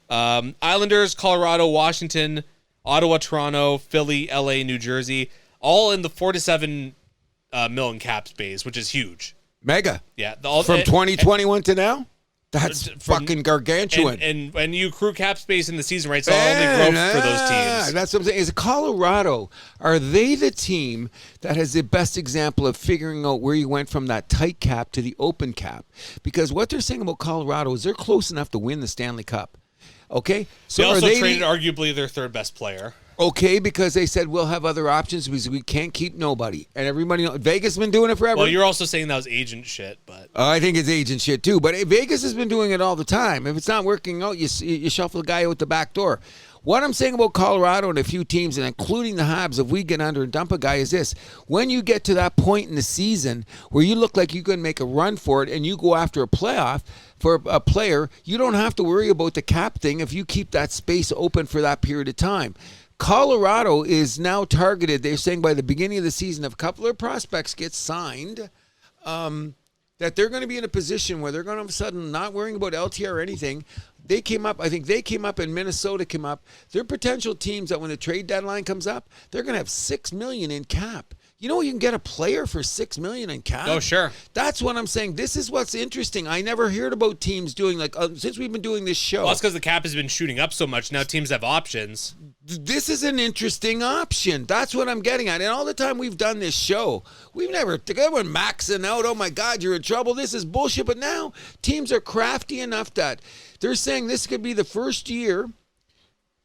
Islanders, Colorado, Washington, Ottawa, Toronto, Philly, LA, New Jersey, all in the 4 to 7 million cap space, which is huge. Mega. Yeah. From 2021 to now? That's fucking gargantuan. And when you accrue cap space in the season, right? So only growth for those teams. That's what I'm saying. Is Colorado, are they the team that has the best example of figuring out where you went from that tight cap to the open cap? Because what they're saying about Colorado is they're close enough to win the Stanley Cup. Okay? So they also traded arguably their 3rd best player. Okay, because they said we'll have other options because we can't keep nobody. And everybody knows Vegas has been doing it forever. Well, you're also saying that was agent shit, but I think it's agent shit too. But Vegas has been doing it all the time. If it's not working out, you shuffle the guy out the back door. What I'm saying about Colorado and a few teams, and including the Habs, if we get under and dump a guy, is this. When you get to that point in the season where you look like you can make a run for it and you go after a playoff for a player, you don't have to worry about the cap thing if you keep that space open for that period of time. Colorado is now targeted. They're saying by the beginning of the season, if a couple of prospects get signed, that they're going to be in a position where they're going to all of a sudden not worrying about LTR or anything. They came up, I think they came up and Minnesota came up. They're potential teams that when the trade deadline comes up, they're going to have $6 million in cap. You know, you can get a player for $6 million in cap. Oh, sure. That's what I'm saying. This is what's interesting. I never heard about teams doing since we've been doing this show. Well, that's because the cap has been shooting up so much. Now teams have options. This is an interesting option. That's what I'm getting at. And all the time we've done this show, we've never, everyone maxing out, oh my God, you're in trouble. This is bullshit. But now teams are crafty enough that they're saying this could be the first year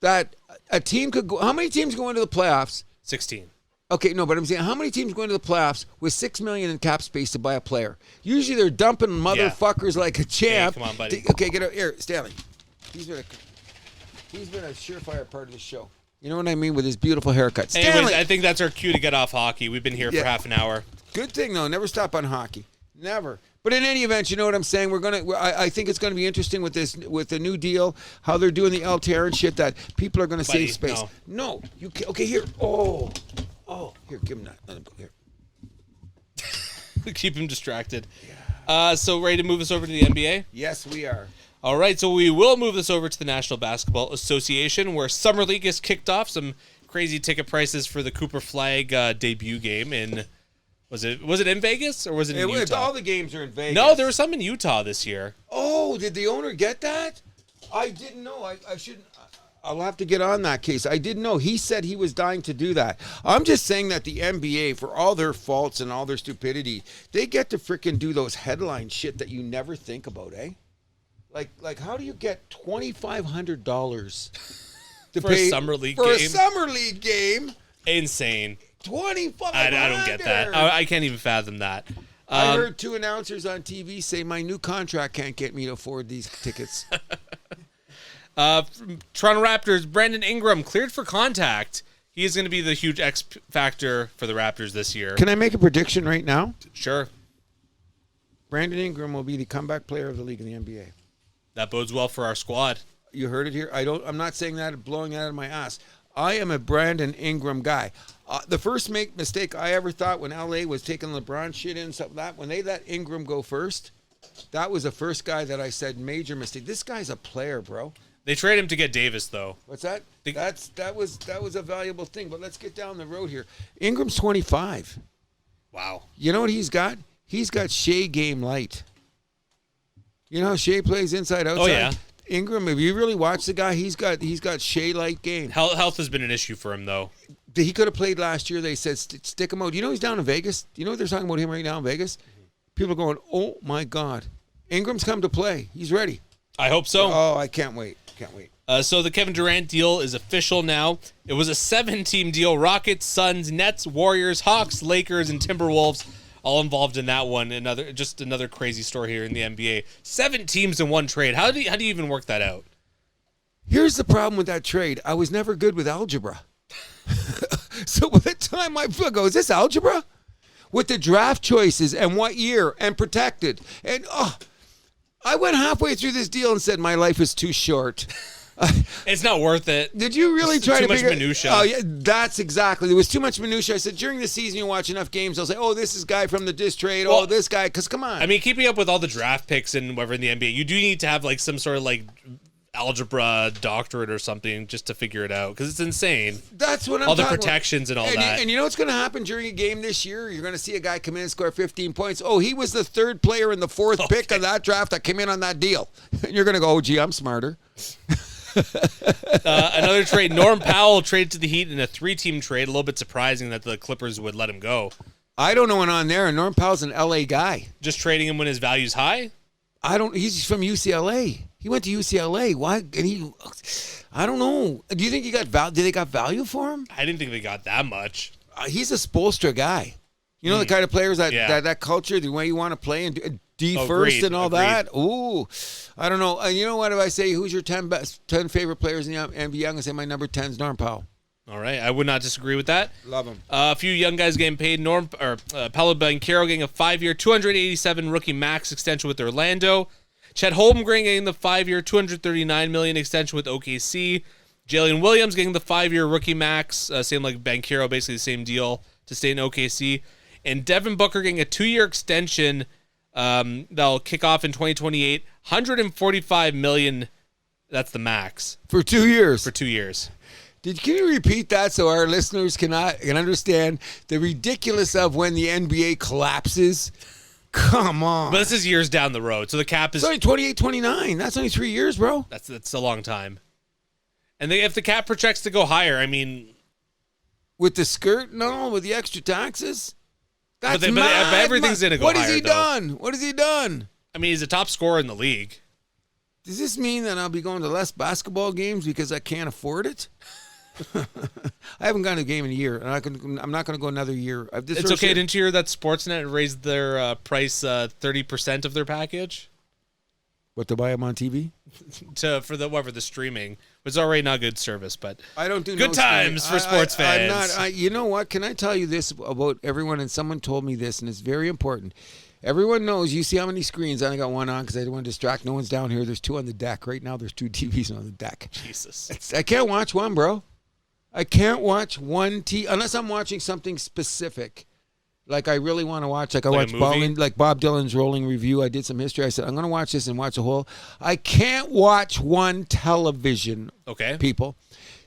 that a team could go. How many teams go into the playoffs? 16. Okay, no, but I'm saying how many teams go into the playoffs with $6 million in cap space to buy a player? Usually they're dumping motherfuckers like a champ. Hey, come on, buddy. Okay, get out here, Stanley. He's been a surefire part of the show. You know what I mean with his beautiful haircut. Stanley. Anyways, I think that's our cue to get off hockey. We've been here for half an hour. Good thing though. Never stop on hockey. Never. But in any event, you know what I'm saying. I think it's going to be interesting with the new deal, how they're doing the LTR and shit. That people are going to save space. No, you can't. Okay, here. Oh, here. Give him that. Let him go here. Keep him distracted. Yeah. So ready to move us over to the NBA? Yes, we are. All right, so we will move this over to the National Basketball Association, where Summer League is kicked off. Some crazy ticket prices for the Cooper Flag debut game in. Was it in Vegas or was it in Utah? All the games are in Vegas. No, there were some in Utah this year. Oh, did the owner get that? I didn't know. I shouldn't. I'll have to get on that case. I didn't know. He said he was dying to do that. I'm just saying that the NBA, for all their faults and all their stupidity, they get to freaking do those headline shit that you never think about, eh? Like how do you get $2,500 to for pay a summer league for game? A summer league game? Insane. $2,500. I don't get that. I can't even fathom that. I heard two announcers on TV say my new contract can't get me to afford these tickets. Toronto Raptors, Brandon Ingram cleared for contact. He is going to be the huge X factor for the Raptors this year. Can I make a prediction right now? Sure. Brandon Ingram will be the comeback player of the league in the NBA. That bodes well for our squad. You heard it here. I'm not saying that, blowing that out of my ass. I am a Brandon Ingram guy. The first mistake I ever thought when LA was taking LeBron shit in and stuff like that, when they let Ingram go first, that was the first guy that I said major mistake. This guy's a player, bro. They trade him to get Davis, though. What's that? That was a valuable thing. But let's get down the road here. Ingram's 25. Wow. You know what he's got? He's got Shea game light. You know how Shea plays inside outside? Oh yeah. Ingram, if you really watch the guy, he's got Shea light game. Health has been an issue for him, though. He could have played last year. They said stick him out. You know he's down in Vegas. You know what they're talking about him right now in Vegas? People are going, oh my God, Ingram's come to play. He's ready. I hope so. Oh, I can't wait. Can't wait. So the Kevin Durant deal is official now. It was a 7-team deal. Rockets, Suns, Nets, Warriors, Hawks, Lakers, and Timberwolves all involved in that one. Another crazy story here in the NBA. 7 teams in one trade. How do you even work that out? Here's the problem with that trade. I was never good with algebra. So by the time I go, is this algebra? With the draft choices and what year and protected. And I went halfway through this deal and said my life is too short. It's not worth it. Did you really it's try too to much minutia? Oh yeah, that's exactly. There was too much minutia. I said during the season you watch enough games, I'll say, oh, this is guy from the disc trade. Well, oh, this guy. Because come on. I mean, keeping up with all the draft picks and whatever in the NBA, you do need to have like some sort of like algebra doctorate or something just to figure it out because it's insane. That's what I'm all the talking protections about. And all that. And you know what's going to happen during a game this year? You're going to see a guy come in and score 15 points. Oh, he was the 3rd player in the 4th pick of that draft that came in on that deal. And you're going to go, oh, gee, I'm smarter. Another trade. Norm Powell traded to the Heat in a 3-team trade. A little bit surprising that the Clippers would let him go. I don't know what on there. And Norm Powell's an LA guy. Just trading him when his value's high? He's from UCLA. He went to UCLA. Why? And I don't know. Do you think he got value? Did they got value for him? I didn't think they got that much. He's a Spoelstra guy. You know the kind of players that culture, the way you want to play and D first and all that. Ooh, I don't know. You know what? If I say who's your 10 favorite players in the NBA, I'm gonna say my number 10 is Norm Powell. All right, I would not disagree with that. Love him. A few young guys getting paid. Paolo Banchero getting a 5-year, $287 rookie max extension with Orlando. Chet Holmgren getting the 5-year, $239 million extension with OKC. Jalen Williams getting the 5-year rookie max, same like Banchero, basically the same deal to stay in OKC. And Devin Booker getting a 2-year extension They'll kick off in 2028. $145 million. That's the max For 2 years. for 2 years. Can you repeat that so our listeners can understand the ridiculous of when the NBA collapses? Come on. But this is years down the road, so the cap is It's only 28, 29. That's only 3 years, bro. that's a long time. And if the cap projects to go higher, I mean, With the skirt and all, with the extra taxes? That's but mad. everything's gonna go What has higher, he though. done? What has he done? I mean, he's a top scorer in the league. Does this mean that I'll be going to less basketball games because I can't afford it? I haven't gone to a game in a year, and I'm not going to go another year. It's okay. Didn't you hear that Sportsnet raised their price 30% of their package What, to buy them on TV? for the streaming? It's already not good service, but I don't do good no times streaming. for sports fans. I'm not. You know what? Can I tell you this about everyone? And someone told me this, and it's very important. Everyone knows. You see how many screens? I only got one on because I didn't want to distract. No one's down here. There's two on the deck right now. There's 2 TVs on the deck. Jesus. I can't watch one, bro. I can't watch one unless I'm watching something specific. Like I really want to watch. Like I Like a watched movie? like Bob Dylan's Rolling Review. I did some history. I said I'm going to watch this and watch a whole. I can't watch one television. Okay. People,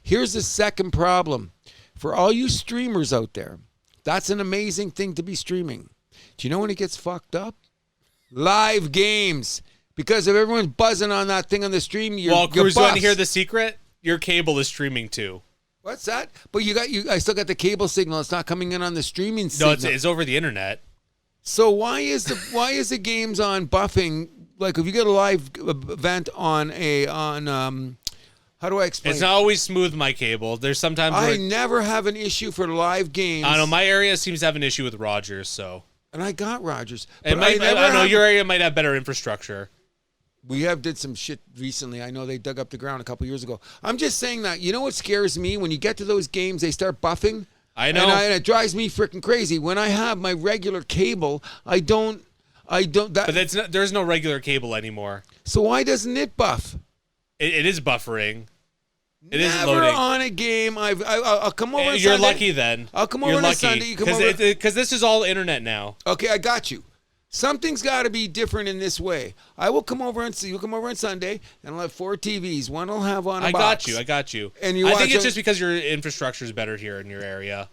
here's the second problem for all you streamers out there. That's an amazing thing to be streaming. Do you know when it gets fucked up? Live games. Because if everyone's buzzing on that thing on the stream, you're Cruz, you want to buffs. hear the secret? Your cable is streaming too. What's that? But I still got the cable signal. It's not coming in on the streaming signal. No, it's over the internet. So why is the games on buffing? Like if you get a live event on how do I explain? It's not always smooth, my cable. There's sometimes I never have an issue for live games. I don't know. My area seems to have an issue with Rogers, so. And I got Rogers. I don't know. Your area might have better infrastructure. We did some shit recently. I know they dug up the ground a couple years ago. I'm just saying that. You know what scares me? When you get to those games, they start buffing. I know. And it drives me freaking crazy. When I have my regular cable, I don't. But there's no regular cable anymore. So why doesn't it buff? It is buffering. It is Never loading. on a game. I'll come over. You're Sunday. lucky then. I'll come You're over on lucky. Sunday. You come over. Because this is all internet now. Okay, I got you. Something's got to be different in this way. I will come over and see. You'll come over on Sunday, and I'll have 4 TVs. One will have on a box. I got you. And you I watch think it's them- just because your infrastructure is better here in your area.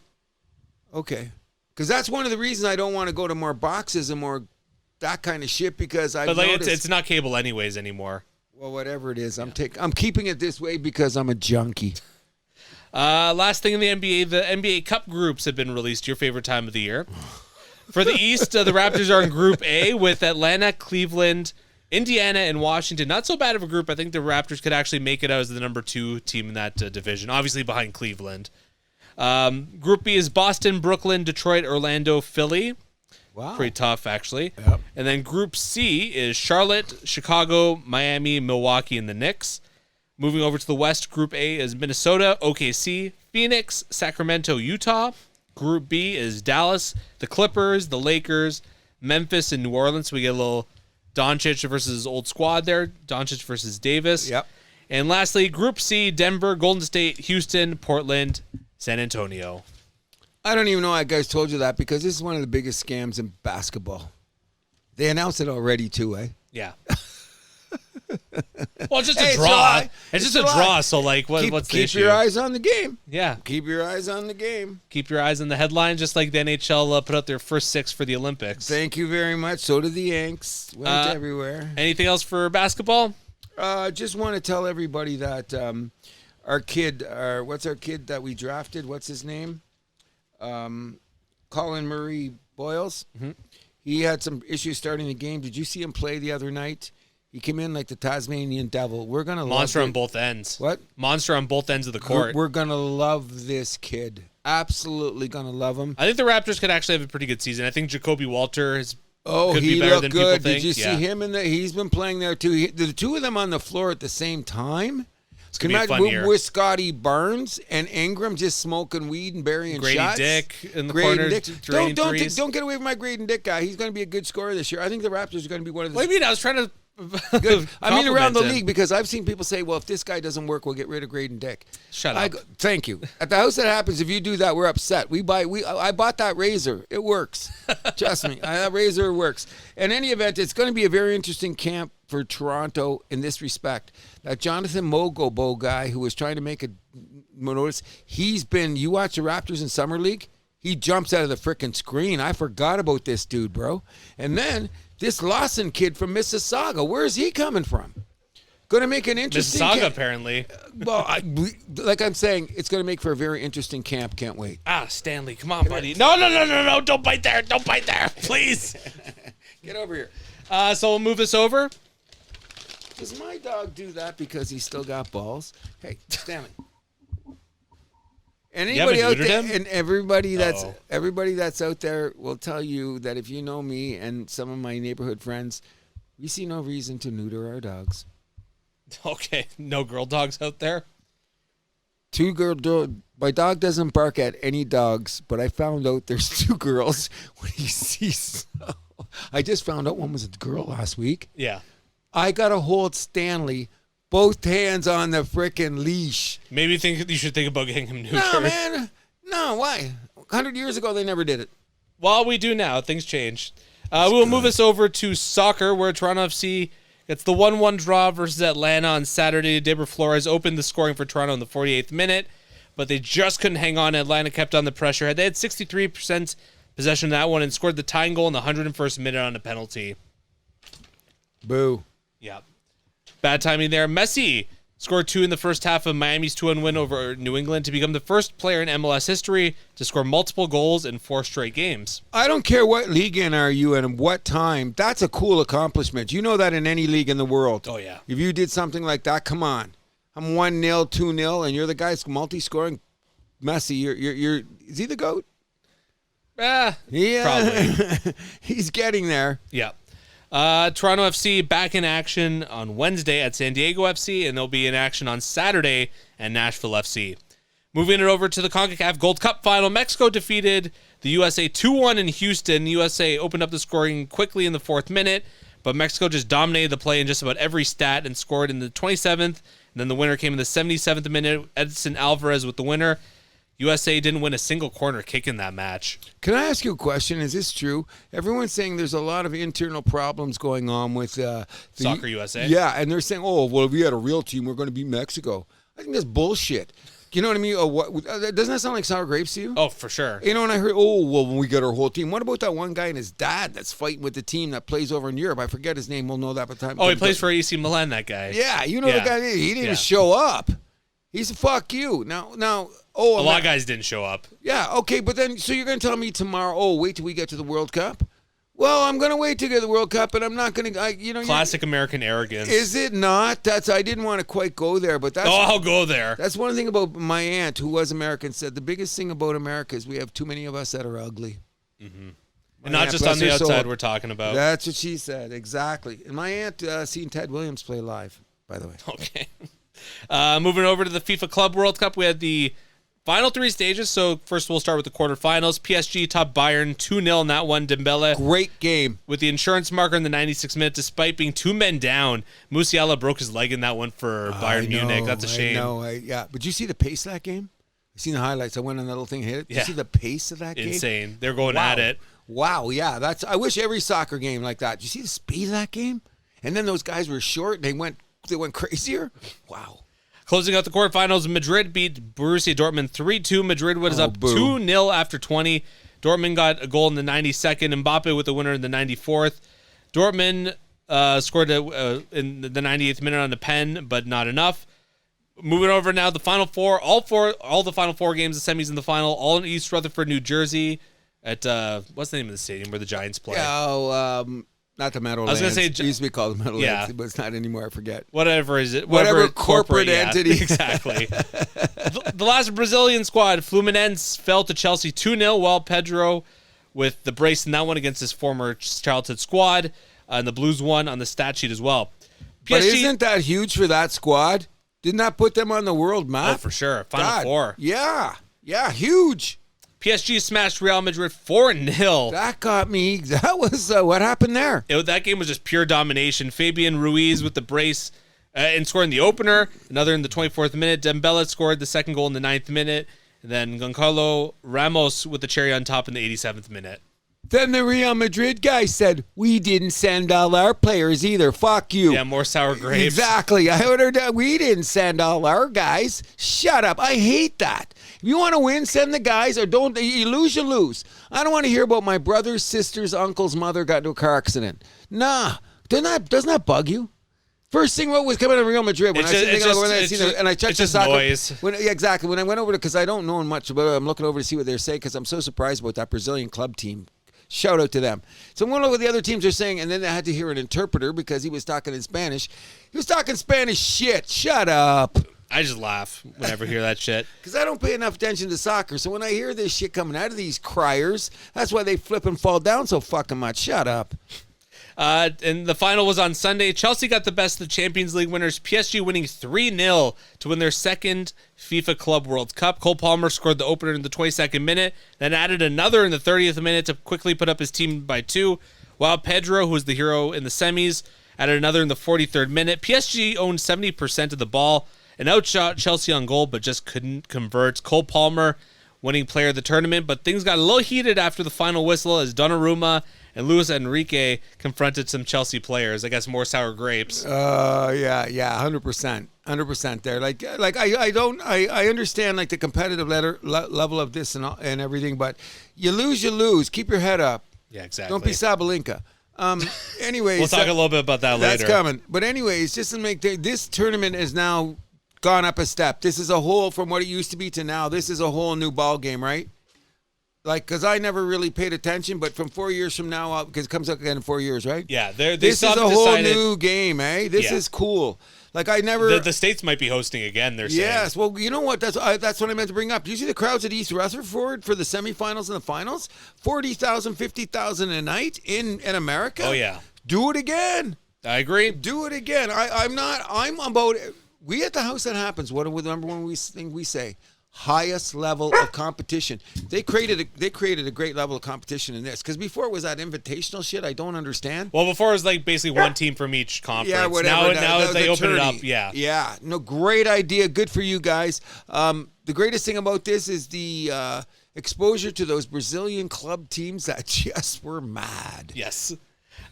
Okay. Because that's one of the reasons I don't want to go to more boxes and more that kind of shit because I've But like noticed. it's not cable anyways anymore. Well, whatever it is, I'm keeping it this way because I'm a junkie. Last thing in the NBA, the NBA Cup groups have been released. Your favorite time of the year. For the East, the Raptors are in Group A with Atlanta, Cleveland, Indiana, and Washington. Not so bad of a group. I think the Raptors could actually make it out as the number 2 team in that division, obviously behind Cleveland. Group B is Boston, Brooklyn, Detroit, Orlando, Philly. Wow. Pretty tough, actually. Yep. And then Group C is Charlotte, Chicago, Miami, Milwaukee, and the Knicks. Moving over to the West, Group A is Minnesota, OKC, Phoenix, Sacramento, Utah. Group B is Dallas, the Clippers, the Lakers, Memphis, and New Orleans. So we get a little Doncic versus his old squad there. Doncic versus Davis. Yep. And lastly, Group C, Denver, Golden State, Houston, Portland, San Antonio. I don't even know I guys told you that because this is one of the biggest scams in basketball. They announced it already too, eh? Yeah. Well, it's just Hey, a it's draw. July. It's just It's a July. draw. So, like, what's the Keep issue? your eyes on the game. Yeah. Keep your eyes on the game. Keep your eyes on the headline, just like the NHL put out their first 6 for the Olympics. Thank you very much. So did the Yanks. Went everywhere. Anything else for basketball? Just want to tell everybody that our kid, what's our kid that we drafted? What's his name? Colin Murray Boyles. Mm-hmm. He had some issues starting the game. Did you see him play the other night? He came in like the Tasmanian devil. We're gonna Monster love on both ends. What? Monster on both ends of the court. We're gonna love this kid. Absolutely gonna love him. I think the Raptors could actually have a pretty good season. I think Jacoby Walter could he be better looked than good. people think. Did you see him in the? He's been playing there too. The two of them on the floor at the same time. It's gonna be a fun year. With Scotty Barnes and Ingram just smoking weed and burying Grady shots. Dick in the Graydon corner. Dick. Don't get away from my Graydon Dick guy. He's going to be a good scorer this year. I think the Raptors are going to be one of the. What do you mean? I was trying to Good. I mean, around the compliment him. league, because I've seen people say, well, if this guy doesn't work, we'll get rid of Graydon Dick. Shut up. Thank you. At the house that happens, if you do that, we're upset. I bought that razor. It works. Trust me. That razor works. In any event, it's going to be a very interesting camp for Toronto in this respect. That Jonathan Mogobo guy who was trying to make a notice, you watch the Raptors in Summer League, he jumps out of the frickin' screen. I forgot about this dude, bro. And then this Lawson kid from Mississauga, where is he coming from? Going to make an interesting Mississauga, camp. apparently. Well, like I'm saying, it's going to make for a very interesting camp. Can't wait. Stanley, come on, buddy. No. Don't bite there. Don't bite there. Please. Get over here. So we'll move this over. Does my dog do that because he's still got balls? Hey, Stanley. And anybody out there, and everybody that's out there will tell you that if you know me and some of my neighborhood friends, we see no reason to neuter our dogs. Okay, no girl dogs out there. My dog doesn't bark at any dogs, but I found out there's 2 girls when he sees. I just found out one was a girl last week. Yeah. I got to hold Stanley, both hands on the frickin' leash. Maybe you should think about getting him neutered. No, man. No, why? 100 years ago, they never did it. Well, we do now. Things changed. We will move us over to soccer, where Toronto FC gets the 1-1 draw versus Atlanta on Saturday. Debra Flores opened the scoring for Toronto in the 48th minute, but they just couldn't hang on. Atlanta kept on the pressure. They had 63% possession of that one and scored the tying goal in the 101st minute on a penalty. Boo. Yeah. Bad timing there. Messi scored 2 in the first half of Miami's 2-1 win over New England to become the first player in MLS history to score multiple goals in 4 straight games. I don't care what league are you in and what time. That's a cool accomplishment. You know that in any league in the world. Oh, yeah. If you did something like that, come on. I'm 1-0, 2-0, and you're the guy multi-scoring. Messi, you're is he the GOAT? Yeah. Probably. He's getting there. Yeah. Toronto FC back in action on Wednesday at San Diego FC, and they'll be in action on Saturday at Nashville FC. Moving it over to the CONCACAF Gold Cup final, Mexico defeated the USA 2-1 in Houston. USA opened up the scoring quickly in the 4th minute, but Mexico just dominated the play in just about every stat and scored in the 27th, and then the winner came in the 77th minute. Edson Alvarez with the winner. USA didn't win a single corner kick in that match. Can I ask you a question? Is this true? Everyone's saying there's a lot of internal problems going on with Soccer USA? Yeah, and they're saying, oh, well, if we had a real team, we're going to beat Mexico. I think that's bullshit. You know what I mean? Doesn't that sound like sour grapes to you? Oh, for sure. You know, and I heard, oh, well, when we get our whole team. What about that one guy and his dad that's fighting with the team that plays over in Europe? I forget his name. We'll know that by the time. Oh, he plays for AC Milan, that guy. Yeah, you know the guy. He didn't even show up. He's a fuck you. Now. Oh, a lot of guys didn't show up. Yeah, okay, but then, so you're going to tell me tomorrow, oh, wait till we get to the World Cup? Well, I'm going to wait to get to the World Cup, and I'm not going to, Classic American arrogance. Is it not? I didn't want to quite go there, but that's... Oh, I'll go there. That's one thing about my aunt, who was American, said the biggest thing about America is we have too many of us that are ugly. Mm-hmm. And not just on the outside we're talking about. That's what she said, exactly. And my aunt seen Ted Williams play live, by the way. Okay. Moving over to the FIFA Club World Cup, we had the final 3 stages. So first we'll start with the quarterfinals. PSG topped Bayern 2-0 in that one. Dembele. Great game. With the insurance marker in the 96th minute, despite being 2 men down. Musiala broke his leg in that one for Bayern Munich. That's a shame. Yeah. But did you see the pace of that game? I seen the highlights. I went on that little thing and hit it. Did you see the pace of that game? Insane. They're going at it. Wow, yeah. I wish every soccer game like that. Did you see the speed of that game? And then those guys were short and they went crazier. Wow. Closing out the quarterfinals, Madrid beat Borussia Dortmund 3-2. Madrid was up 2-0 after 20. Dortmund got a goal in the 92nd. Mbappe with the winner in the 94th. Dortmund scored in the 98th minute on the pen, but not enough. Moving over now, the final 4, all the final 4 games, the semis and the final, all in East Rutherford, New Jersey, at what's the name of the stadium where the Giants play? Not the Meadowlands. I was going to say... It used to be called the Meadowlands, but it's not anymore. I forget. Whatever is it? Whatever corporate entity. Exactly. The last Brazilian squad, Fluminense, fell to Chelsea 2-0, while Pedro with the brace in that one against his former childhood squad. And the Blues won on the stat sheet as well. But isn't that huge for that squad? Didn't that put them on the world map? Oh, for sure. Final 4. Yeah. Yeah, huge. PSG smashed Real Madrid 4-0. That got me. That was what happened there. That game was just pure domination. Fabian Ruiz with the brace and scoring the opener. Another in the 24th minute. Dembele scored the second goal in the 9th minute. And then Goncalo Ramos with the cherry on top in the 87th minute. Then the Real Madrid guy said, we didn't send all our players either. Fuck you. Yeah, more sour grapes. Exactly. I heard that. We didn't send all our guys. Shut up. I hate that. If you want to win, send the guys, or don't. You lose, you lose. I don't want to hear about my brother's, sister's, uncle's mother got into a car accident. Nah. Doesn't that bug you? First thing was coming to Real Madrid. When I checked the soccer. Noise. Exactly. When I went over to, because I don't know much about it, I'm looking over to see what they're saying because I'm so surprised about that Brazilian club team. Shout out to them. So I'm going to look what the other teams are saying, and then I had to hear an interpreter because he was talking in Spanish. He was talking Spanish shit. Shut up. I just laugh whenever I hear that shit. Because I don't pay enough attention to soccer. So when I hear this shit coming out of these criers, that's why they flip and fall down so fucking much. Shut up. And the final was on Sunday. Chelsea got the best of the Champions League winners. PSG winning 3-0 to win their second FIFA Club World Cup. Cole Palmer scored the opener in the 22nd minute, then added another in the 30th minute to quickly put up his team by 2, while Pedro, who was the hero in the semis, added another in the 43rd minute. PSG owned 70% of the ball and outshot Chelsea on goal, but just couldn't convert. Cole Palmer winning player of the tournament, but things got a little heated after the final whistle as Donnarumma and Luis Enrique confronted some Chelsea players. I guess more sour grapes. Yeah, 100% there. I understand like the competitive level of this and everything, but you lose. Keep your head up. Yeah, exactly. Don't be Sabalenka. Anyways, we'll talk a little bit about that later. That's coming. But anyways, just to make this tournament has now gone up a step. This is a whole from what it used to be to now. This is a whole new ball game, right? Like, because I never really paid attention, but from 4 years from now, because it comes up again in 4 years, right? Yeah, this is a whole new game, eh? This is cool. Like, I never... The States might be hosting again, they're saying. Yes, well, you know what? That's what I meant to bring up. Do you see the crowds at East Rutherford for the semifinals and the finals? 40,000, 50,000 a night in America? Oh, yeah. Do it again. I agree. Do it again. I'm about... We at the House That Happens, what was the number one thing we say? Highest level of competition. They created a great level of competition in this because before it was that invitational shit. I don't understand. Well, before it was like basically one team from each conference. Yeah, whatever. Now they open it up. Yeah. No, great idea. Good for you guys. The greatest thing about this is the exposure to those Brazilian club teams that just were mad. Yes.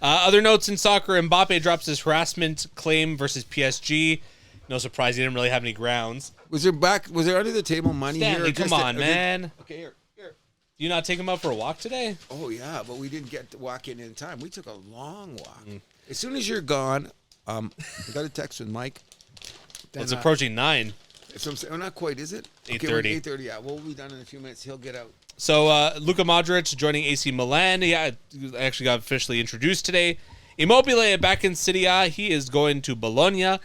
Other notes in soccer: Mbappe drops his harassment claim versus PSG. No surprise, he didn't really have any grounds. Was there under the table money Stanley, here? Come on, man. Okay, here. You not take him out for a walk today? Oh yeah, but we didn't get to walk in time. We took a long walk. As soon as you're gone, I got a text with Mike. Well, it's approaching 9. So I'm saying, not quite, is it? 8:30. 8:30. Yeah, we'll be done in a few minutes. He'll get out. So Luka Modric joining AC Milan. Yeah, actually got officially introduced today. Immobile back in Serie A. He is going to Bologna.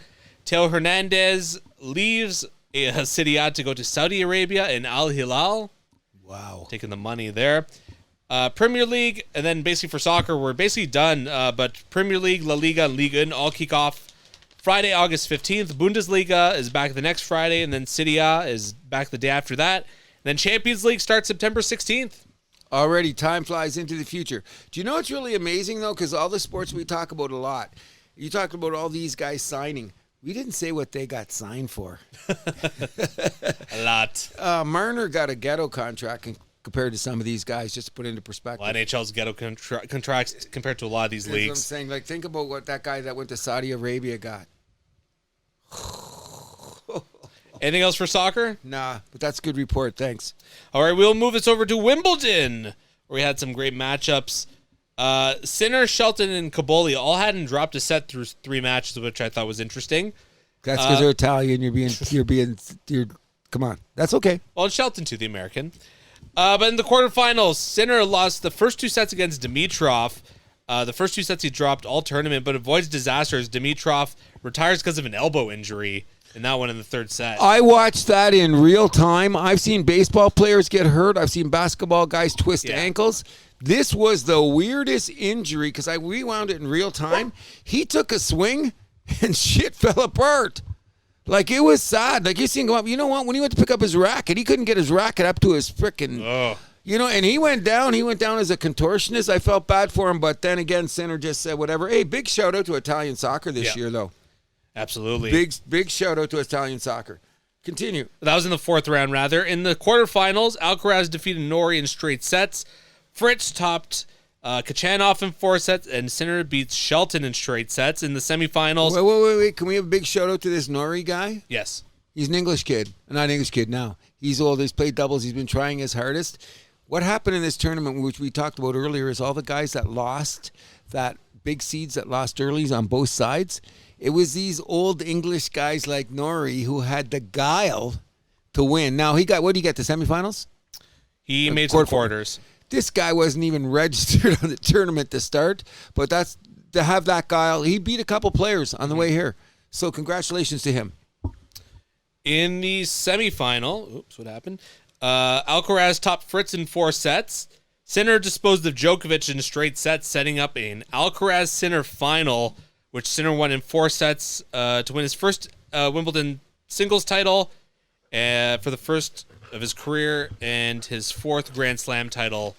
Teo Hernandez leaves Serie A to go to Saudi Arabia and Al Hilal. Wow. Taking the money there. Premier League, and then basically for soccer, we're basically done. But Premier League, La Liga, and Liga all kick off Friday, August 15th. Bundesliga is back the next Friday, and then Serie A is back the day after that. And then Champions League starts September 16th. Already, time flies into the future. Do you know what's really amazing, though? Because all the sports we talk about a lot. You talked about all these guys signing. We didn't say what they got signed for. A lot. Marner got a ghetto contract compared to some of these guys, just to put it into perspective. Well, NHL's ghetto contracts compared to a lot of these leagues. That's what I'm saying. Like, think about what that guy that went to Saudi Arabia got. Anything else for soccer? Nah, but that's a good report. Thanks. All right, we'll move this over to Wimbledon, where we had some great matchups. Sinner, Shelton, and Caboli all hadn't dropped a set through 3 matches, which I thought was interesting. That's because they're Italian. You're come on. That's okay. Well, Shelton too, the American. But in the quarterfinals, Sinner lost the first 2 sets against Dimitrov. The first 2 sets he dropped all tournament, but avoids disaster as Dimitrov retires because of an elbow injury, and that one in the 3rd set. I watched that in real time. I've seen baseball players get hurt. I've seen basketball guys twist ankles. This was the weirdest injury because I rewound it in real time. He took a swing and shit fell apart. Like, it was sad. Like, you seen him go up. You know what? When he went to pick up his racket, he couldn't get his racket up to his frickin'. You know, and he went down. He went down as a contortionist. I felt bad for him, but then again, Sinner just said whatever. Hey, big shout out to Italian soccer this year, though. Absolutely. Big shout out to Italian soccer. Continue. That was in the fourth round, rather. In the quarterfinals, Alcaraz defeated Norrie in straight sets. Fritz topped Kachanov in 4 sets, and Sinner beats Shelton in straight sets. In the semifinals... Wait. Can we have a big shout out to this Norrie guy? Yes. He's an English kid. Not an English kid now. He's old. He's played doubles. He's been trying his hardest. What happened in this tournament, which we talked about earlier, is all the guys that lost, that big seeds that lost early on both sides, it was these old English guys like Norrie who had the guile to win. Now, what did he get, the semifinals? He made some quarters. This guy wasn't even registered on the tournament to start, but that's to have that guile. He beat a couple players on the way here. So congratulations to him. In the semifinal, oops, what happened? Alcaraz topped Fritz in 4 sets. Sinner disposed of Djokovic in straight sets, setting up an Alcaraz-Sinner final, which Sinner won in 4 sets to win his first Wimbledon singles title for the first of his career and his 4th Grand Slam title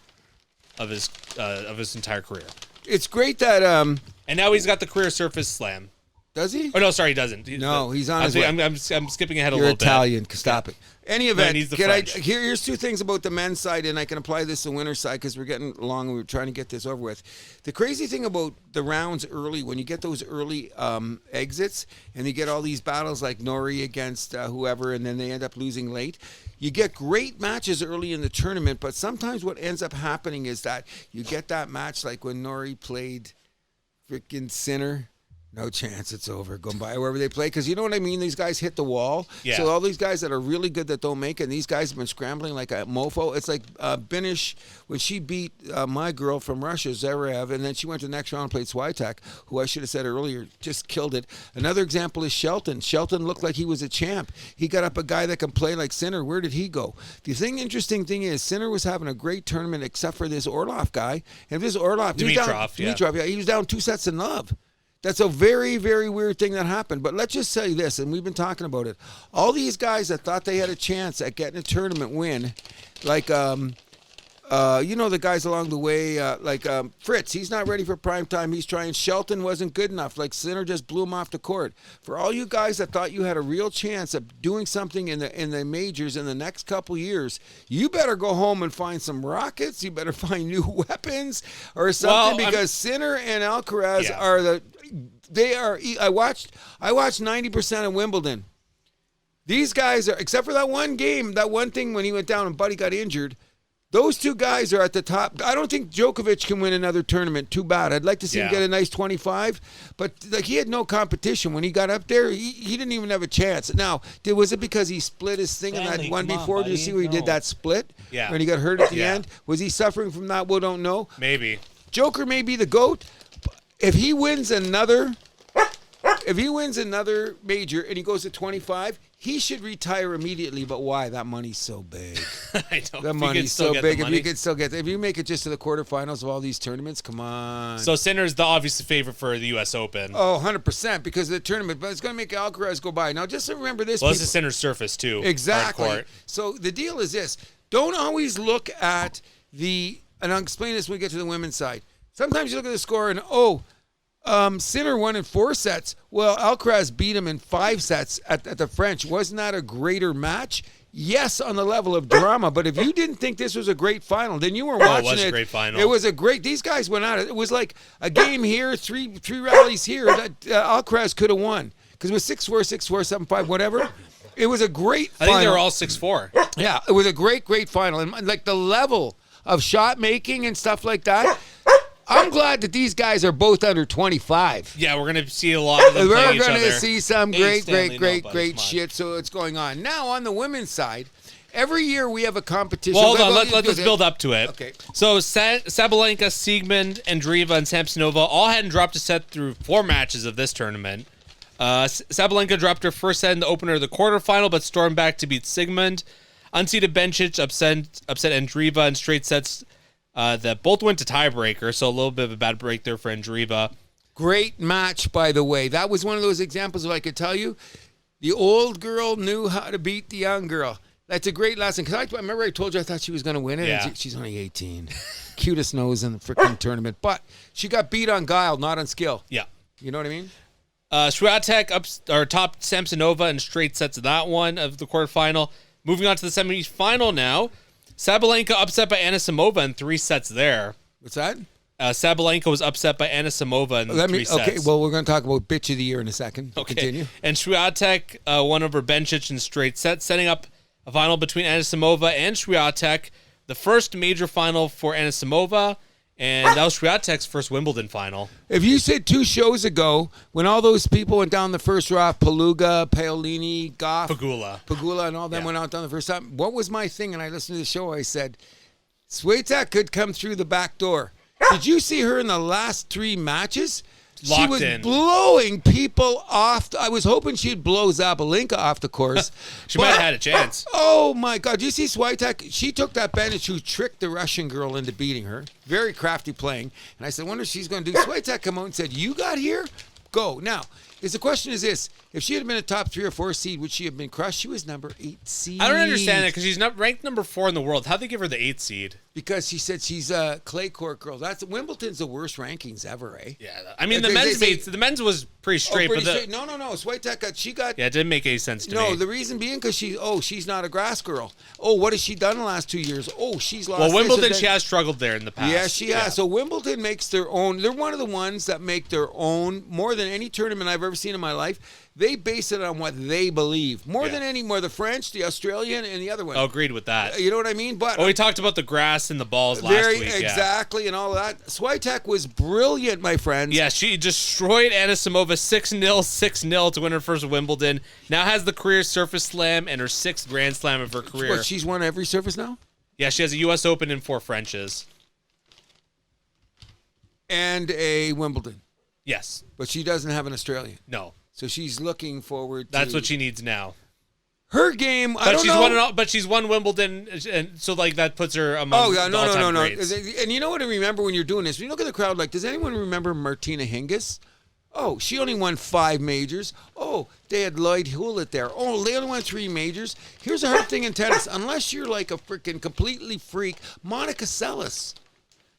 of his entire career. It's great that... and now he's got the career Surface Slam. Does he? Oh, no, sorry, he doesn't. He's on his way. I'm skipping ahead a You're little bit. You're Italian. Stop it. Any event, French. here's 2 things about the men's side, and I can apply this to the winner's side because we're getting along and we're trying to get this over with. The crazy thing about the rounds early, when you get those early exits and you get all these battles like Norrie against whoever, and then they end up losing late, you get great matches early in the tournament, but sometimes what ends up happening is that you get that match like when Norrie played freaking Sinner. No chance, it's over. Going by wherever they play. Because you know what I mean? These guys hit the wall. Yeah. So all these guys that are really good that don't make it, and these guys have been scrambling like a mofo. It's like Binish, when she beat my girl from Russia, Zverev, and then she went to the next round and played Swiatek, who I should have said earlier, just killed it. Another example is Shelton. Shelton looked like he was a champ. He got up a guy that can play like Sinner. Where did he go? The interesting thing is, Sinner was having a great tournament except for this Orlov guy. And this Orlov, Dimitrov, he was down 2 sets to love. That's a very, very weird thing that happened. But let's just say this, and we've been talking about it. All these guys that thought they had a chance at getting a tournament win, like, the guys along the way, Fritz, he's not ready for prime time. He's trying. Shelton wasn't good enough. Like, Sinner just blew him off the court. For all you guys that thought you had a real chance of doing something in the majors in the next couple years, you better go home and find some rockets. You better find new weapons or something, because Sinner and Alcaraz are I watched 90% of Wimbledon. These guys are, except for that one game, that one thing when he went down and Buddy got injured, those 2 guys are at the top. I don't think Djokovic can win another tournament. Too bad. I'd like to see him get a nice 25, but like he had no competition when he got up there. He didn't even have a chance. Now, was it because he split his thing in that one before? Did you see where he did that split? Yeah. When he got hurt at the end? Was he suffering from that? We don't know. Maybe. Joker may be the GOAT. If he wins another major and he goes to 25, he should retire immediately. But why? That money's so big. I know. The money's so big. If you could still get, if you make it just to the quarterfinals of all these tournaments, come on. So Sinner's the obvious favorite for the U.S. Open. Oh, 100% because of the tournament. But it's going to make Alcaraz go by. Now, just remember this. Well, this is Sinner's surface too. Exactly. So the deal is this: don't always look at and I'll explain this when we get to the women's side. Sometimes you look at the score and Sinner won in 4 sets. Well, Alcaraz beat him in 5 sets at the French. Wasn't that a greater match? Yes, on the level of drama. But if you didn't think this was a great final, then you were watching it. It was a great final. It was a great. These guys went at it. It was like a game here, three rallies here that Alcaraz could have won because it was 6-4, 6-4, 7-5, whatever. It was a great final. I think they were all 6-4. Yeah, it was a great final. And like the level of shot making and stuff like that. I'm glad that these guys are both under 25. Yeah, we're going to see a lot of them play each other. We're going to see some great shit. So it's going on. Now, on the women's side, every year we have a competition. Well, hold on. Let's build up to it. Okay. So Sabalenka, Siegmund, Andreeva, and Samsonova all hadn't dropped a set through 4 matches of this tournament. Sabalenka dropped her first set in the opener of the quarterfinal, but stormed back to beat Siegmund. Unseeded Bencic upset Andreeva in straight sets that both went to tiebreaker, so a little bit of a bad break there for Andreeva. Great match, by the way. That was one of those examples of I could tell you, the old girl knew how to beat the young girl. That's a great lesson. Because I remember I told you I thought she was going to win it. Yeah. And she's only 18. Cutest nose in the freaking tournament. But she got beat on guile, not on skill. Yeah. You know what I mean? Swiatek topped Samsonova in straight sets of that one of the quarterfinal. Moving on to the semifinal now. Sabalenka upset by Anisimova in 3 sets there. What's that? Sabalenka was upset by Anisimova in 3 sets. Okay, well, we're going to talk about bitch of the year in a second. Okay. Continue. And Swiatek won over Bencic in straight sets, setting up a final between Anisimova and Swiatek, the first major final for Anisimova, and that was Swiatek's first Wimbledon final. If you said 2 shows ago, when all those people went down the first round, Paluga, Paolini, Goff, Pagula, and all them went out down the first time, what was my thing? And I listened to the show, I said, Swiatek could come through the back door. Did you see her in the last 3 matches? She was blowing people off. I was hoping she'd blow Sabalenka off the course. She might have had a chance. Oh, my God. Do you see Swiatek? She took that Bencic who tricked the Russian girl into beating her. Very crafty playing. And I said, I wonder if she's going to do. Swiatek come out and said, you got here? Go. Now, the question is this. If she had been a top 3 or 4 seed, would she have been crushed? She was number 8 seed. I don't understand that because she's not ranked number 4 in the world. How'd they give her the 8th seed? Because she said she's a clay court girl. Wimbledon's the worst rankings ever, eh? Yeah. I mean, the men's was pretty straight. Straight. No. Swiatek, Yeah, it didn't make any sense to me. No, the reason being because she's not a grass girl. Oh, what has she done in the last 2 years? Oh, she's lost. Well, Wimbledon, she has struggled there in the past. Yeah, she has. So Wimbledon makes their own. They're one of the ones that make their own more than any tournament I've ever seen in my life. They base it on what they believe more than the French, the Australian, and the other one. Oh, agreed with that. You know what I mean? But we talked about the grass and the balls last week. Exactly, and all of that. Swiatek was brilliant, my friends. Yeah, she destroyed Anisimova 6-0, 6-0 to win her first Wimbledon. Now has the career Surface Slam and her 6th Grand Slam of her career. What, she's won every surface now? Yeah, she has a U.S. Open and 4 Frenches. And a Wimbledon. Yes. But she doesn't have an Australian. No. So she's looking forward to... That's what she needs now. Her game, but she's won Wimbledon, and so like that puts her among the all-time greats. And you know what to remember when you're doing this? When you look at the crowd, like, does anyone remember Martina Hingis? Oh, she only won 5 majors. Oh, they had Lloyd Hewlett there. Oh, they only won 3 majors. Here's a hard thing in tennis. Unless you're like a freaking completely freak, Monica Seles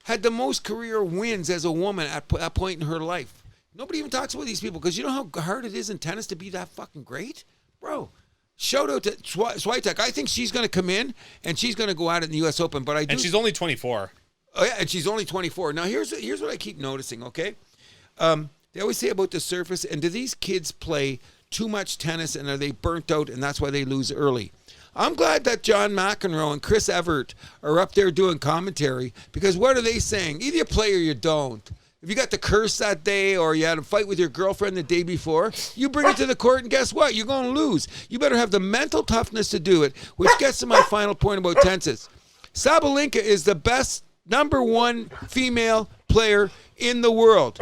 had the most career wins as a woman at that point in her life. Nobody even talks about these people because you know how hard it is in tennis to be that fucking great? Bro, shout out to Swiatek. I think she's going to come in and she's going to go out in the U.S. Open. And she's only 24. Oh, yeah, and she's only 24. Now, here's what I keep noticing, okay? They always say about the surface, and do these kids play too much tennis and are they burnt out and that's why they lose early? I'm glad that John McEnroe and Chris Evert are up there doing commentary because what are they saying? Either you play or you don't. If you got the curse that day or you had a fight with your girlfriend the day before, you bring it to the court and guess what? You're going to lose. You better have the mental toughness to do it, which gets to my final point about tennis. Sabalenka is the best number 1 female player in the world.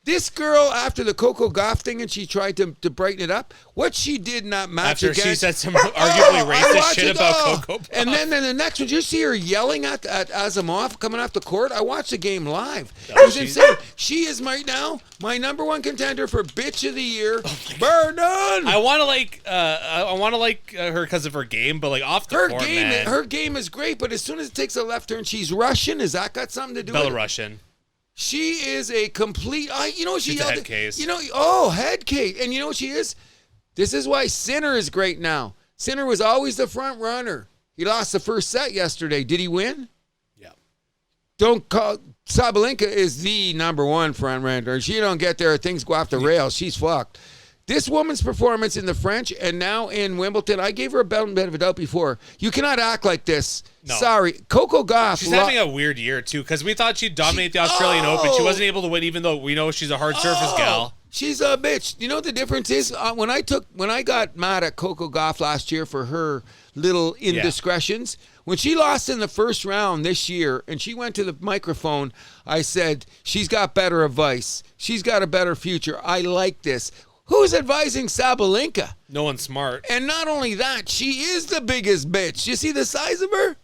This girl, after the Coco Gauff thing and she tried to brighten it up, what she did not match after she said some arguably racist shit about Coco Gauff. And then the next one, did you see her yelling at Asimov coming off the court? I watched the game live. It was insane. She is right now my number 1 contender for bitch of the year. Burn on. I want to like her because of her game, but like off the court, man. Her game is great, but as soon as it takes a left turn, she's Russian. Has that got something to do with it? Belarusian. She is a complete. She she's a head case. Head case. And you know what she is? This is why Sinner is great now. Sinner was always the front runner. He lost the first set yesterday. Did he win? Yeah. Don't call Sabalenka is the number 1 front runner. She don't get there, things go off the rails. She's fucked. This woman's performance in the French and now in Wimbledon, I gave her a bit of a doubt before. You cannot act like this. No. Sorry. Coco Gauff. She's having a weird year, too, because we thought she'd dominate the Australian Open. She wasn't able to win, even though we know she's a hard surface gal. She's a bitch. You know what the difference is? When I got mad at Coco Gauff last year for her little indiscretions, when she lost in the first round this year and she went to the microphone, I said, she's got better advice. She's got a better future. I like this. Who's advising Sabalenka? No one's smart. And not only that, she is the biggest bitch. You see the size of her?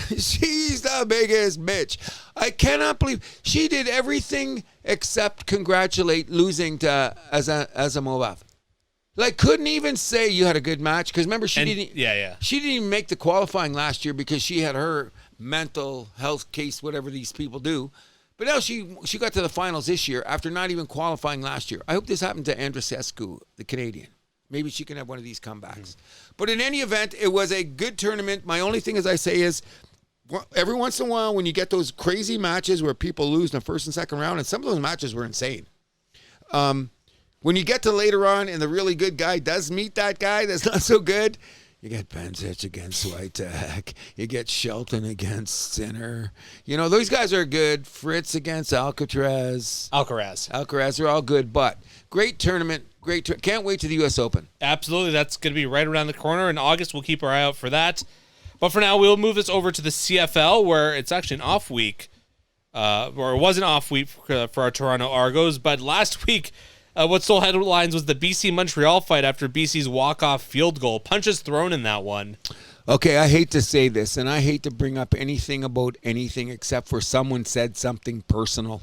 She's the biggest bitch. I cannot believe she did everything except congratulate losing to Asimov. Like, couldn't even say you had a good match because remember she didn't even make the qualifying last year because she had her mental health case, whatever these people do. But now she got to the finals this year after not even qualifying last year. I hope this happened to Andreescu, the Canadian. Maybe she can have one of these comebacks. But in any event, it was a good tournament. My only thing, as I say, is every once in a while when you get those crazy matches where people lose in the first and second round, and some of those matches were insane. When you get to later on and the really good guy does meet that guy that's not so good, you get Benzic against Swiatek. You get Shelton against Sinner. You know, those guys are good. Fritz against Alcaraz. They're all good, but great tournament. Can't wait to the U.S. Open. Absolutely. That's going to be right around the corner. In August, we'll keep our eye out for that. But for now, we'll move this over to the CFL, where it's actually an off week. Or it was an off week for our Toronto Argos. But last week, what stole headlines was the BC-Montreal fight after BC's walk-off field goal. Punches thrown in that one. Okay, I hate to say this, and I hate to bring up anything about anything except for someone said something personal.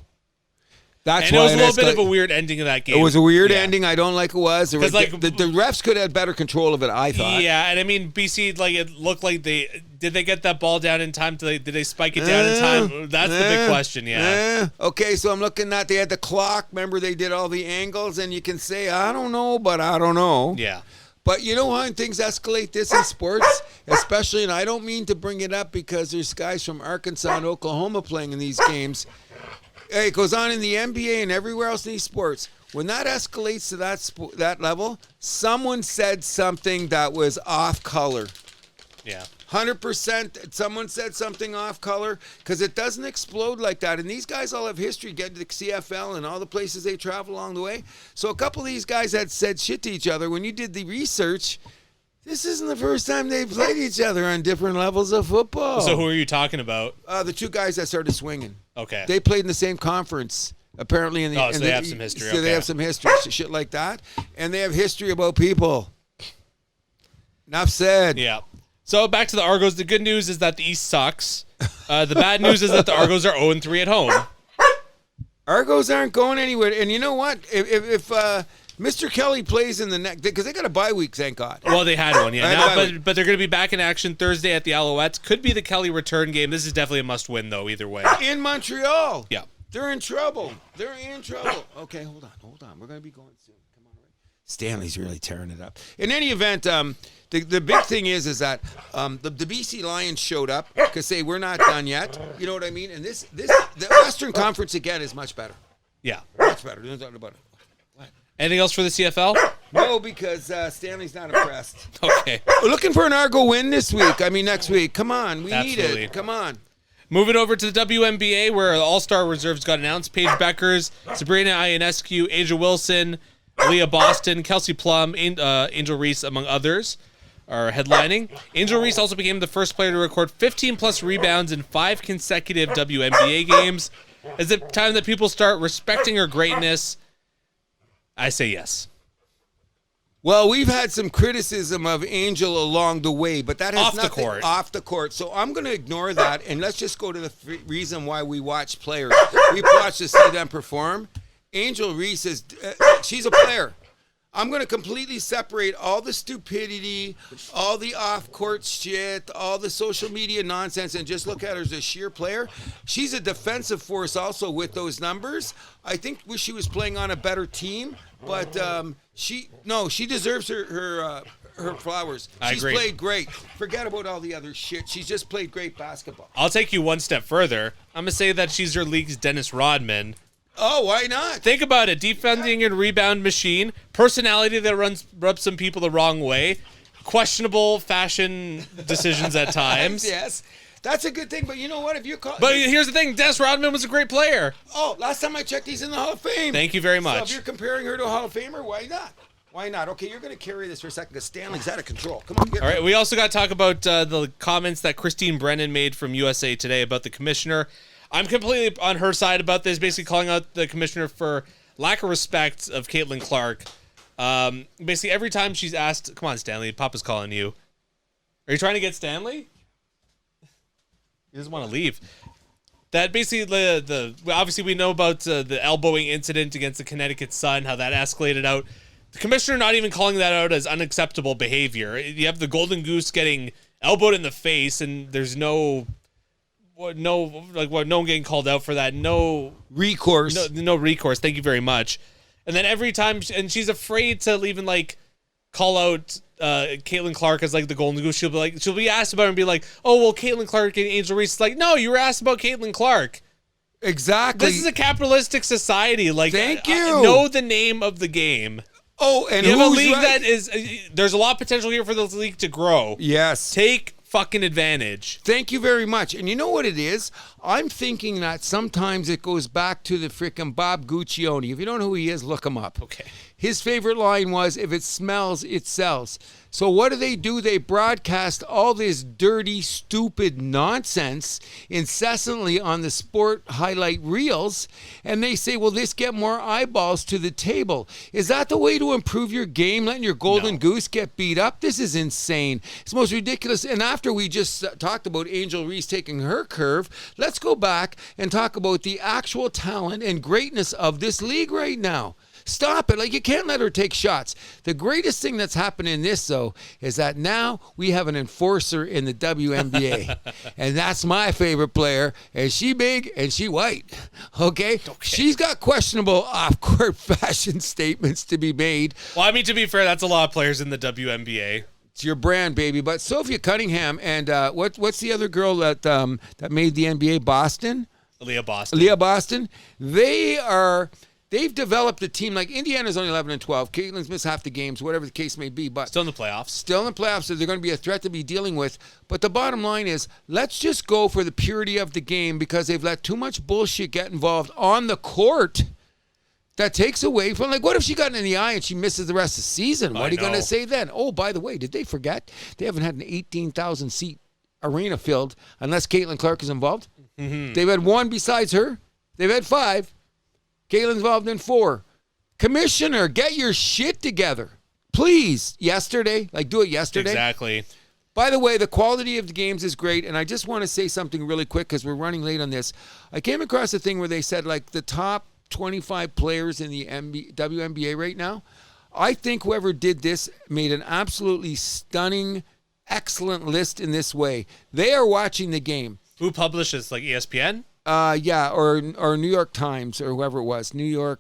It was a little bit of a weird ending of that game. It was a weird ending. I don't like it was. The refs could have had better control of it, I thought. Yeah, and I mean, BC, it looked like did they get that ball down in time? Did they spike it down in time? That's the big question, Okay, so I'm looking at, they had the clock. Remember, they did all the angles, and you can say, I don't know, but I don't know. Yeah. But you know how things escalate this in sports? Especially, and I don't mean to bring it up because there's guys from Arkansas and Oklahoma playing in these games. Hey, it goes on in the NBA and everywhere else in these sports. When that escalates to that level, someone said something that was off color. Yeah. 100%. Someone said something off color because it doesn't explode like that. And these guys all have history getting to the CFL and all the places they travel along the way. So a couple of these guys had said shit to each other. When you did the research, this isn't the first time they've played each other on different levels of football. So who are you talking about? The two guys that started swinging. Okay. They played in the same conference, apparently. They have some history. So they have some history, shit like that. And they have history about people. Enough said. Yeah. So back to the Argos. The good news is that the East sucks. The bad news is that the Argos are 0-3 at home. Argos aren't going anywhere. And you know what? If Mr. Kelly plays in the next, because they got a bye week, thank God. Well, they had one, but they're going to be back in action Thursday at the Alouettes. Could be the Kelly return game. This is definitely a must-win, though, either way. In Montreal. Yeah. They're in trouble. Okay, hold on. We're going to be going soon. Come on, right? Stanley's really tearing it up. In any event, the big thing is that the BC Lions showed up because we're not done yet. You know what I mean? And the Western Conference again is much better. Yeah, much better. There's nothing about it. What? Anything else for the CFL? No, because Stanley's not impressed. Okay. We're looking for an Argo win next week. Come on, we need it. Come on. Moving over to the WNBA, where the All-Star reserves got announced. Paige Beckers, Sabrina Ionescu, Asia Wilson, Leah Boston, Kelsey Plum, Angel Reese, among others, are headlining. Angel Reese also became the first player to record 15-plus rebounds in 5 consecutive WNBA games. Is it time that people start respecting her greatness? I say yes. Well, we've had some criticism of Angel along the way, but that has off the court. So I'm going to ignore that, and let's just go to the reason why we watch players. We watch to see them perform. Angel Reese is she's a player. I'm going to completely separate all the stupidity, all the off-court shit, all the social media nonsense, and just look at her as a sheer player. She's a defensive force also with those numbers. I think she was playing on a better team, but she deserves her flowers. She's played great. Forget about all the other shit. She's just played great basketball. I'll take you one step further. I'm going to say that she's your league's Dennis Rodman. Oh, why not? Think about it. Defending and rebound machine. Personality that rubs some people the wrong way. Questionable fashion decisions at times. Yes. That's a good thing, but you know what? But here's the thing. Dennis Rodman was a great player. Oh, last time I checked, he's in the Hall of Fame. Thank you very much. So if you're comparing her to a Hall of Famer, why not? Why not? Okay, you're going to carry this for a second because Stanley's out of control. Come on. All right, we also got to talk about the comments that Christine Brennan made from USA Today about the commissioner. I'm completely on her side about this, basically calling out the commissioner for lack of respect of Caitlin Clark. Basically, every time she's asked, come on, Stanley, Papa's calling you. Are you trying to get Stanley? He doesn't want to leave. That basically, obviously we know about the elbowing incident against the Connecticut Sun, how that escalated out the commissioner not even calling that out as unacceptable behavior. You have the Golden Goose getting elbowed in the face, and there's no one getting called out for that. No recourse. No recourse. Thank you very much. And then every time, and she's afraid to even like call out Caitlin Clark as like the Golden Goose. She'll be asked about it and be like, oh well, Caitlin Clark and Angel Reese. It's like, no, you were asked about Caitlin Clark. Exactly. This is a capitalistic society. Like, thank you. Know the name of the game. Oh, and you have who's a league right? that is. There's a lot of potential here for this league to grow. Yes. Take fucking advantage. Thank you very much. And you know what it is? I'm thinking that sometimes it goes back to the frickin' Bob Guccione. If you don't know who he is, look him up. Okay. His favorite line was, if it smells, it sells. So what do? They broadcast all this dirty, stupid nonsense incessantly on the sport highlight reels, and they say, will this get more eyeballs to the table? Is that the way to improve your game, letting your Golden Goose get beat up? This is insane. It's the most ridiculous. And after we just talked about Angel Reese taking her curve, let's go back and talk about the actual talent and greatness of this league right now. Stop it. Like, you can't let her take shots. The greatest thing that's happened in this, though, is that now we have an enforcer in the WNBA. And that's my favorite player. And she big and she white. Okay? She's got questionable off-court fashion statements to be made. Well, I mean, to be fair, that's a lot of players in the WNBA. It's your brand, baby. But Sophia Cunningham and what's the other girl that made the NBA? Boston? Leah Boston. They've developed a team. Like, Indiana's only 11-12. Caitlin's missed half the games, whatever the case may be. But still in the playoffs. So they're going to be a threat to be dealing with. But the bottom line is, let's just go for the purity of the game, because they've let too much bullshit get involved on the court that takes away from, like, what if she got in the eye and she misses the rest of the season? What are you going to say then? Oh, by the way, did they forget? They haven't had an 18,000-seat arena filled unless Caitlin Clark is involved. Mm-hmm. They've had one besides her. They've had 5. Caitlin's involved in 4. Commissioner, get your shit together. Please. Yesterday. Like, do it yesterday. Exactly. By the way, the quality of the games is great, and I just want to say something really quick because we're running late on this. I came across a thing where they said, like, the top 25 players in the WNBA right now. I think whoever did this made an absolutely stunning, excellent list in this way. They are watching the game. Who publishes, like ESPN? Or New York Times or whoever it was. New York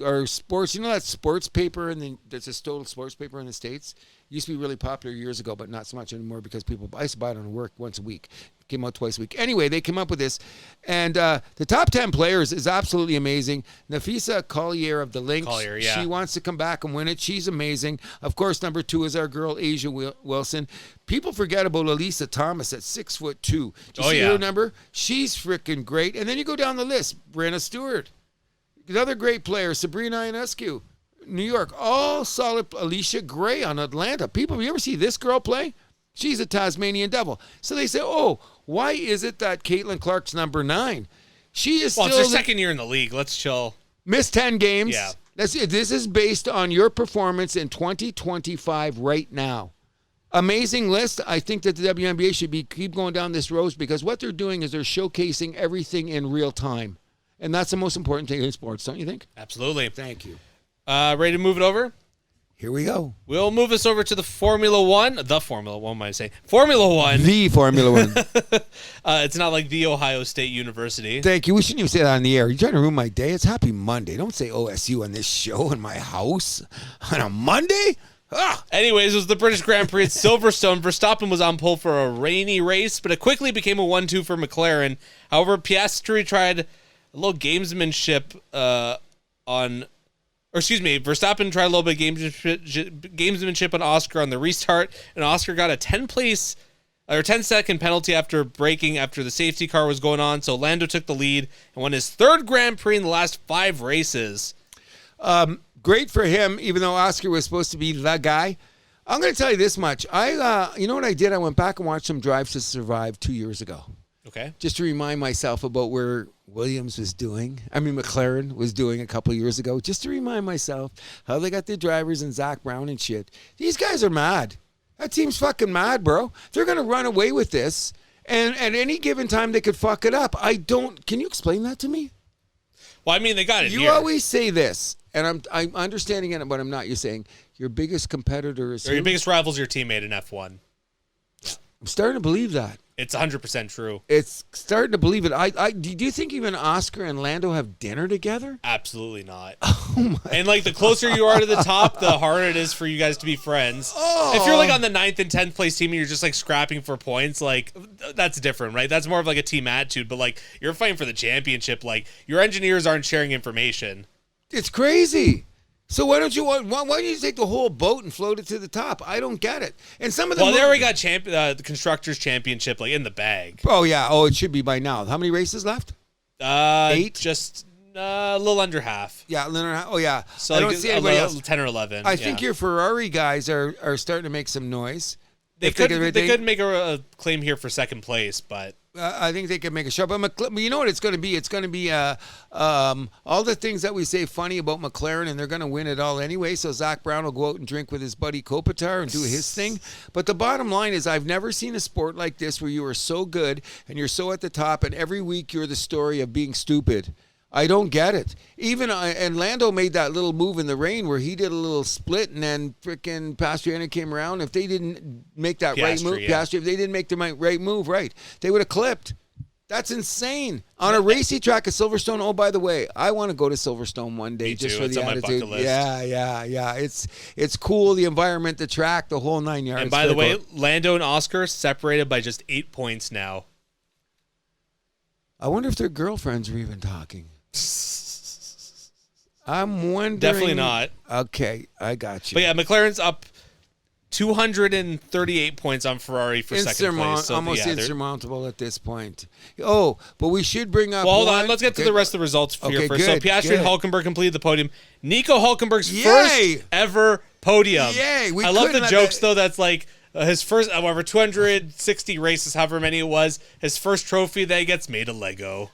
or sports. You know that sports paper, and there's this total sports paper in the States? It used to be really popular years ago, but not so much anymore because I used to buy it on work once a week. It came out twice a week. Anyway, they came up with this. And the top 10 players is absolutely amazing. Nafisa Collier of the Lynx. She wants to come back and win it. She's amazing. Of course, number 2 is our girl, Asia Wilson. People forget about Elisa Thomas at 6'2". Do you see her number? She's freaking great. And then you go down the list. Brenna Stewart. Another great player, Sabrina Ionescu. New York, all solid. Alicia Gray on Atlanta. People, you ever see this girl play? She's a Tasmanian Devil. So they say, oh, why is it that Caitlin Clark's number 9? She is it's her second year in the league. Let's chill. Missed 10 games. Yeah. This is based on your performance in 2025 right now. Amazing list. I think that the WNBA should keep going down this road, because what they're doing is they're showcasing everything in real time. And that's the most important thing in sports, don't you think? Absolutely. Thank you. Ready to move it over? Here we go. We'll move us over to the Formula One. The Formula One, might I say. Formula One. The Formula One. It's not like the Ohio State University. Thank you. We shouldn't even say that on the air. You're trying to ruin my day. It's Happy Monday. Don't say OSU on this show in my house on a Monday. Ah. Anyways, it was the British Grand Prix at Silverstone. Verstappen was on pole for a rainy race, but it quickly became a 1-2 for McLaren. However, Piastri tried a little gamesmanship Verstappen tried a little bit of gamesmanship on Oscar on the restart, and Oscar got a 10-second penalty after braking after the safety car was going on, so Lando took the lead and won his 3rd Grand Prix in the last 5 races. Great for him, even though Oscar was supposed to be the guy. I'm going to tell you this much. You know what I did? I went back and watched some Drive to Survive 2 years ago. Okay. Just to remind myself about where McLaren was doing a couple of years ago, just to remind myself how they got their drivers and Zach Brown and shit. These guys are mad. That team's fucking mad, bro. They're going to run away with this, and at any given time they could fuck it up. Can you explain that to me? Well, I mean, they got it You here. always say this, and I'm understanding it, but I'm not. You're saying your biggest competitor is or your biggest rival's your teammate in F1. I'm starting to believe that. It's 100% true. It's starting to believe it. Do you think even Oscar and Lando have dinner together? Absolutely not. Oh my! And like the closer you are to the top, the harder it is for you guys to be friends. Oh. If you're like on the 9th and 10th place team and you're just like scrapping for points, like that's different, right? That's more of like a team attitude. But like you're fighting for the championship, like your engineers aren't sharing information. It's crazy. So why don't you take the whole boat and float it to the top? I don't get it. And some of them. Well, there we got the constructors championship like in the bag. Oh yeah. Oh, it should be by now. How many races left? 8. Just a little under half. Yeah, oh yeah. So I like don't see anybody else. 10 or 11. I think your Ferrari guys are starting to make some noise. They could make a claim here for second place, but. I think they could make a show. But you know what it's going to be? It's going to be all the things that we say funny about McLaren, and they're going to win it all anyway. So Zach Brown will go out and drink with his buddy Kopitar and do his thing. But the bottom line is I've never seen a sport like this where you are so good and you're so at the top, and every week you're the story of being stupid. I don't get it. And Lando made that little move in the rain where he did a little split, and then freaking Pastrana came around. If they didn't make that right move, if they didn't make the right move, they would have clipped. That's insane. On a racy track at Silverstone. Oh, by the way, I want to go to Silverstone one day just for the attitude. Yeah. It's cool. The environment, the track, the whole 9 yards. And by the way, Lando and Oscar separated by just 8 points now. I wonder if their girlfriends are even talking. I'm wondering. Definitely not. Okay, I got you. But yeah, McLaren's up 238 points on Ferrari for second place. So almost insurmountable at this point. Oh, but we should bring up. Well, hold on. Let's get to the rest of the results here first. Good, so Piastri and Hulkenberg completed the podium. Nico Hulkenberg's first ever podium. Yay! I love the jokes though. That's like. His first, however, 260 races, however many it was, his first trophy that he gets made of Lego.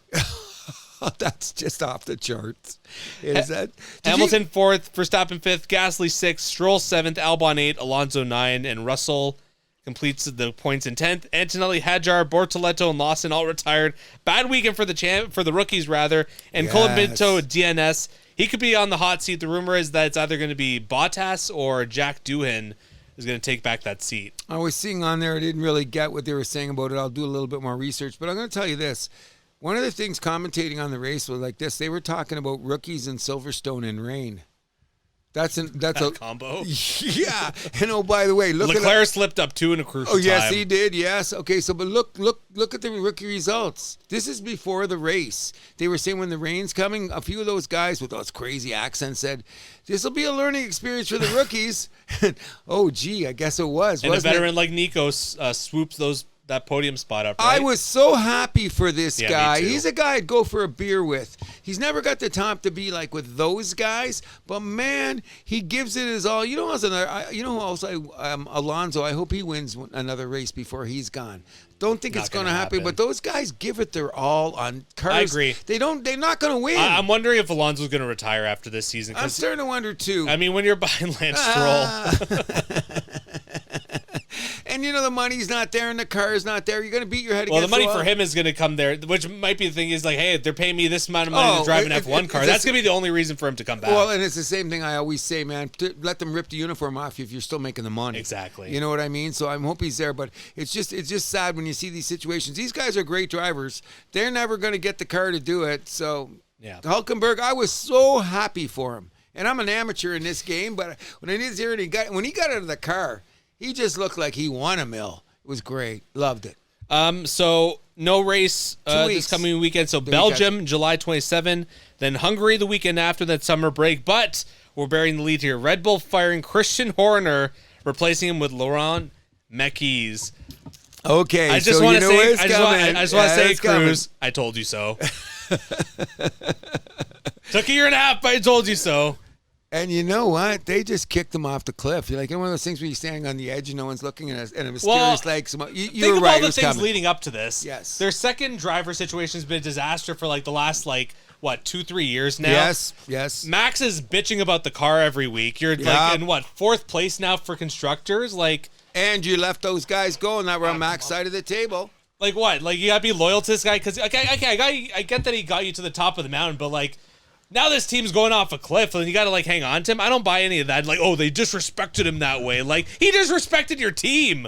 That's just off the charts. Is that Hamilton 4th, Verstappen 5th, Gasly 6th, Stroll 7th, Albon 8th, Alonso 9, and Russell completes the points in 10th. Antonelli, Hadjar, Bortoletto, and Lawson all retired. Bad weekend for the rookies, rather. And Colapinto, DNS. He could be on the hot seat. The rumor is that it's either going to be Bottas or Jack Doohan is going to take back that seat. I was seeing on there, I didn't really get what they were saying about it. I'll do a little bit more research, but I'm going to tell you this. One of the things commentating on the race was like this. They were talking about rookies in Silverstone in rain. That's a combo. Yeah. And oh, by the way, Leclerc slipped up 2 in a crucial time. Oh, yes, he did. Yes. Okay. So, but look at the rookie results. This is before the race. They were saying when the rain's coming, a few of those guys with those crazy accents said, "This will be a learning experience for the rookies." Oh, gee, I guess it was. And a veteran like Nico swoops that podium spot up, I right? was so happy for this guy. Me too. He's a guy I'd go for a beer with. He's never got the top to be like with those guys, but man, he gives it his all. You know who else? Alonso. I hope he wins another race before he's gone. Don't think it's going to happen, but those guys give it their all on cars. I agree. They're not going to win. I'm wondering if Alonso's going to retire after this season. I'm starting to wonder too. I mean, when you're behind Lance Stroll. And the money's not there and the car is not there. You're going to beat your head against the money for him is going to come there, which might be the thing is like, hey, they're paying me this amount of money to drive an F1 car. That's going to be the only reason for him to come back. Well, and it's the same thing I always say, man. Let them rip the uniform off you if you're still making the money. Exactly. You know what I mean? So I hope he's there, but it's just sad when you see these situations. These guys are great drivers. They're never going to get the car to do it. So yeah, Hulkenberg, I was so happy for him. And I'm an amateur in this game, but when I was here and when he got out of the car, he just looked like he won a mill. It was great. Loved it. So no race this coming weekend. So Belgium, July 27, then Hungary the weekend after that summer break. But we're bearing the lead here. Red Bull firing Christian Horner, replacing him with Laurent Mekies. Okay, I just want to say, Cruz, I told you so. Took a year and a half, but I told you so. And you know what? They just kicked them off the cliff. You're like one of those things where you're standing on the edge and no one's looking at a mysterious lake. You were right. Think of all the things leading up to this. Yes. Their second driver situation has been a disaster for the last 2-3 years now. Yes. Max is bitching about the car every week. You're in 4th place now for constructors. And you left those guys go, and that were on Max's side of the table. What? You gotta be loyal to this guy because I get that he got you to the top of the mountain, but now this team's going off a cliff and you got to like hang on to him. I don't buy any of that. Like, oh, they disrespected him that way. Like, he disrespected your team.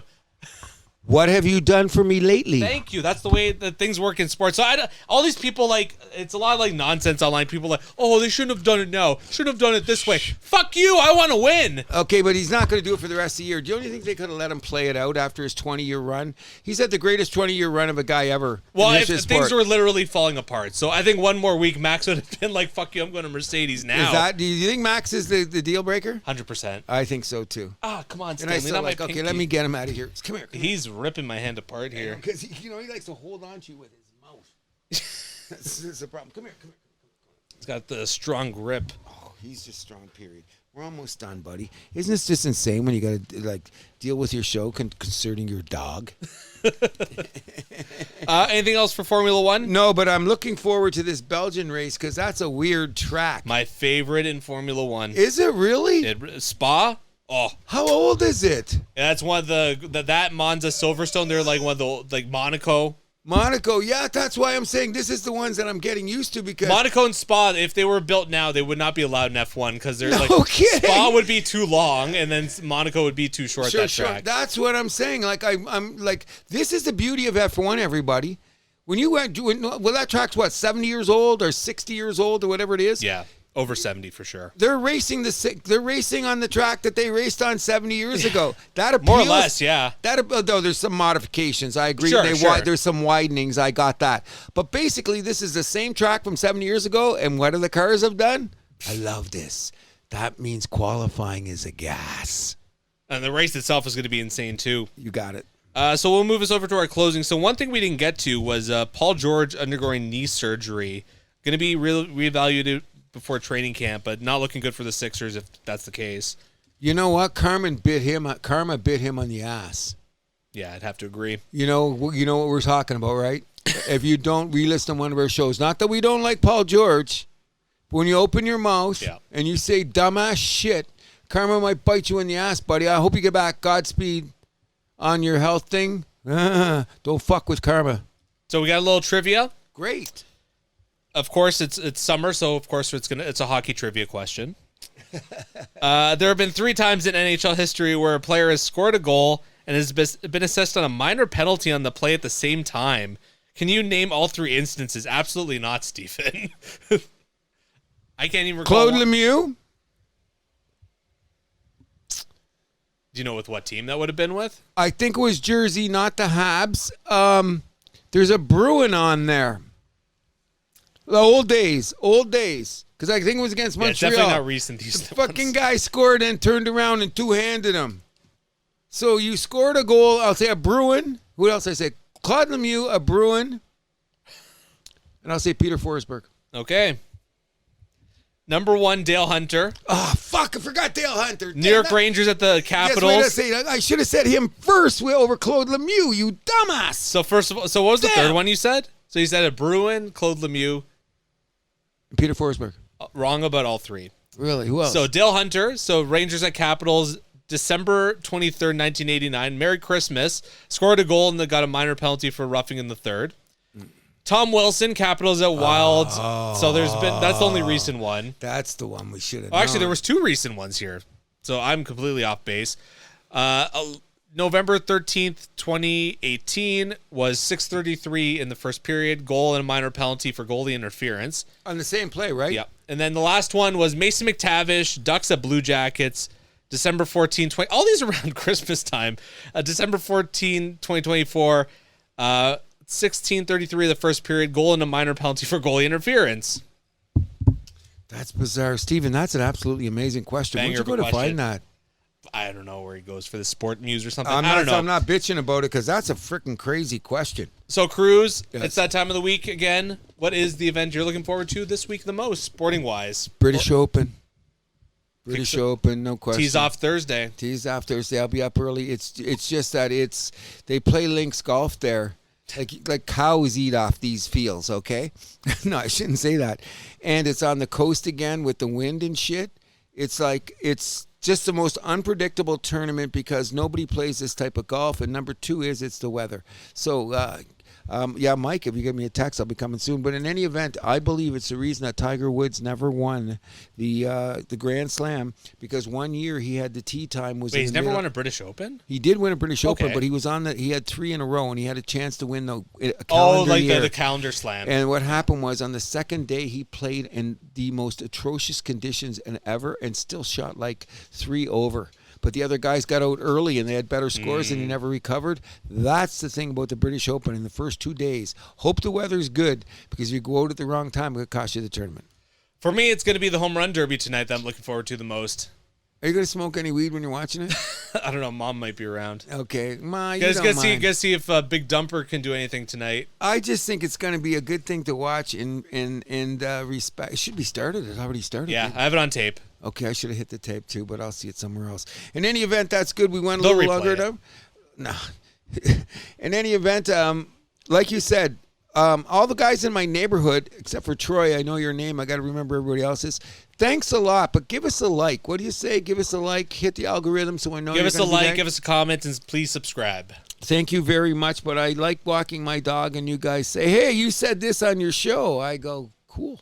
What have you done for me lately? Thank you. That's the way that things work in sports. So all these people, like, it's a lot of like nonsense online. People like, oh, they shouldn't have done it now. Should have done it this way. Fuck you. I want to win. Okay, but he's not going to do it for the rest of the year. Do you only think they could have let him play it out after his 20-year run? He's had the greatest 20-year run of a guy ever. Well, if things were literally falling apart. So I think one more week, Max would have been like, fuck you, I'm going to Mercedes now. Do you think Max is the deal breaker? 100%. I think so, too. Ah, come on, And Stanley. I said, like, okay, let me get him out of here. Come here. He's ripping my hand apart here. Because, he likes to hold on to you with his mouth. That's the problem. Come here. He's got the strong grip. Oh, he's just strong, period. We're almost done, buddy. Isn't this just insane when you got to, like, deal with your show concerning your dog? Anything else for Formula One? No, but I'm looking forward to this Belgian race because that's a weird track. My favorite in Formula One. Is it really? Spa? Oh, how old is it? That's one of that Monza Silverstone. They're like one of the like Monaco. Monaco, yeah, that's why I'm saying this is the ones that I'm getting used to because Monaco and Spa, if they were built now, they would not be allowed in F1 because they're kidding. Spa would be too long and then Monaco would be too short. That track. That's what I'm saying. Like I'm like this is the beauty of F1. Everybody, when you went, that track's what 70 years old or 60 years old or whatever it is. Yeah. Over 70 for sure. They're racing on the track that they raced on 70 years ago. That appeals, more or less, yeah. Though there's some modifications. I agree. Sure. There's some widenings. I got that. But basically, this is the same track from 70 years ago. And what are the cars have done? I love this. That means qualifying is a gas. And the race itself is going to be insane too. You got it. So we'll move us over to our closing. So one thing we didn't get to was Paul George undergoing knee surgery. Going to be reevaluated before training camp, but not looking good for the Sixers if that's the case. You know what? Karma bit him on the ass. Yeah, I'd have to agree. You know what we're talking about, right? If you don't re-listen to one of our shows, not that we don't like Paul George, but when you open your mouth and you say dumbass shit, karma might bite you in the ass, buddy. I hope you get back. Godspeed on your health thing. Don't fuck with karma. So we got a little trivia. Great. Of course, it's summer, so of course it's a hockey trivia question. There have been 3 times in NHL history where a player has scored a goal and has been assessed on a minor penalty on the play at the same time. Can you name all 3 instances? Absolutely not, Stephen. I can't even recall. Claude Lemieux? Do you know with what team that would have been with? I think it was Jersey, not the Habs. There's a Bruin on there. The old days. Because I think it was against Montreal. It's definitely not recent. The fucking guy scored and turned around and two-handed him. So you scored a goal. I'll say a Bruin. Who else I say? Claude Lemieux, a Bruin. And I'll say Peter Forsberg. Okay. Number 1, Dale Hunter. Oh, fuck. I forgot Dale Hunter. New York Rangers at the Capitals. Yes, wait, I should have said him first over Claude Lemieux, you dumbass. So first of all, what was the third one you said? So you said a Bruin, Claude Lemieux. Peter Forsberg. Wrong about all 3. Really? Who else? So Dale Hunter. So Rangers at Capitals, December 23rd, 1989. Merry Christmas. Scored a goal and they got a minor penalty for roughing in the third. Tom Wilson, Capitals at Wild. So that's the only recent one. That's the one we should have known. Actually, there was 2 recent ones here. So I'm completely off base. November 13th, 2018 was 6:33 in the first period. Goal and a minor penalty for goalie interference. On the same play, right? Yeah. And then the last one was Mason McTavish, Ducks at Blue Jackets, December 14, 20. All these around Christmas time. December 14, 2024, 16:33 of the first period. Goal and a minor penalty for goalie interference. That's bizarre. Steven, that's an absolutely amazing question. Where'd you go to find that? I don't know where he goes for the sport news or something. I don't know. I'm not bitching about it because that's a freaking crazy question. So, Cruz, It's that time of the week again. What is the event you're looking forward to this week the most, sporting-wise? British Open. British Open, no question. Tees off Thursday. I'll be up early. It's just that they play links golf there. Like cows eat off these fields, okay? No, I shouldn't say that. And it's on the coast again with the wind and shit. It's just the most unpredictable tournament because nobody plays this type of golf. And number 2 is it's the weather. So Yeah, Mike, if you give me a text, I'll be coming soon. But in any event, I believe it's the reason that Tiger Woods never won the Grand Slam, because one year he had the tee time. Wait, he's never won a British Open? He did win a British Open, but he was he had 3 in a row, and he had a chance to win the calendar year. The calendar slam. And what happened was, on the second day, he played in the most atrocious conditions ever, and still shot like 3 over. But the other guys got out early and they had better scores and he never recovered. That's the thing about the British Open in the first 2 days. Hope the weather's good, because if you go out at the wrong time, it could cost you the tournament. For me, it's going to be the home run derby tonight that I'm looking forward to the most. Are you going to smoke any weed when you're watching it? I don't know. Mom might be around. Okay. Ma, you guys, don't mind. Guys see if Big Dumper can do anything tonight. I just think it's going to be a good thing to watch in respect. It should be started. It already started. Yeah, I have it on tape. Okay, I should have hit the tape too, but I'll see it somewhere else. In any event, that's good. We went a little longer now. No. In any event, like you said, all the guys in my neighborhood, except for Troy, I know your name. I got to remember everybody else's. Thanks a lot, but give us a like. What do you say? Give us a like. Hit the algorithm so I know. Give us a like. Give us a comment, and please subscribe. Thank you very much. But I like walking my dog, and you guys say, "Hey, you said this on your show." I go, "Cool,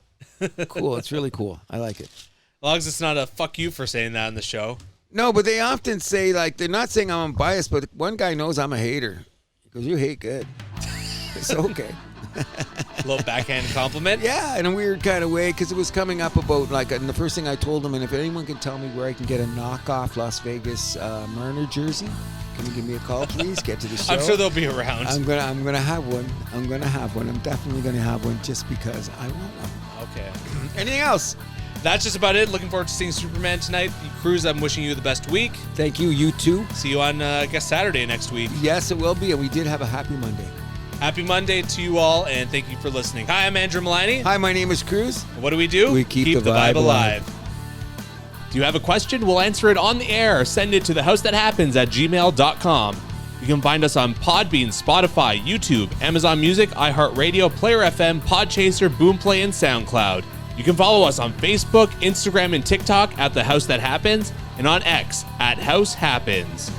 cool. It's really cool. I like it." As long as it's not a fuck you for saying that on the show. No, but they often say, like, they're not saying I'm unbiased, but one guy knows I'm a hater. Because you hate good. It's okay. A little backhand compliment? Yeah, in a weird kind of way, because it was coming up about, like, and the first thing I told him, and if anyone can tell me where I can get a knockoff Las Vegas Mariner jersey, can you give me a call, please? Get to the show. I'm sure they'll be around. I'm gonna have one. I'm definitely gonna have one just because I want one. Okay. Anything else? That's just about it. Looking forward to seeing Superman tonight. Cruz, I'm wishing you the best week. Thank you. You too. See you on, I guess, Saturday next week. Yes, it will be. And we did have a happy Monday. Happy Monday to you all, and thank you for listening. Hi, I'm Andrew Malani. Hi, my name is Cruz. What do? We keep the vibe alive. Do you have a question? We'll answer it on the air. Send it to thehousethathappens@gmail.com. You can find us on Podbean, Spotify, YouTube, Amazon Music, iHeart Radio, Player FM, Podchaser, Boomplay, and SoundCloud. You can follow us on Facebook, Instagram, and TikTok at The House That Happens, and on X at House Happens.